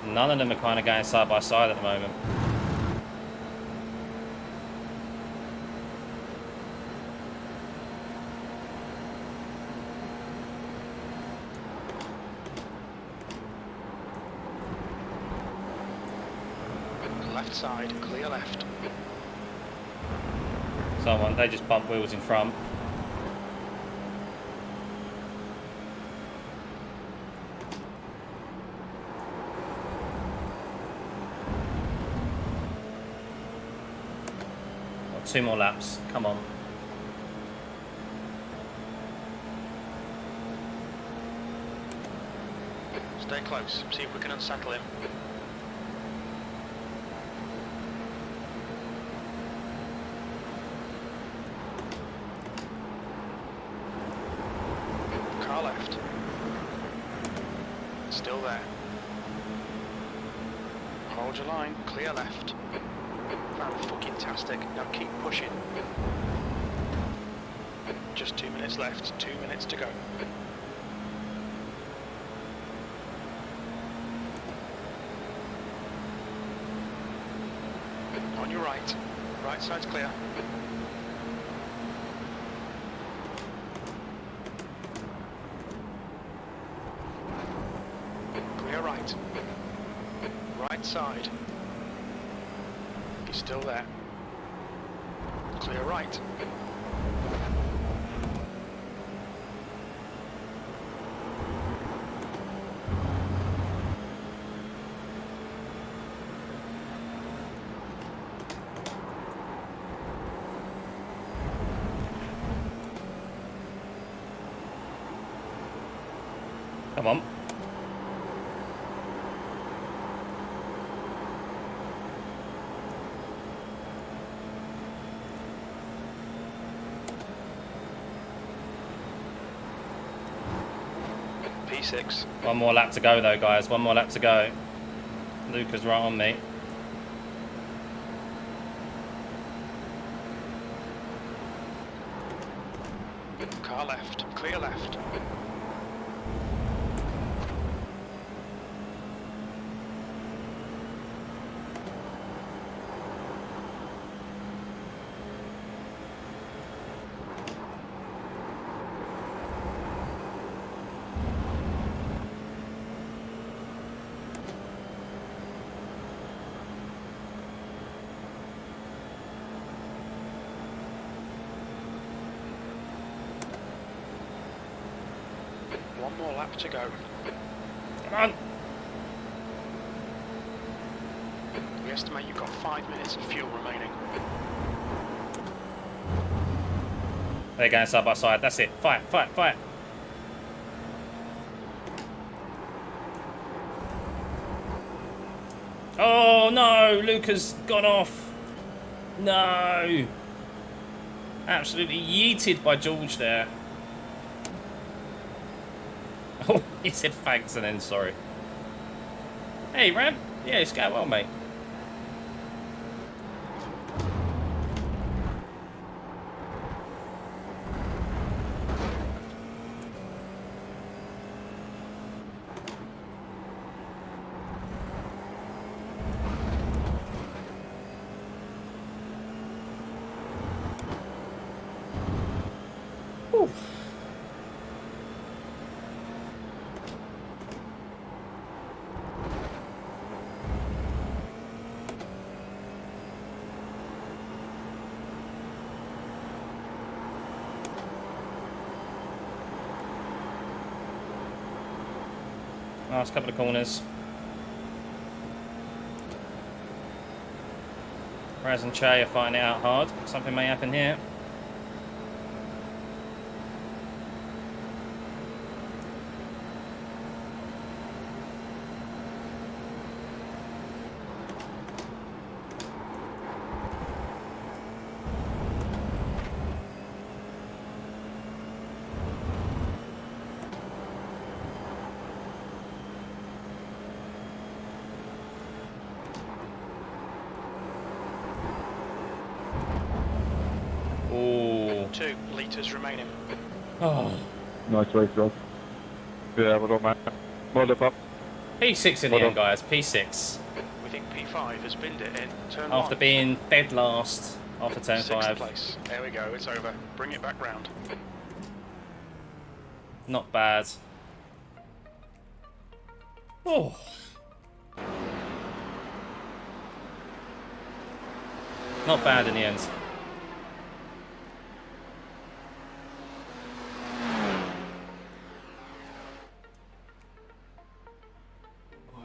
None of them are kind of going side by side at the moment. Left side, clear left. Someone, they just bump wheels in front. Got 2 more laps, come on. Stay close, see if we can unsettle him. Car left. Still there. Hold your line, clear left. Fan-fucking-tastic, now keep pushing. Just 2 minutes left, 2 minutes to go. On your right, right side's clear. Clear right. Right side. He's still there. Clear right. Come on. P6. One more lap to go though, guys. One more lap to go. Luca's right on me. Car left, clear left. One more lap to go. Come on. We estimate you've got 5 minutes of fuel remaining. They're going side by side. That's it. Fight, fight, fight. Oh no, Luca's gone off. No. Absolutely yeeted by George there. Oh, he said thanks and then sorry. Hey, Ram. Yeah, it's going well, mate. Last couple of corners. Raz and Che are fighting it out hard. Something may happen here. Ooh. 2 litres remaining. Oh. Nice race, Ross. Yeah, well done, man. Well up. P6 in the end, guys. P6. We think P5 has binned it in turn After 1. being dead last after turn 6th 5. place. There we go, it's over. Bring it back round. Not bad. Oh. Not bad in the end.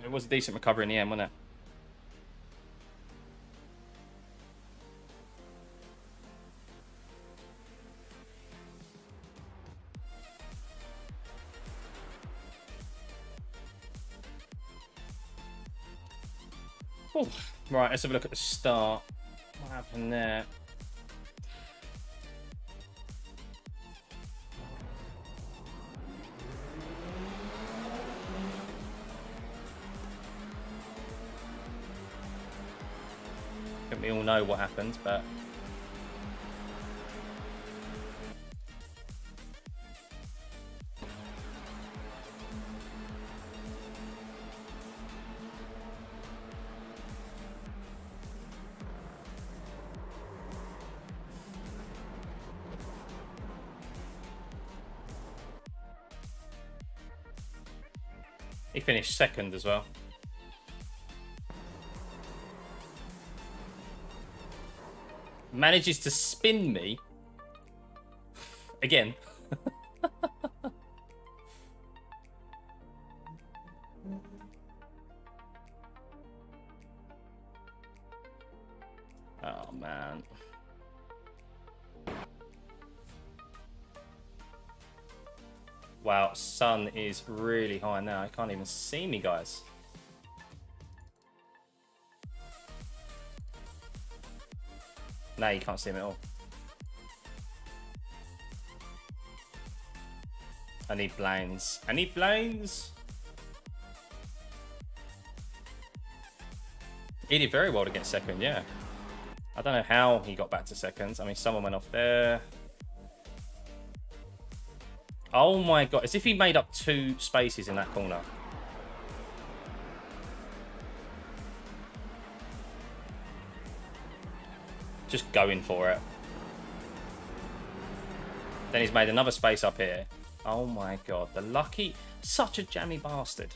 It was a decent recovery in the end, wasn't it? Ooh. Right, let's have a look at the start. What happened there? I think we all know what happened, but he finished second as well. Manages to spin me again. Oh man. Wow, sun is really high now. I can't even see me, guys. No, you can't see him at all. I need blinds. I need blinds. He did very well to get second, yeah. I don't know how he got back to seconds. I mean, someone went off there. Oh my god, as if he made up 2 spaces in that corner. Just going for it. Then he's made another space up here. Oh my god, the lucky... Such a jammy bastard.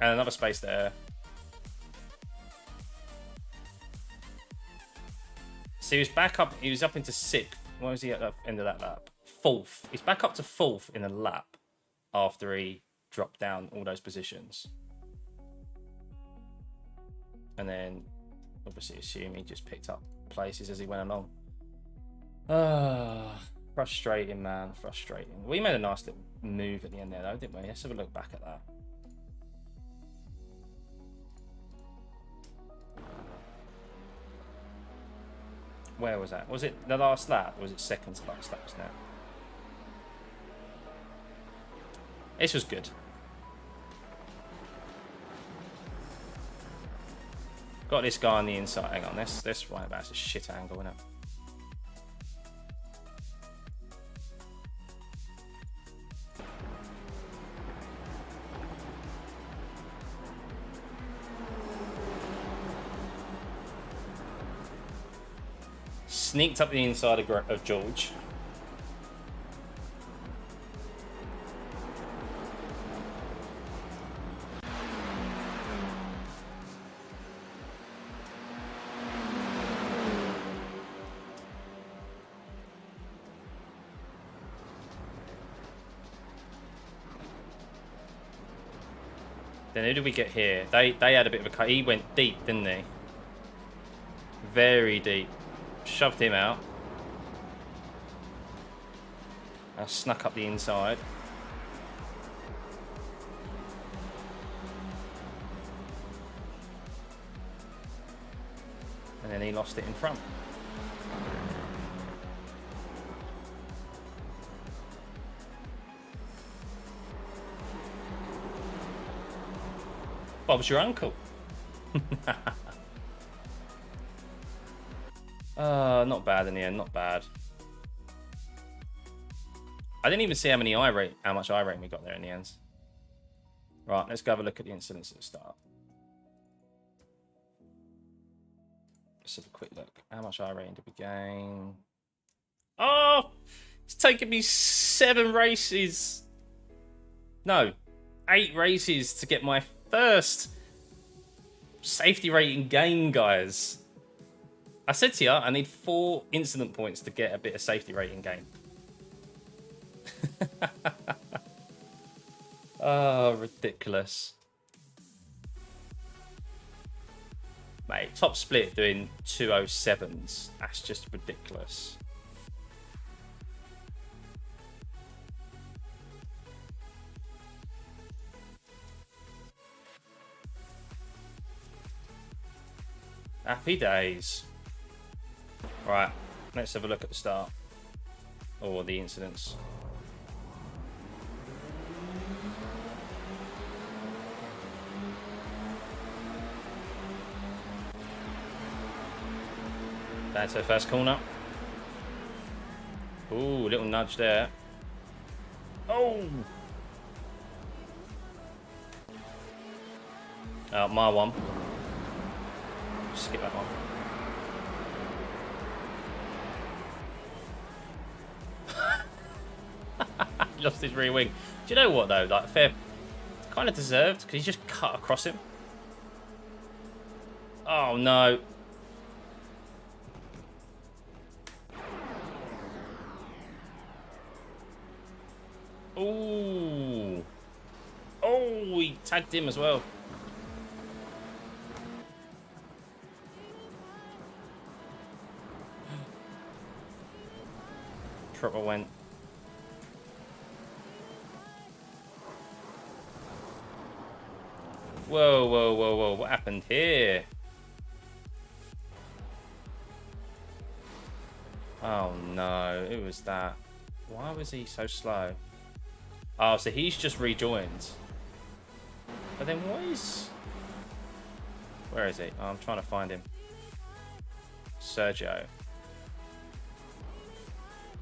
And another space there. So he was back up, he was up into 6th. Where was he at the end of that lap? 4th. He's back up to 4th in a lap after he dropped down all those positions. And then obviously assume he just picked up places as he went along. Frustrating, man, frustrating. We made a nice little move at the end there, though, didn't we? Let's have a look back at that. Where was that? Was it the last lap, or was it second to last lap? Was that? This was good. Got this guy on the inside. Hang on, this right, that's a shit angle, isn't it? Sneaked up the inside of George. Then who did we get here? They had a bit of a cut. He went deep, didn't he? Very deep. Shoved him out. I snuck up the inside. And then he lost it in front. Bob's your uncle. Not bad in the end, not bad. I didn't even see how much iRating we got there in the end. Right, let's go have a look at the incidents at the start. Let's have a quick look. How much iRating did we gain? Oh, it's taken me 7 races. No, 8 races to get my first safety rating gain, guys. I said to you, I need 4 incident points to get a bit of safety rating gain. Oh, ridiculous. Mate, top split doing 207s. That's just ridiculous. Happy days. Right, let's have a look at the start. Or the incidents. That's her first corner. Ooh, little nudge there. Oh! My one. Skip that one. Lost his rear wing. Do you know what though? Like, fair, kind of deserved because he just cut across him. Oh no. Ooh. Oh, he tagged him as well. Triple went. Whoa, whoa, whoa, whoa. What happened here? Oh no, it was that. Why was he so slow? Oh, so he's just rejoined. But then what is... Where is he? Oh, I'm trying to find him. Sergio.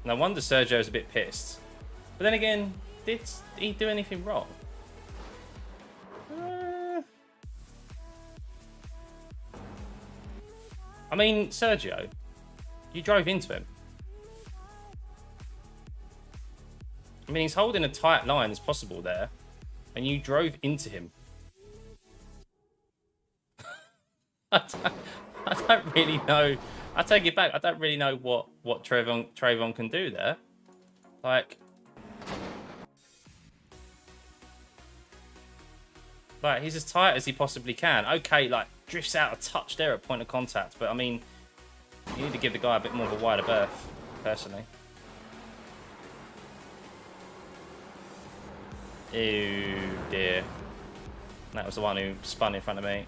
No wonder Sergio's a bit pissed. But then again, did he do anything wrong? I mean, Sergio, you drove into him. I mean, he's holding a tight line as possible there, and you drove into him. I don't really know. I take it back. I don't really know what Trayvon can do there. Like, he's as tight as he possibly can. Okay, like drifts out a touch there at point of contact, but I mean, you need to give the guy a bit more of a wider berth, personally. Ew, dear. That was the one who spun in front of me.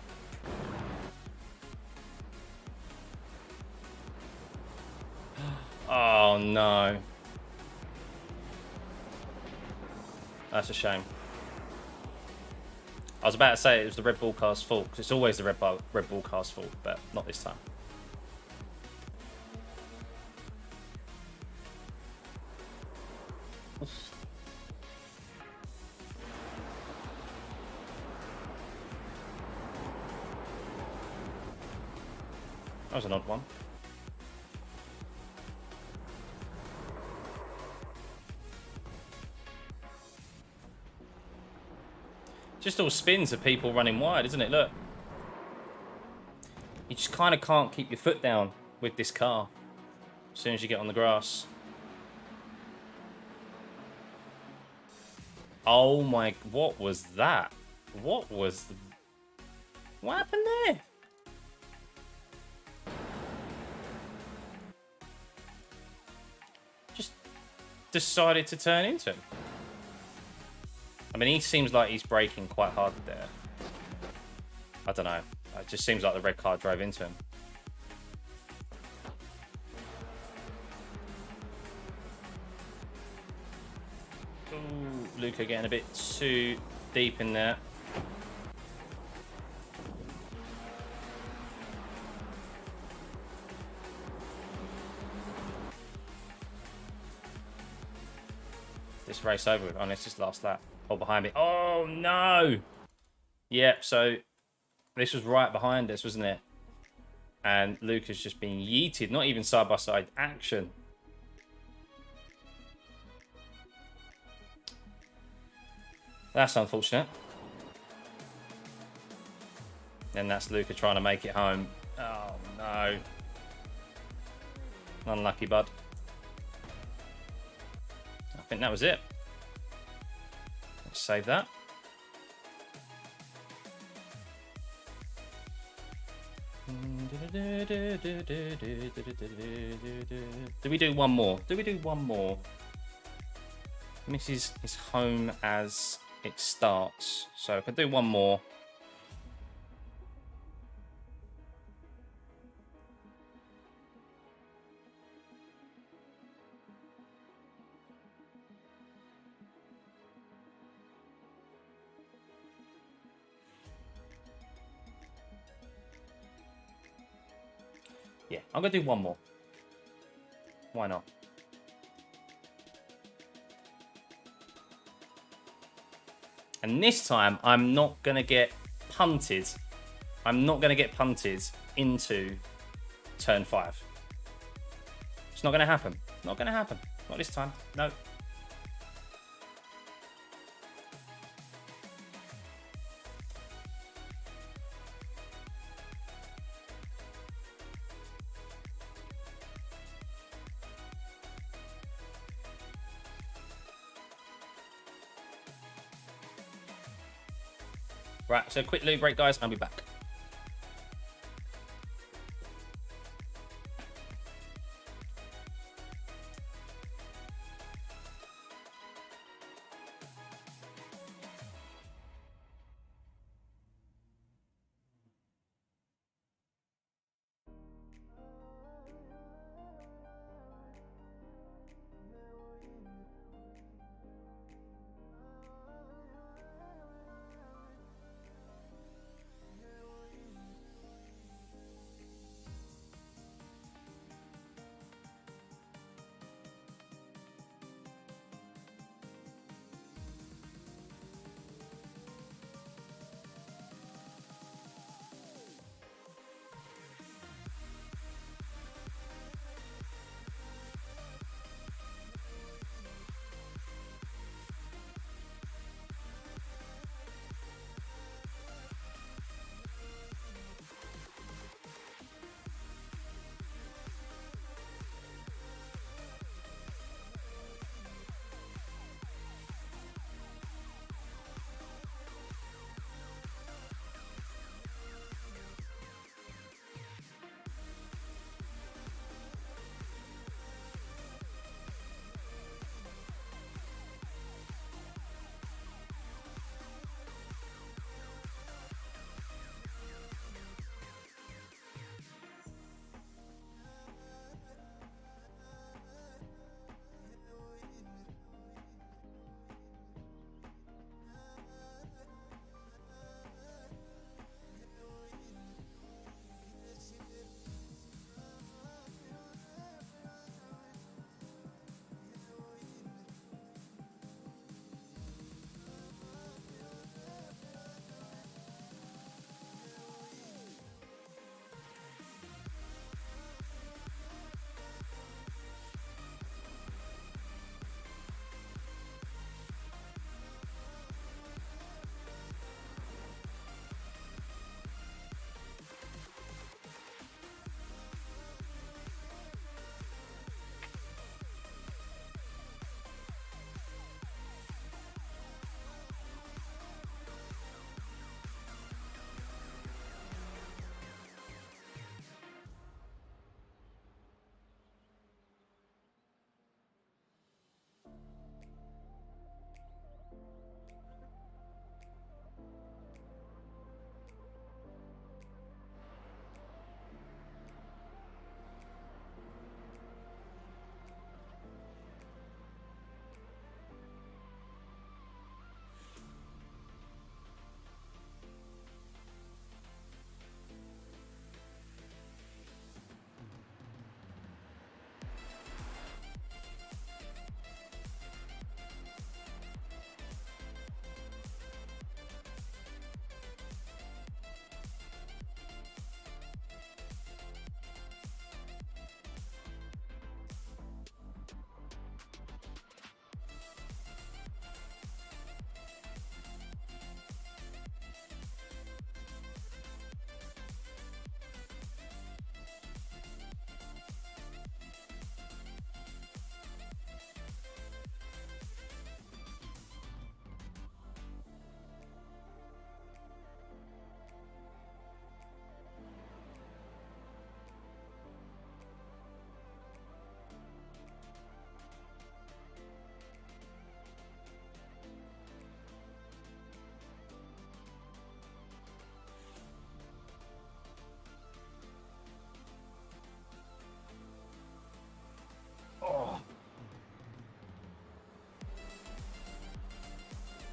Oh no. That's a shame. I was about to say it was the Red Bull car's fault, because it's always the Red Bull car's fault, but not this time. Oof. That was an odd one. Just all spins of people running wide, isn't it? Look. You just kind of can't keep your foot down with this car as soon as you get on the grass. Oh my... What was that? What was... What happened there? Just decided to turn into him. I mean, he seems like he's braking quite hard there. I don't know. It just seems like the red car drove into him. Ooh, Luca getting a bit too deep in there. This race over with. Oh, it's just last lap. Oh, behind me. Oh, no. Yep, so this was right behind us, wasn't it? And Luca's just being yeeted. Not even side-by-side action. That's unfortunate. And that's Luca trying to make it home. Oh, no. Unlucky, bud. I think that was it. Let's save that. Do we do one more? Do we do one more? Misses is home as it starts. So I can do one more. Yeah, I'm going to do one more. Why not? And this time, I'm not going to get punted. I'm not going to get punted into turn 5. It's not going to happen. Not going to happen. Not this time. No. Right, so quick loo break, guys. I'll be back.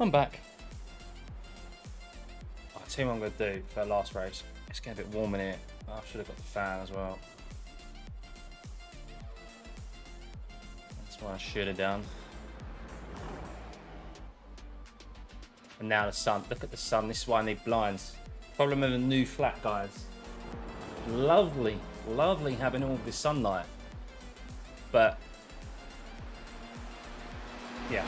I'm back. I'll tell you what I'm going to do for the last race. It's getting a bit warm in here. Oh, I should have got the fan as well. That's what I should have done. And now the sun. Look at the sun. This is why I need blinds. Problem with a new flat, guys. Lovely, lovely having all this sunlight. But, yeah.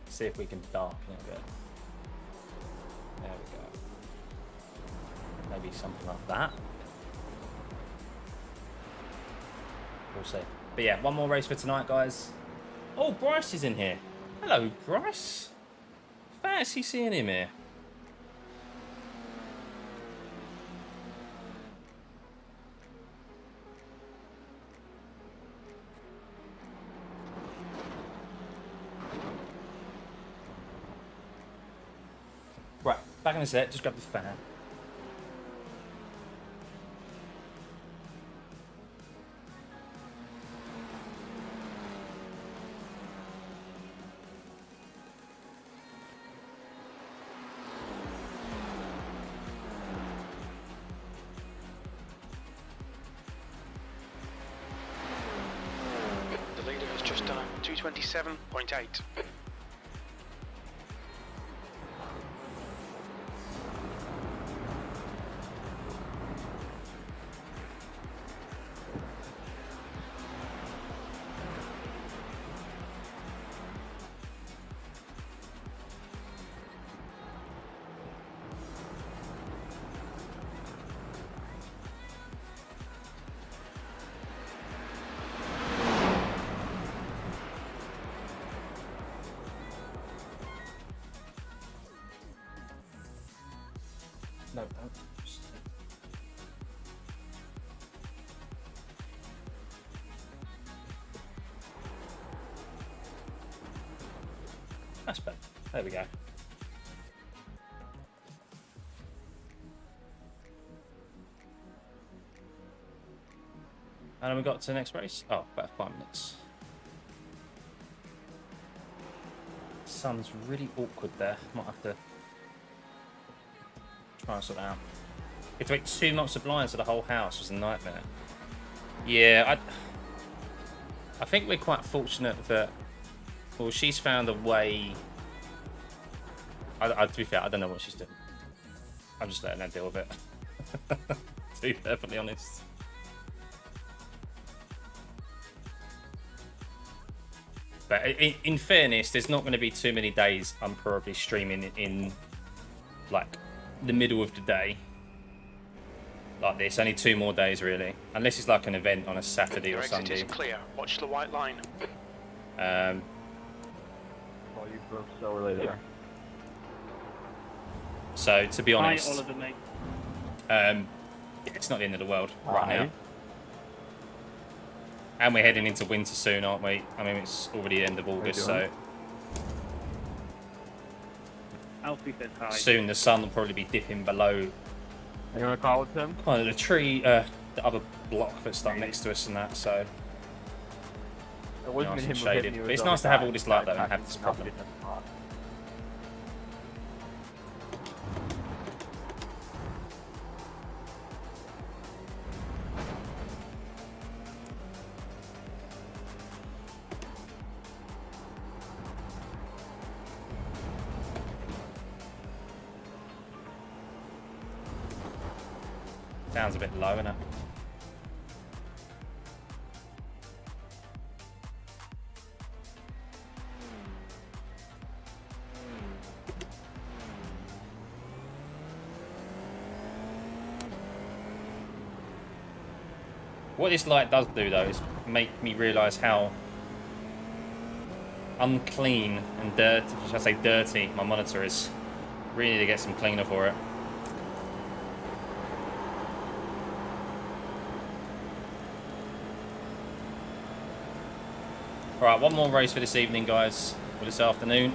See if we can darken it a bit. There we go. Maybe something like that. We'll see. But yeah, one more race for tonight, guys. Oh, Bryce is in here. Hello, Bryce. Fancy seeing him here. Right, back in a set. Just grab the fan. The leader has just done a 227.8. No, don't. That's better. There we go. And then we got to the next race. Oh, about 5 minutes. Sun's really awkward there. Might have to try and sort it out. It took 2 months of blinds for the whole house. Was a nightmare. Yeah, I think we're quite fortunate that, well, she's found a way. To be fair, I don't know what she's doing. I'm just letting her deal with it. To be perfectly honest. But in fairness, there's not going to be too many days I'm probably streaming in like the middle of the day like this. Only 2 more days really, unless it's like an event on a Saturday or Sunday. Your exit is clear. Watch the white line. Oh, you broke so later. So to be honest, Hi, Oliver, mate. it's not the end of the world right now. And we're heading into winter soon, aren't we? I mean, it's already the end of August, so Alfie says hi. soon the sun will probably be dipping below You want to call with him? kind of the tree, the other block that's like next to us and that. So It wasn't nice him and who hit shaded. me, it But was it's the nice to other have all guy. this light though and Attacking have this the problem. opposite spot. Sounds a bit low, innit? What this light does do though is make me realise how unclean and dirty, should I say dirty, my monitor is. Really need to get some cleaner for it. Alright, one more race for this evening, guys, or this afternoon.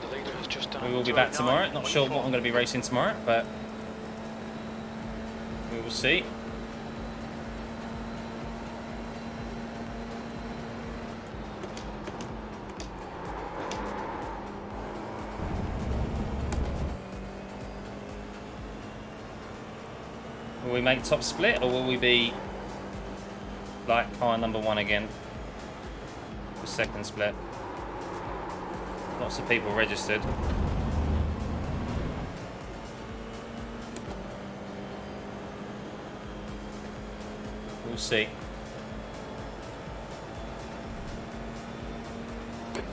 The leader has just done We will be back tomorrow. Not sure what I'm going to be racing tomorrow, but we will see. Will we make top split, or will we be like car number 1 again? The second split. Lots of people registered. We'll see.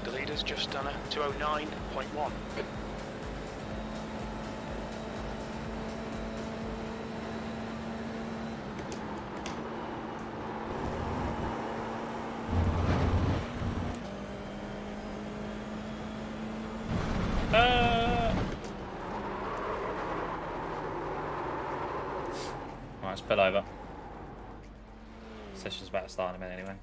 The leader's just done a 209.1. Right, let's pull over. Session's about to start in a minute anyway.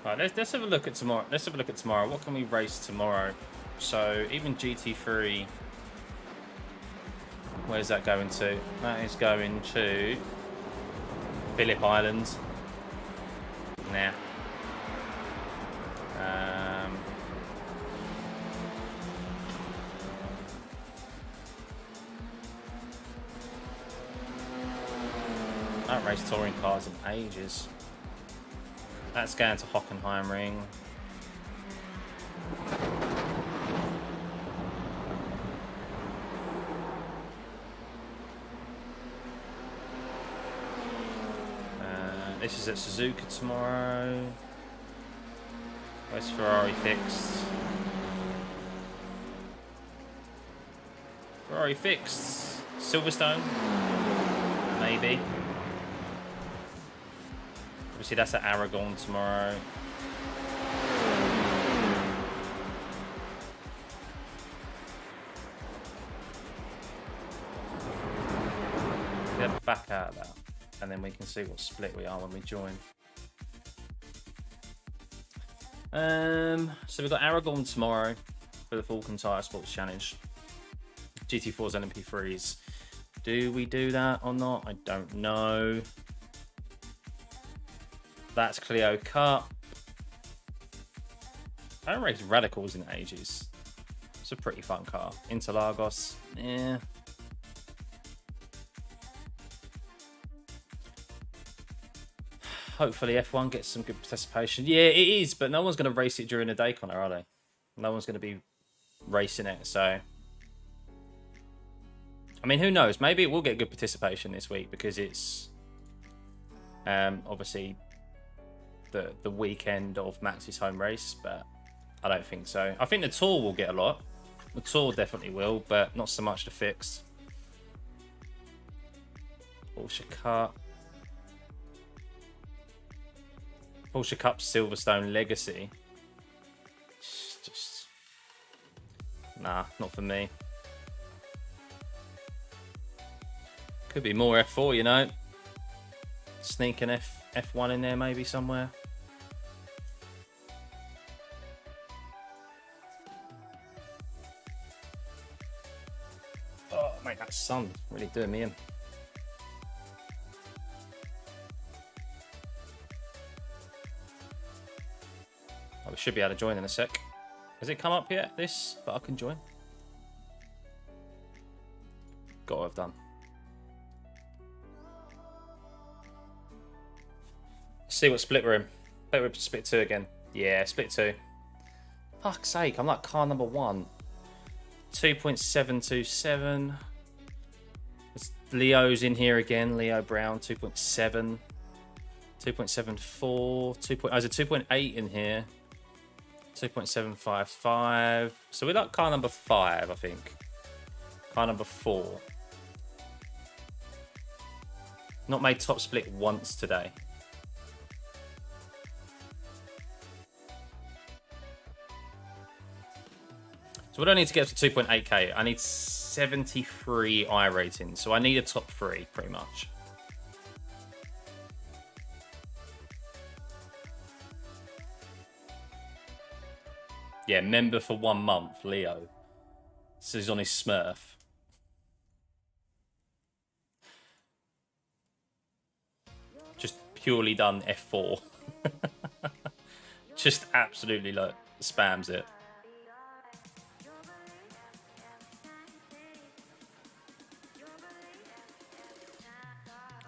Right, let's have a look at tomorrow. Let's have a look at tomorrow. What can we race tomorrow? So even GT3, where's that going to? That is going to Phillip Island. Nah. I haven't raced touring cars in ages. That's going to Hockenheimring. This is at Suzuka tomorrow. Where's Ferrari fixed? Ferrari fixed. Silverstone? Maybe. Obviously that's at Aragon tomorrow. Get back out of that, and then we can see what split we are when we join. So we've got Aragon tomorrow for the Falcon Tire Sports Challenge. GT4s and MP3s. Do we do that or not? I don't know. That's Clio Cup. I haven't raced Radicals in ages. It's a pretty fun car. Interlagos, yeah. Hopefully F1 gets some good participation. Yeah, it is, but no one's going to race it during the day, Connor, are they? No one's going to be racing it, so... I mean, who knows? Maybe it will get good participation this week because it's... obviously... the weekend of Max's home race, but I don't think so. I think the Tour will get a lot. The Tour definitely will, but not so much the fixed. Porsche Cup. Porsche Cup Silverstone Legacy. Just... Nah, not for me. Could be more F4, you know. Sneak an F1 in there maybe somewhere. Oh, mate, that sun really doing me in. Oh, we should be able to join in a sec. Has it come up yet, this? But I can join. Gotta have done. See what split we're in. Bet we're split 2 again. Yeah, split 2. Fuck's sake, I'm like car number 1. 2.727. Leo's in here again. Leo Brown, 2.7. 2.74. There's a 2.8 in here. 2.755. So we're like car number 5, I think. Car number 4. Not made top split once today. So we don't need to get up to 2.8k. I need 73 iRating. So I need a top 3, pretty much. Yeah, member for 1 month, Leo. So he's on his Smurf. Just purely done F4. Just absolutely like spams it.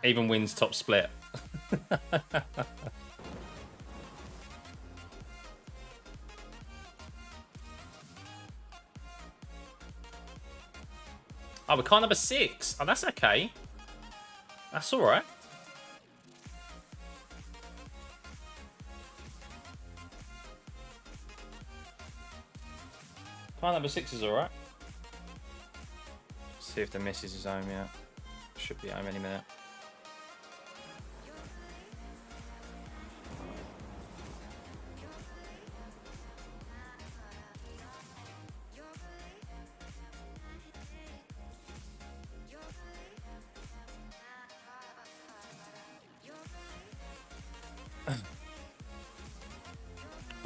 Even wins top split. Oh, we're car number 6. Oh, that's okay. That's all right. Car number 6 is all right. See if the missus is home yet. Should be home any minute.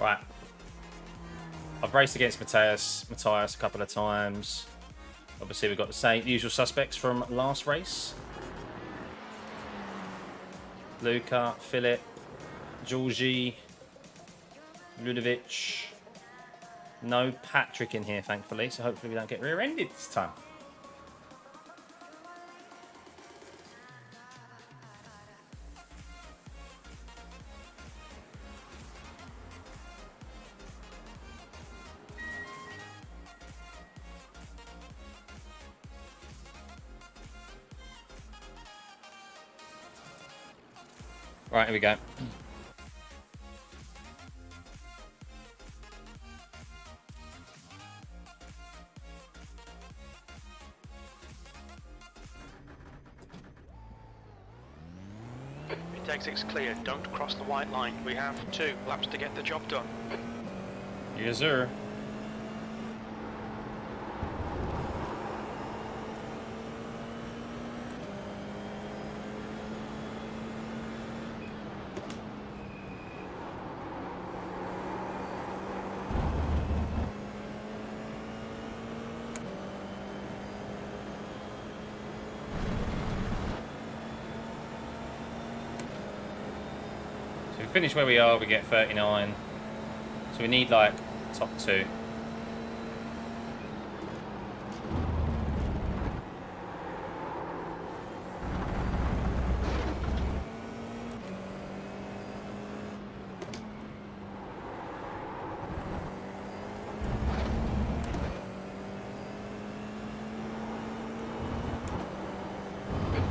Right. I've raced against Matthias a couple of times. Obviously, we've got the usual suspects from last race. Luca, Philip, Georgie, Ludovic. No Patrick in here, thankfully, so hopefully we don't get rear-ended this time. Right, here we go. Take 6 clear, don't cross the white line. We have 2 laps to get the job done. Yes, sir. Finish where we are, we get 39. So we need like top 2.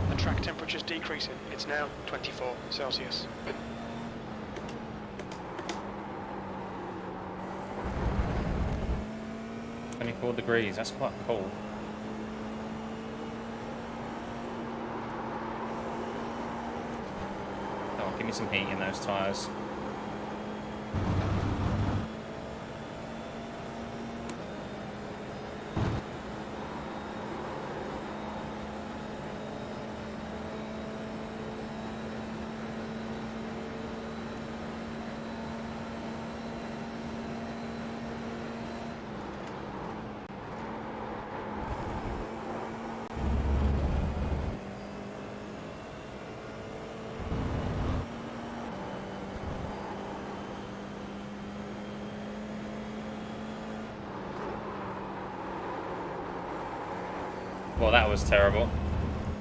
The track temperature's decreasing. It's now 24 Celsius. 24 degrees, that's quite cool. Oh, give me some heat in those tyres. Well, that was terrible.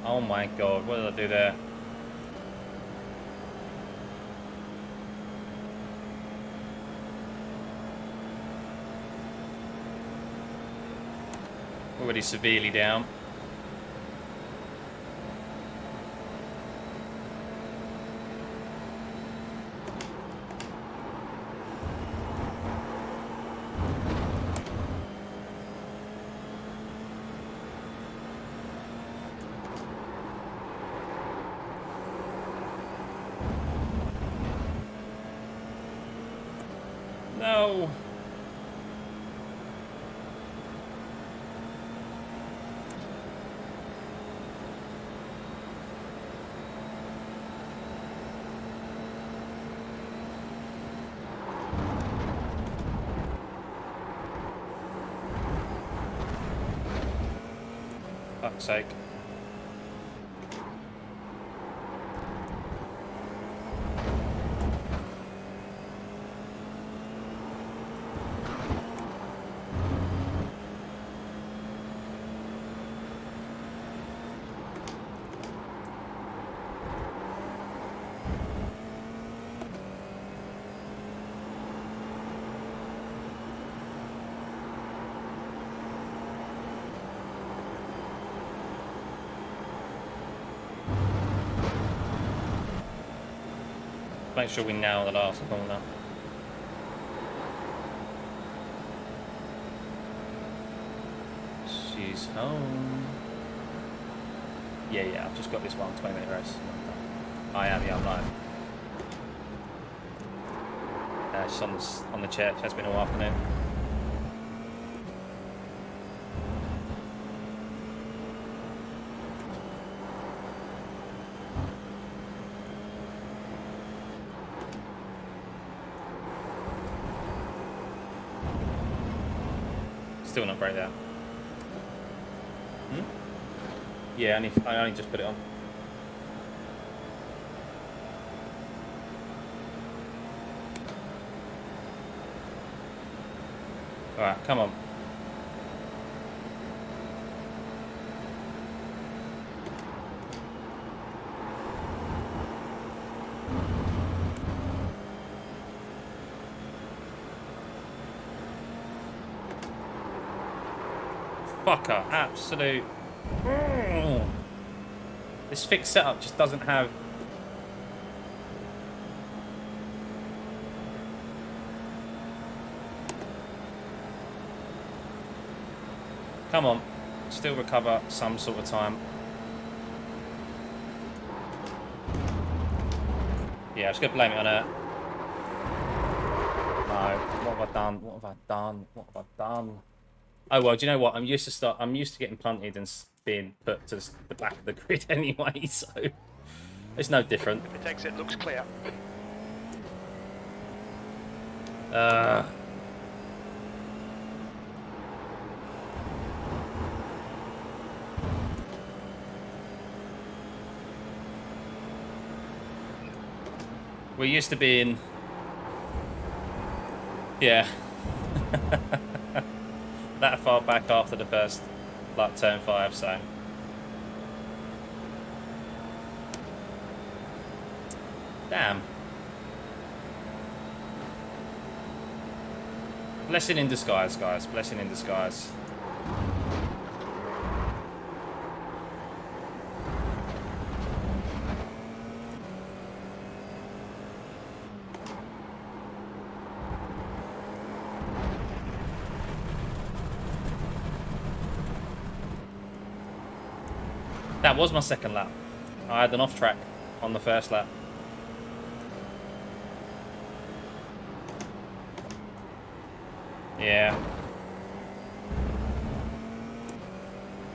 Oh my god, what did I do there? Already severely down. No. Fuck's sake. Make sure we nail the last corner. She's home. Yeah, I've just got this 20-minute race. I am, yeah, I'm live. She's on the chair. She has been all afternoon. Still not great there. Yeah, I only just put it on. Alright, come on. Fucker, absolute. This fixed setup just doesn't have. Come on, still recover some sort of time. Yeah, I'm just gonna blame it on her. No, what have I done? What have I done? What have I done? Oh well, do you know what? I'm used to getting punted and being put to the back of the grid anyway, so it's no different. If it takes it, looks clear. We're used to being, yeah, that far back after the first, like, turn 5, so. Damn. Blessing in disguise, guys. Blessing in disguise. That was my second lap. I had an off track on the first lap. Yeah.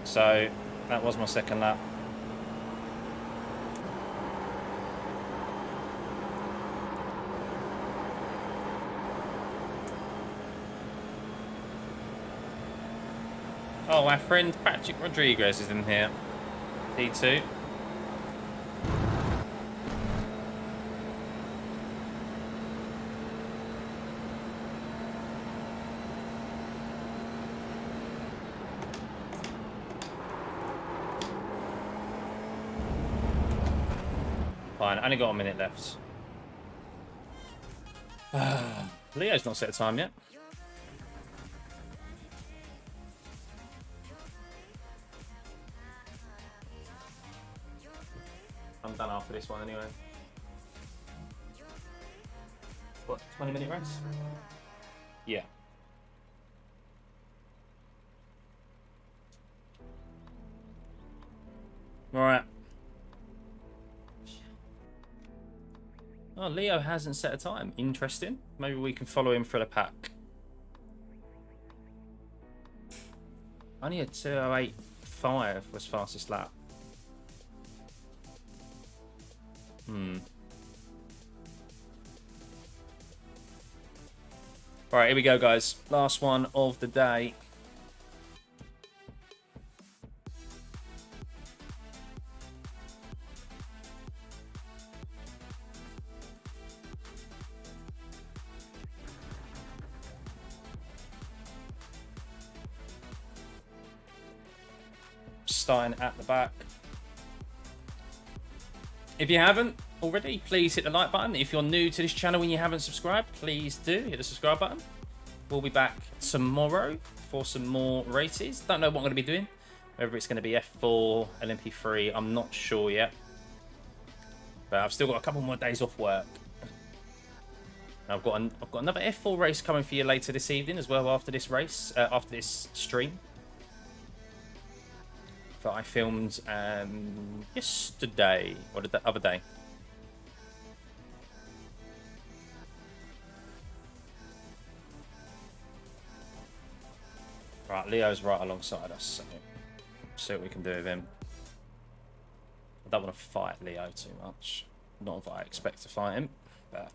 So, that was my second lap. Oh, our friend Patrick Rodriguez is in here. P2. Fine, only got a minute left. Leo's not set a time yet. I'm done after this one anyway. What, 20-minute race? Yeah. Alright. Oh, Leo hasn't set a time. Interesting. Maybe we can follow him for the pack. Only a 2:08.5 was fastest lap. Alright, here we go, guys. Last one of the day. starting at the back. If you haven't already, please hit the like button. If you're new to this channel and you haven't subscribed, please do hit the subscribe button. We'll be back tomorrow for some more races. Don't know what I'm going to be doing. Whether it's going to be F4, LMP3, I'm not sure yet. But I've still got a couple more days off work. I've got another F4 race coming for you later this evening as well after this race, after this stream that I filmed yesterday or the other day. Right, Leo's right alongside us, so see what we can do with him. I don't want to fight Leo too much. Not that I expect to fight him, but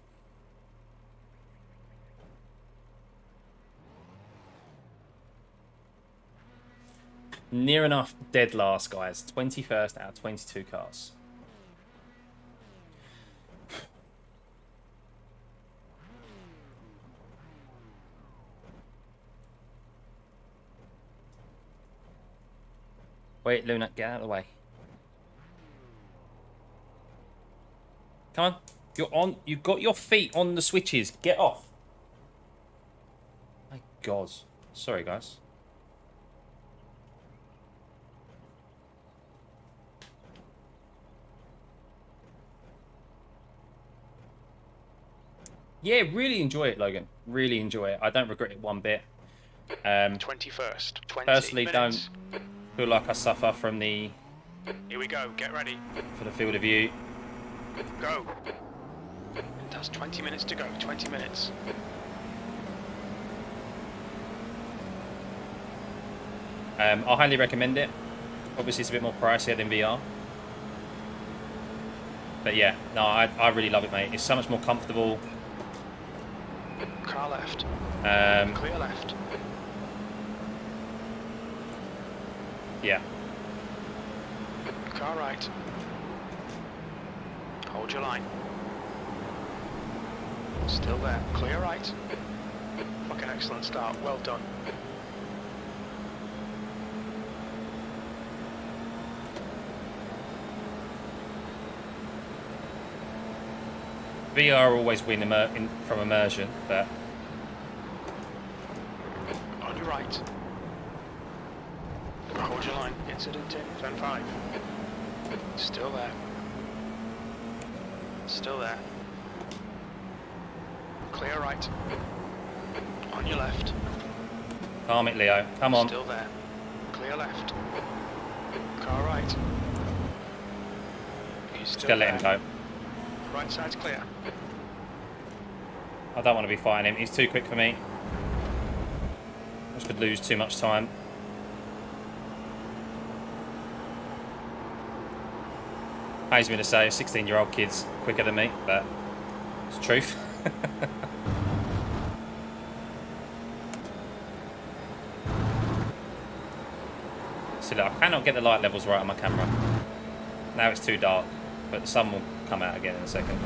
near enough dead last, guys. 21st out of 22 cars. Wait, Luna, get out of the way. Come on. You're on. You've got your feet on the switches. Get off. My God. Sorry, guys. Yeah, really enjoy it, Logan. Really enjoy it. I don't regret it one bit. 21st. 20 Personally, minutes. don't feel like I suffer from the... Here we go. Get ready. For the field of view. Go. That's 20 minutes to go. 20 minutes. I highly recommend it. Obviously, it's a bit more pricier than VR. But yeah, no, I really love it, mate. It's so much more comfortable. Car left. Clear left. Yeah. Car right. Hold your line. Still there. Clear right. Fucking excellent start. Well done. VR always win from immersion, but... On your right. Hold your line. Incident in. Turn 5. Still there. Still there. Clear right. On your left. Calm it, Leo. Come on. Still there. Clear left. Car right. Just gotta let him go. Right side's clear. I don't want to be fighting him. He's too quick for me. I just could lose too much time. Pains me to say a 16-year-old kid's quicker than me, but it's the truth. So look, I cannot get the light levels right on my camera. Now it's too dark, but the sun will come out again in a second.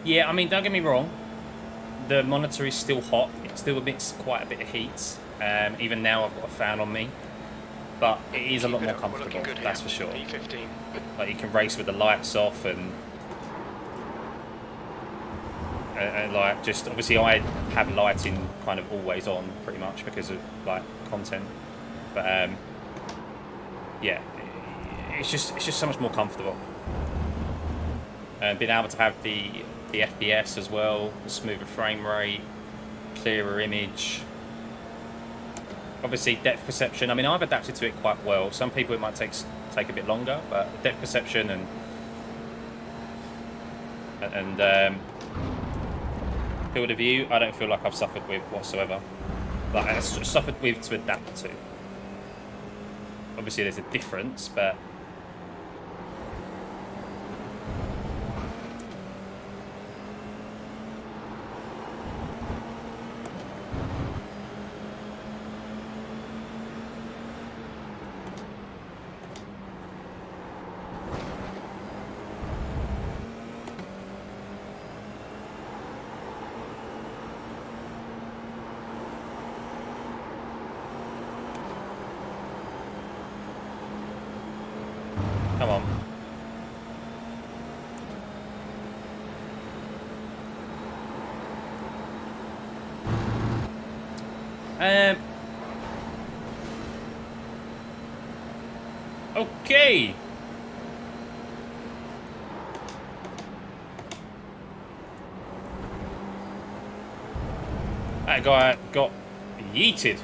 Yeah, I mean, don't get me wrong. The monitor is still hot. It still emits quite a bit of heat. Even now, I've got a fan on me, but it is a lot more comfortable. That's for sure. P15. Like you can race with the lights off and like just obviously I have lighting kind of always on pretty much because of like content, but yeah, it's just so much more comfortable. And being able to have the FPS as well, the smoother frame rate, clearer image. Obviously depth perception, I mean I've adapted to it quite well. Some people it might take a bit longer, but depth perception and field of view, I don't feel like I've suffered with whatsoever. Like I've suffered with to adapt to. obviously there's a difference, but come on. Okay. That guy got yeeted.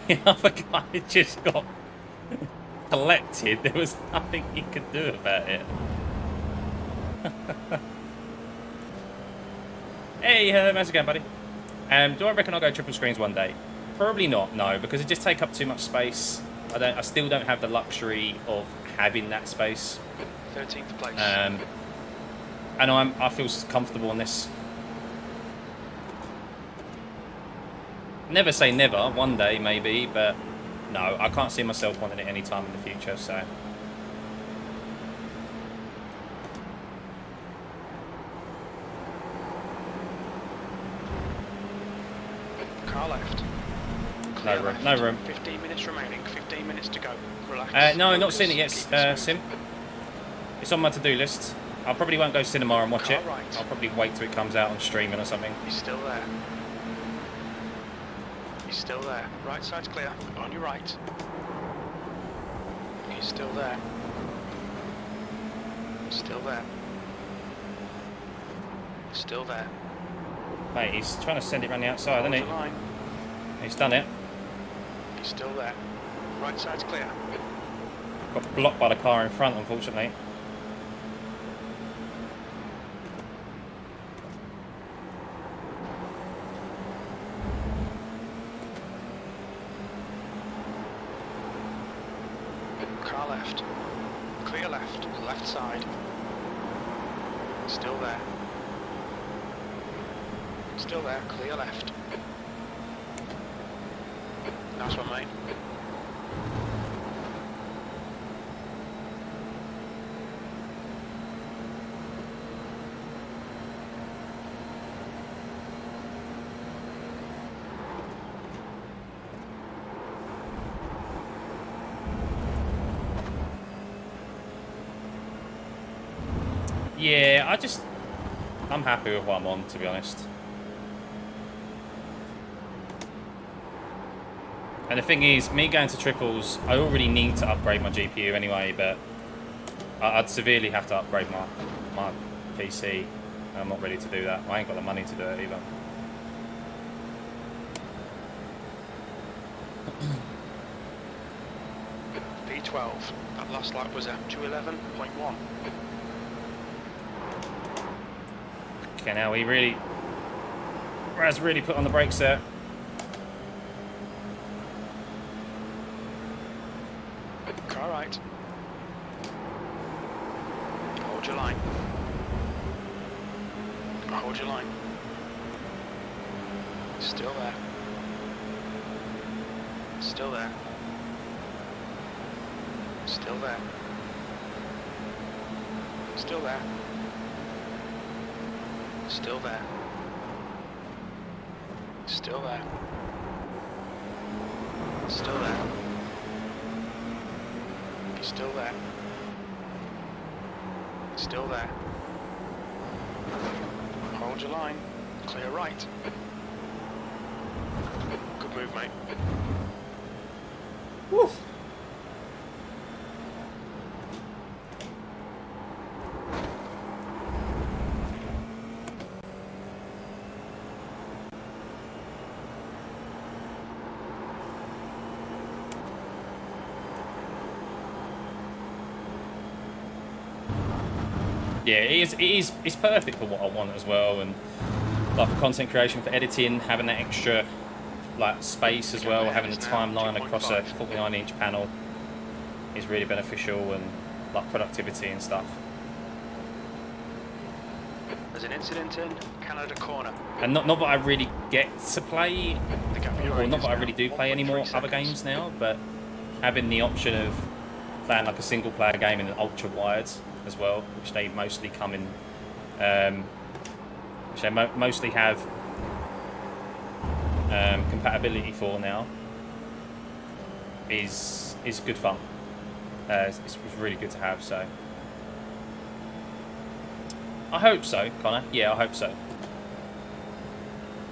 The other guy just got collected. There was nothing he could do about it. Hey, how's it going, buddy? Do I reckon I'll go triple screens one day? Probably not, no, because it just take up too much space. I still don't have the luxury of having that space. 13th place. And I feel comfortable on this. Never say never, one day maybe, but no, I can't see myself wanting it any time in the future, so. Car left. No Clear room, left. no room. 15 minutes remaining, 15 minutes to go. Relax. No, not seen it Focus, yet, keep it Sim. smooth. It's on my to-do list. I probably won't go cinema and watch Car it. right. I'll probably wait till it comes out on streaming or something. He's still there. He's still there. Right side's clear. On your right. He's still there. Still there. Still there. Mate, he's trying to send it around the outside, isn't Hold he? the line. He's done it. He's still there. Right side's clear. Got blocked by the car in front, unfortunately. Car left. Clear left. Left side. Still there. Still there. Clear left. Nice one, mate. Yeah, I'm happy with what I'm on, to be honest. And the thing is, me going to triples, I already need to upgrade my GPU anyway, but I'd severely have to upgrade my PC. And I'm not ready to do that. I ain't got the money to do it either. P12. That last lap was at 211.1. Okay, now Raz really put on the brakes there. Car right. Hold your line. Hold your line. Still there. Still there. Still there. Still there. Still there. Still there. Still there. Still there. Still there. Hold your line. Clear right. Good move, mate. Woo. Yeah, it's perfect for what I want as well, and like for content creation, for editing, having that extra like space as well, having the timeline across a 49-inch panel is really beneficial, and like productivity and stuff. There's an incident in Canada corner. And not that I really get to play, The gap or behind not is that I now really do play any 1.3 more other seconds. games now, but having the option of playing like a single player game in an ultra-wide as well, which they mostly come in, which they mostly have compatibility for now, is good fun. It's really good to have, so I hope so, Connor. Yeah, I hope so.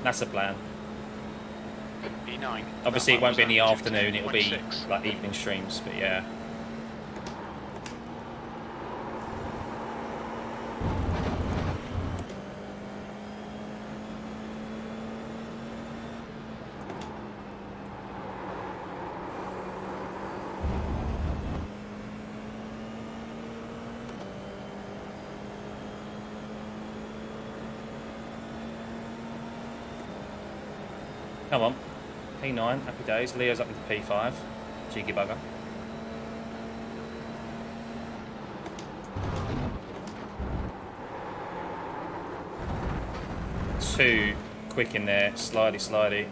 That's the plan. E9. Obviously, it won't be in the afternoon. It'll be 10.6. like evening streams, but yeah. Come on. P9, happy days. Leo's up into P5. Cheeky bugger. Too quick in there. Slidey, slidey.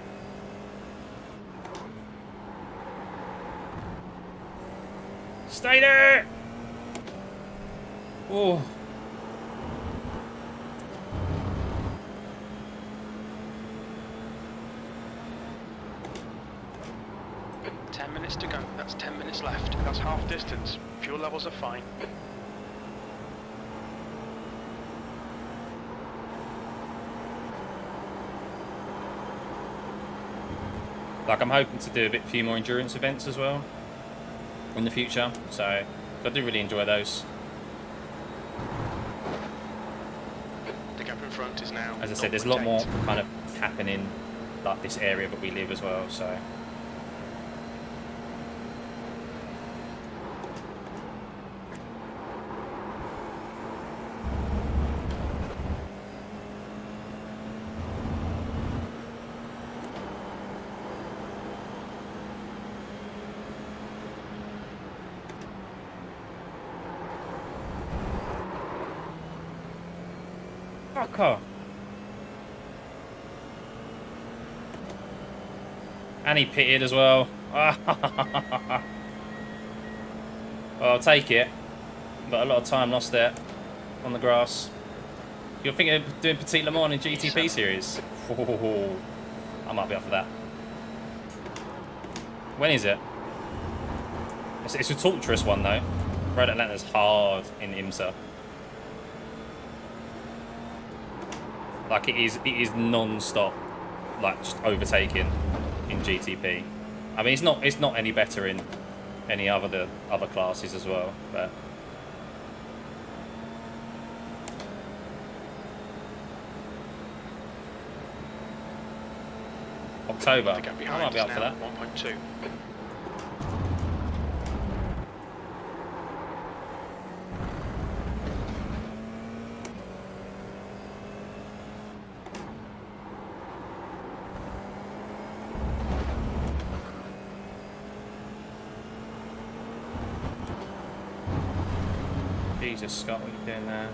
Stay there! Oh. To go. That's 10 minutes left. That's half distance. Fuel levels are fine. Like, I'm hoping to do a few more endurance events as well in the future, so I do really enjoy those. The gap in front is now. As I said, there's a lot 0.8. more kind of happening like this area that we live as well, so. Fuck off. And he pitted as well. Well, I'll take it. But a lot of time lost there on the grass. You're thinking of doing Petit Le Mans in GTP series? Oh, I might be up for that. When is it? It's a torturous one though. Road Atlanta's hard in IMSA. Like it is non-stop, like just overtaking in GTP. I mean, it's not any better in any other classes as well, but. October. The gap I behind might be is up for now that. 1.2. Jesus, Scott, what are you doing there?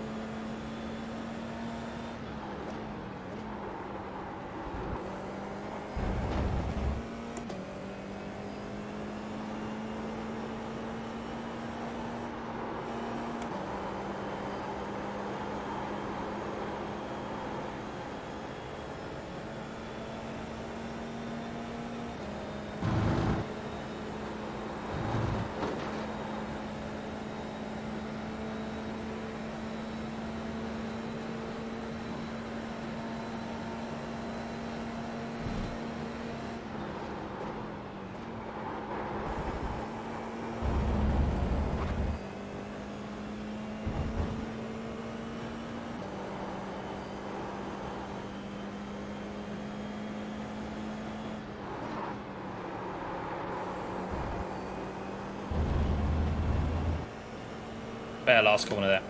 Better last corner there.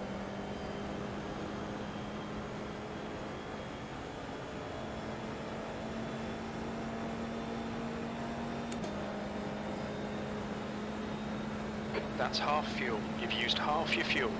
That's half fuel. You've used half your fuel.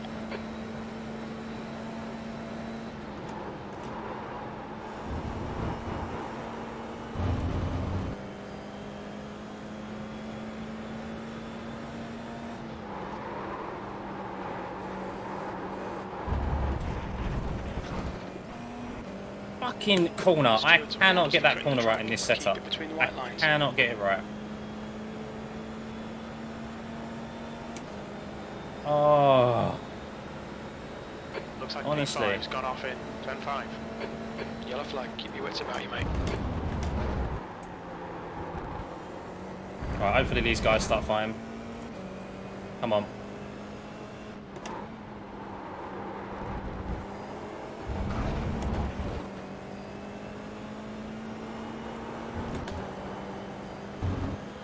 Fucking corner. I cannot get that corner right in this setup. I cannot get it right. Oh. Looks like Honestly. P5's gone off in turn 5. Yellow flag, keep your wits about you, mate. Right, hopefully these guys start fighting. Come on.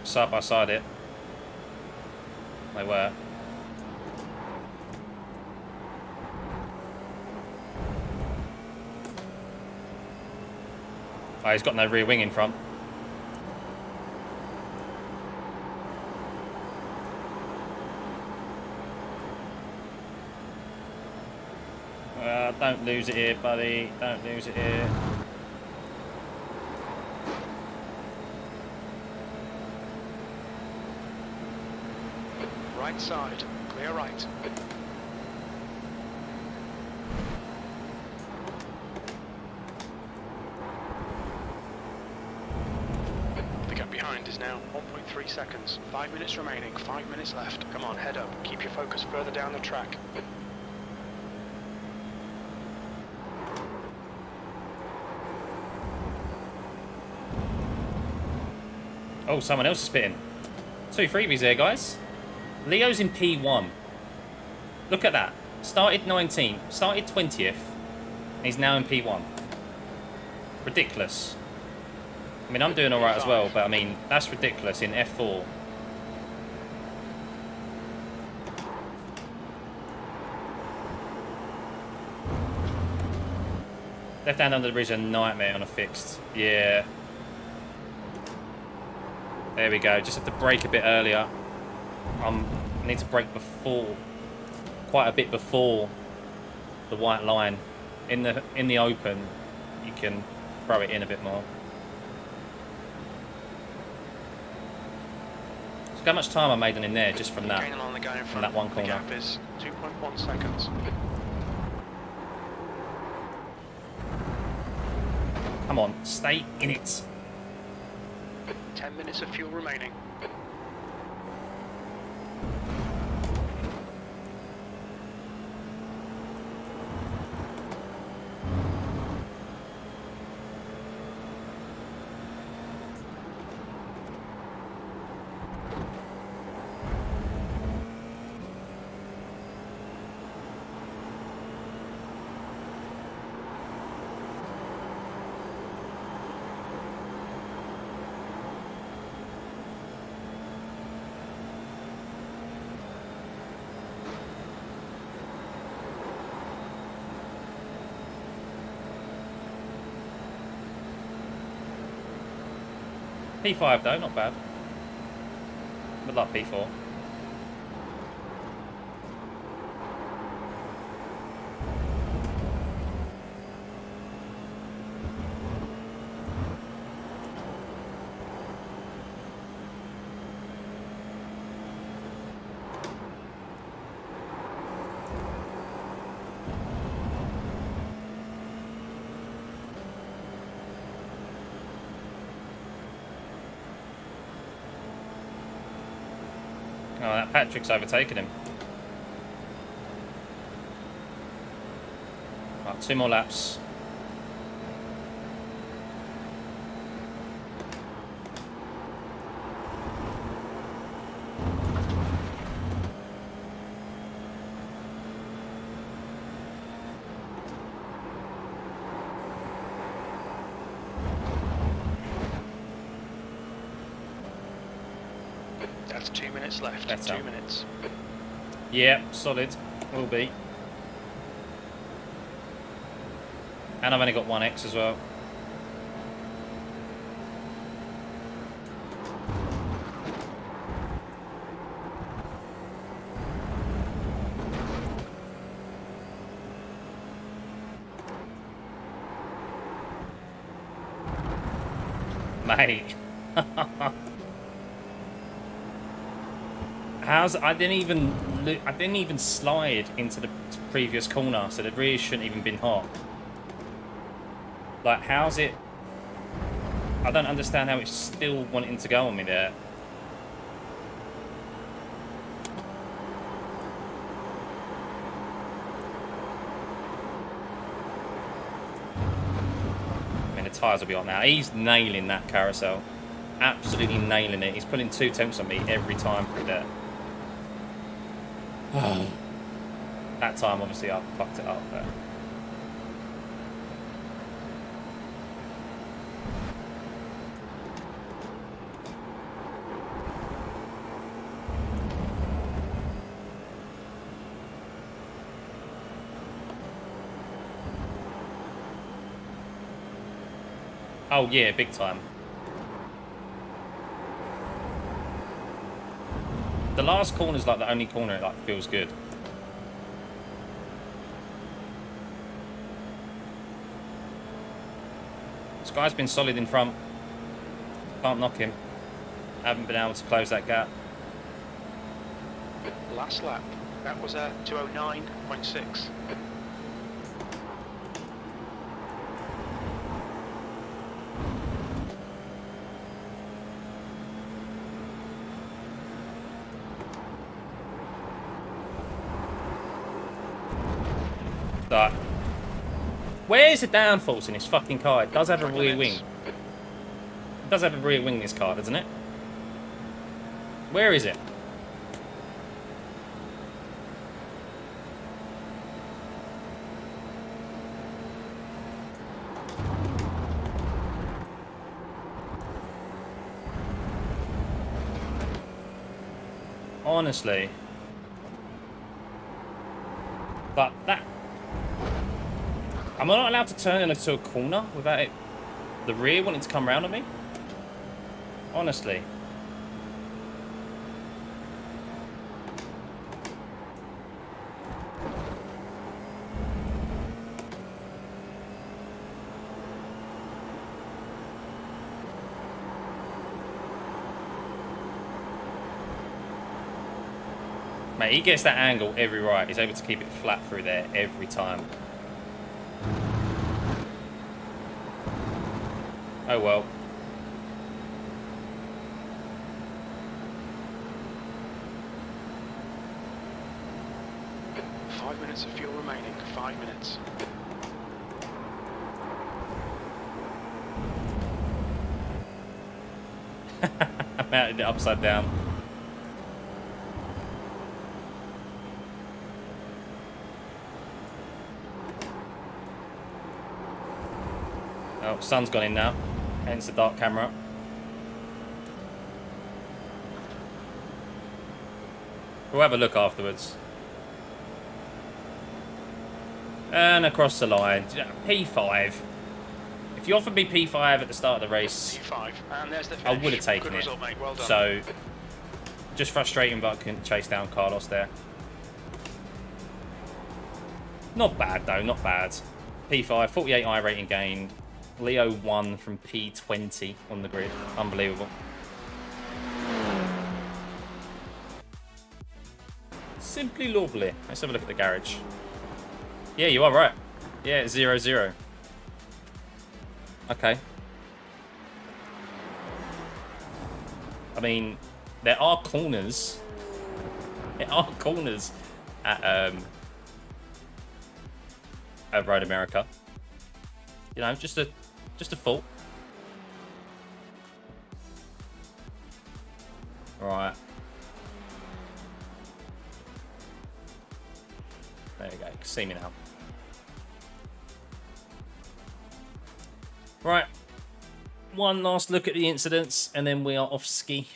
Side by side it. They were. Oh, he's got no rear wing in front. Don't lose it here, buddy. Don't lose it here. Right side, clear right. The gap behind is now 1.3 seconds. 5 minutes remaining, 5 minutes left. Come on, head up. Keep your focus further down the track. Oh, someone else is spitting. 2 freebies there, guys. Leo's in P1. Look at that. Started 19th, started 20th, and he's now in P1. Ridiculous. I mean, I'm doing alright as well, but I mean, that's ridiculous in F4. Left hand under the bridge, a nightmare on a fixed. Yeah. There we go. Just have to brake a bit earlier. I need to brake before, quite a bit before the white line. In the open, you can throw it in a bit more. Look how much time I made on in there just from that, Gaining on the guy in from front. that one The corner. gap is 2.1 seconds. Come on, stay in it. 10 minutes of fuel remaining. P5 though, not bad. Good luck, P4. Oh, that Patrick's overtaken him. Right, 2 more laps. That's 2 minutes left. Better. 2 minutes. Yeah, solid. Will be. And I've only got 1x as well. Mate. I didn't even slide into the previous corner, so the rear shouldn't even been hot. Like, how's it? I don't understand how it's still wanting to go on me there. I mean, the tyres will be on now. He's nailing that carousel. Absolutely nailing it. He's pulling 2 temps on me every time through there. That time, obviously, I fucked it up, but... Oh, yeah, big time. The last corner's like the only corner it like feels good. This guy's been solid in front. Can't knock him. Haven't been able to close that gap. Last lap. That was a 209.6. Where's the downforce in this fucking car? It does have a rear wing. It does have a rear wing, this car, doesn't it? Where is it? Honestly. But that... Am I not allowed to turn into a corner without it, the rear wanting to come round on me? Honestly. Mate, he gets that angle every right. He's able to keep it flat through there every time. Oh well. Five minutes of fuel remaining. 5 minutes. I mounted it upside down. Oh, sun's gone in now. Hence the dark camera. We'll have a look afterwards. And across the line. P5. If you offered me P5 at the start of the race, P5, and there's the I finish. would have taken Good it. result, mate. Well done. So, just frustrating, but I couldn't chase down Carlos there. Not bad, though. Not bad. P5, 48 iRating gained. Leo 1 from P20 on the grid. Unbelievable. Simply lovely. Let's have a look at the garage. Yeah, you are right. Yeah, it's 0-0. Okay. I mean, there are corners. There are corners at Road America. You know, just a fault. Right. There you go. You can see me now. Right. One last look at the incidents, and then we are off ski.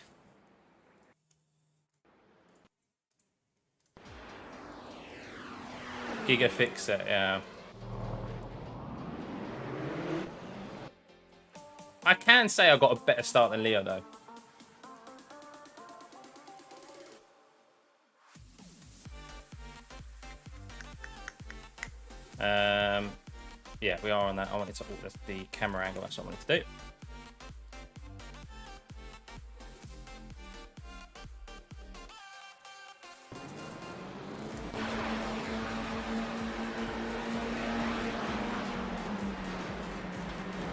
Giga fix it, yeah. I can say I got a better start than Leo, though. Yeah, we are on that. I wanted to alter the camera angle. That's what I wanted to do.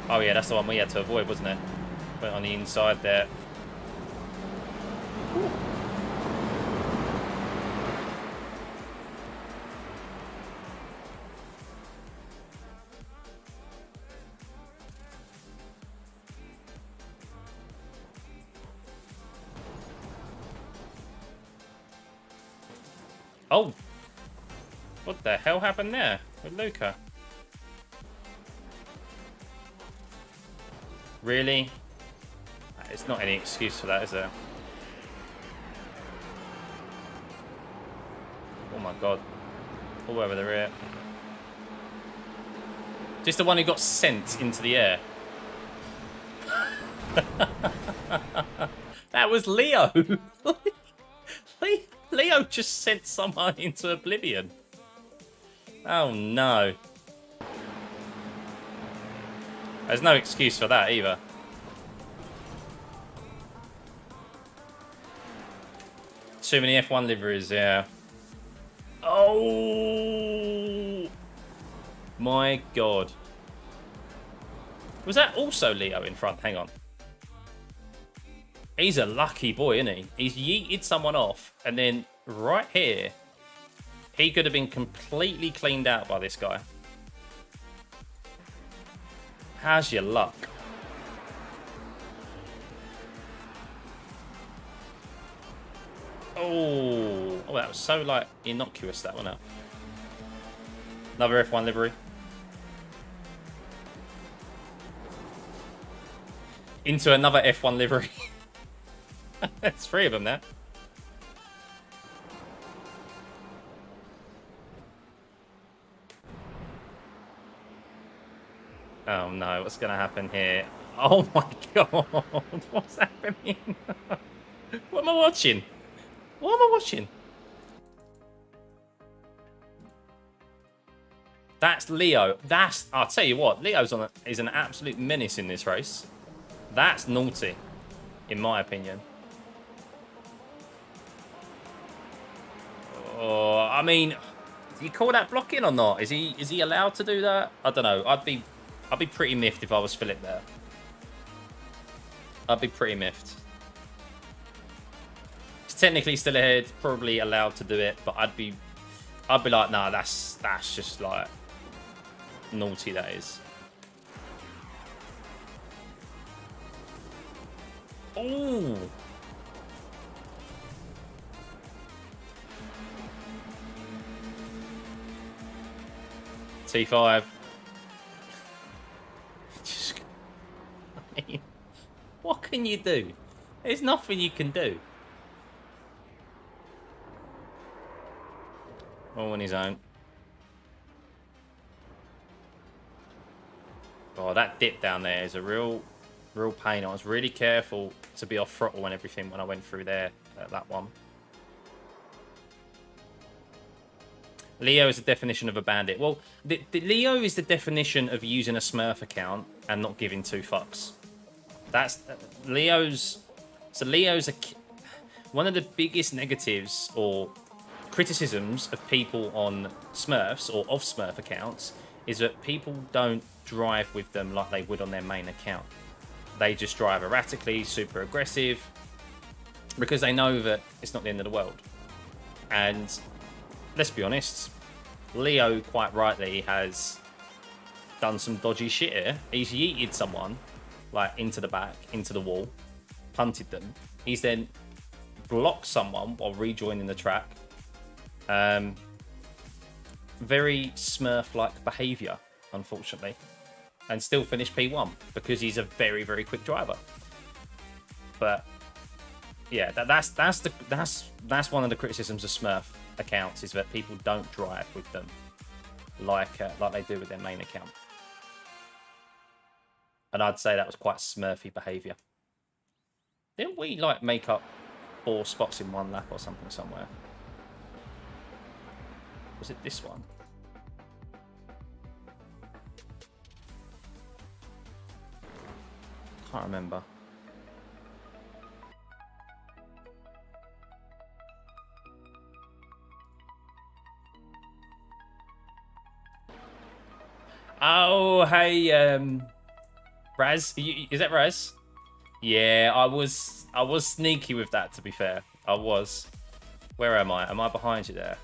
Oh yeah, that's the one we had to avoid, wasn't it? Went on the inside there. Ooh. Oh! What the hell happened there with Luca? Really? It's not any excuse for that, is there? Oh my god. All over the rear. Just the one who got sent into the air. That was Leo. Leo just sent someone into oblivion. Oh no. There's no excuse for that either. Too many F1 liveries, yeah. Oh my god. Was that also Leo in front? Hang on. He's a lucky boy, isn't he? He's yeeted someone off, and then right here, he could have been completely cleaned out by this guy. How's your luck? Oh, that was so, like, innocuous, that one. Another F1 livery. Into another F1 livery. There's 3 of them now. Oh no, what's going to happen here? Oh my god, what's happening? What am I watching? What am I watching? That's Leo. I'll tell you what, Leo's is an absolute menace in this race. That's naughty, in my opinion. Oh, I mean, do you call that blocking or not? Is he allowed to do that? I don't know. I'd be pretty miffed if I was Philip there. I'd be pretty miffed. He's technically still ahead, probably allowed to do it, but I'd be like, nah, that's just like naughty, that is. Oh. T5. Just, I mean, what can you do? There's nothing you can do. All on his own. Oh, that dip down there is a real pain. I was really careful to be off throttle and everything when I went through there at that one. Leo is the definition of a bandit. Well, the Leo is the definition of using a Smurf account and not giving 2 fucks. That's Leo's. So Leo's one of the biggest negatives or criticisms of people on Smurfs or of Smurf accounts is that people don't drive with them like they would on their main account. They just drive erratically, super aggressive, because they know that it's not the end of the world. And let's be honest, Leo quite rightly has done some dodgy shit here. He's yeeted someone like into the back, into the wall, punted them. He's then blocked someone while rejoining the track. Very Smurf-like behaviour, unfortunately, and still finished P1 because he's a very, very quick driver. But yeah, that's one of the criticisms of Smurf accounts, is that people don't drive with them like they do with their main account. And I'd say that was quite Smurfy behaviour. Didn't we like make up 4 spots in 1 lap or something somewhere? Was it this one? Can't remember. Oh, hey, Raz, is that Raz? Yeah, I was sneaky with that, to be fair. I was. Where am I? Am I behind you there?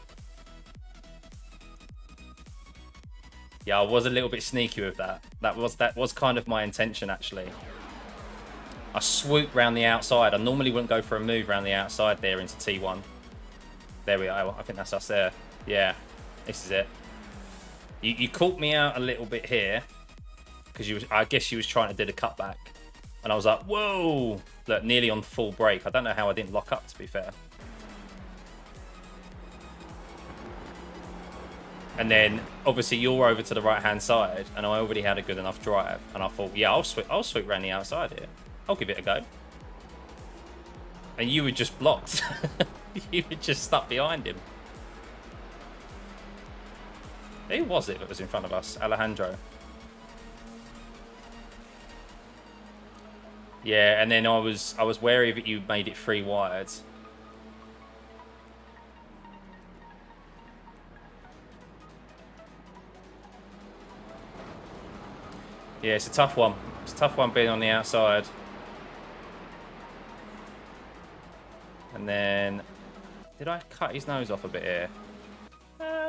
Yeah, I was a little bit sneaky with that. That was kind of my intention, actually. I swooped round the outside. I normally wouldn't go for a move round the outside there into T1. There we are. I think that's us there. Yeah, this is it. You caught me out a little bit here because I guess you was trying to do the cutback, and I was like, whoa! Look, nearly on full brake. I don't know how I didn't lock up, to be fair. And then obviously you're over to the right hand side, and I already had a good enough drive, and I thought, yeah, I'll swoop around the outside here. I'll give it a go. And you were just blocked. You were just stuck behind him. Who was it that was in front of us? Alejandro. Yeah, and then I was wary that you made it 3 wide. Yeah, it's a tough one. It's a tough one being on the outside. And then, did I cut his nose off a bit here?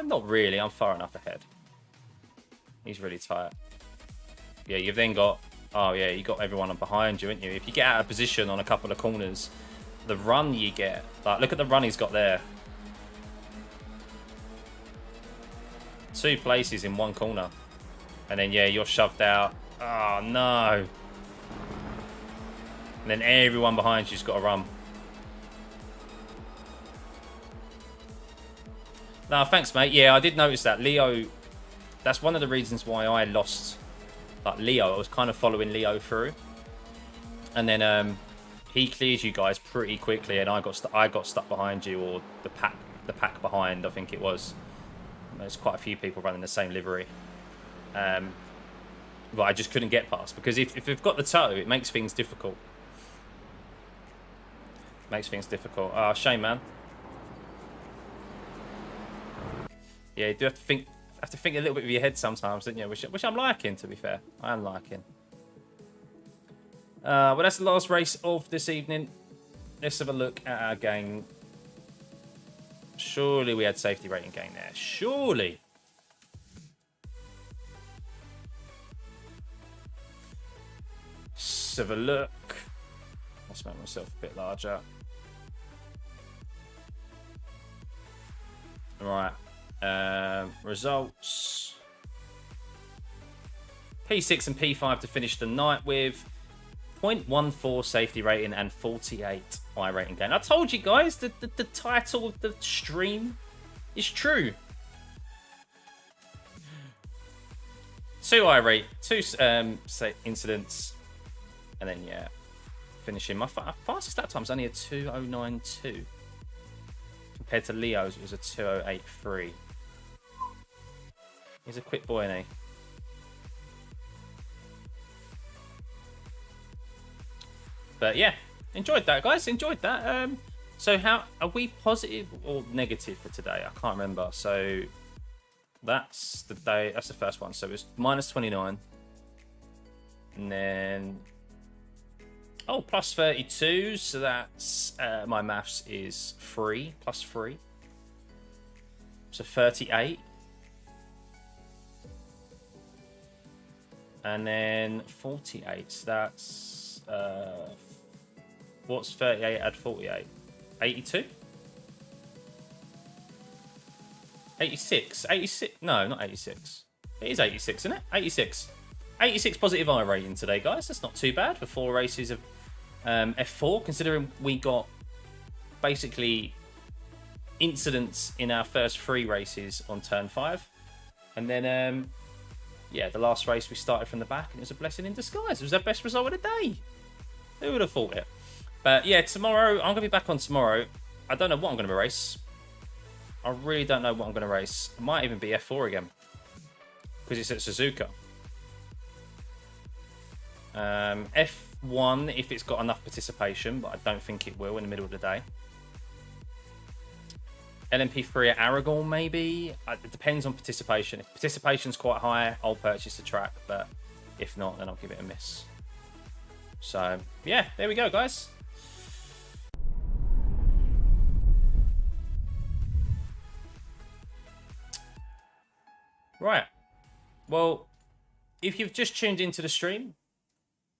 Not really. I'm far enough ahead. He's really tight. Yeah, you've then got... Oh, yeah, you got everyone behind you, haven't you? If you get out of position on a couple of corners, the run you get... Like, look at the run he's got there. 2 places in 1 corner. And then, yeah, you're shoved out. Oh, no. And then everyone behind you's got to run. No, thanks, mate. Yeah, I did notice that. Leo, that's one of the reasons why I lost, like, Leo. I was kind of following Leo through. And then he clears you guys pretty quickly, and I got stuck behind you, or the pack behind, I think it was. There's quite a few people running the same livery. But I just couldn't get past, because if we've got the toe, it makes things difficult. Makes things difficult. Oh, shame, man. Yeah, you do have to think a little bit with your head sometimes, don't you? Which I'm liking, to be fair. I am liking. Well, that's the last race of this evening. Let's have a look at our game. Surely we had safety rating gain there. Surely. Let's have a look. Let's make myself a bit larger. Right. Results. P6 and P5 to finish the night with 0.14 safety rating and 48 iRating gain. I told you guys that the title of the stream is true. 2 iRate, 2 incidents, and then yeah, finishing. My fastest lap time is only a 2:09.2 compared to Leo's. It was a 2:08.3. He's a quick boy, isn't he? But yeah, enjoyed that, guys. Enjoyed that. So how are we positive or negative for today? I can't remember. So that's the day. That's the first one. So it's -29, and then plus 32. So that's my maths is 3 plus 3. So 38. And then 48, so that's, what's 38 add 48? 82? 86, 86, no, not 86. It is 86, isn't it? 86. 86 positive iRating today, guys. That's not too bad for 4 races of F4, considering we got basically incidents in our first 3 races on turn 5. And then, yeah, the last race we started from the back, and it was a blessing in disguise. It was our best result of the day. Who would have thought it? But yeah, tomorrow, I'm going to be back on tomorrow. I don't know what I'm going to race. I really don't know what I'm going to race. It might even be F4 again, because it's at Suzuka. F1 if it's got enough participation, but I don't think it will in the middle of the day. LMP3 at Aragon, maybe. It depends on participation. If participation's quite high, I'll purchase the track, but if not, then I'll give it a miss. So, yeah, there we go, guys. Right. Well, if you've just tuned into the stream,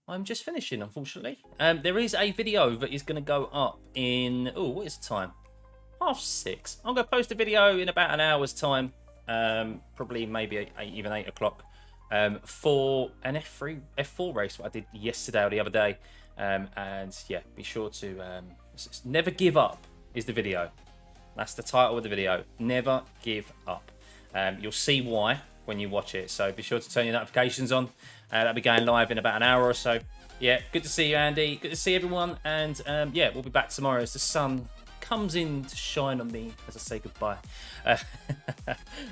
I'm just finishing, unfortunately. There is a video that is going to go up in... Oh, what is the time? 6:30. I'm going to post a video in about an hour's time. Probably maybe even 8 o'clock. For an F4 race that I did yesterday or the other day. And yeah, be sure to... Never Give Up is the video. That's the title of the video. Never give up. You'll see why when you watch it. So be sure to turn your notifications on. That'll be going live in about an hour or so. Yeah, good to see you, Andy. Good to see everyone. And yeah, we'll be back tomorrow as the sun comes in to shine on me as I say goodbye.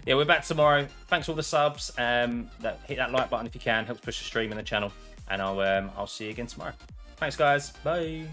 Yeah, we're back tomorrow. Thanks for all the subs. Hit that like button if you can. Helps push the stream and the channel. And I'll see you again tomorrow. Thanks, guys. Bye.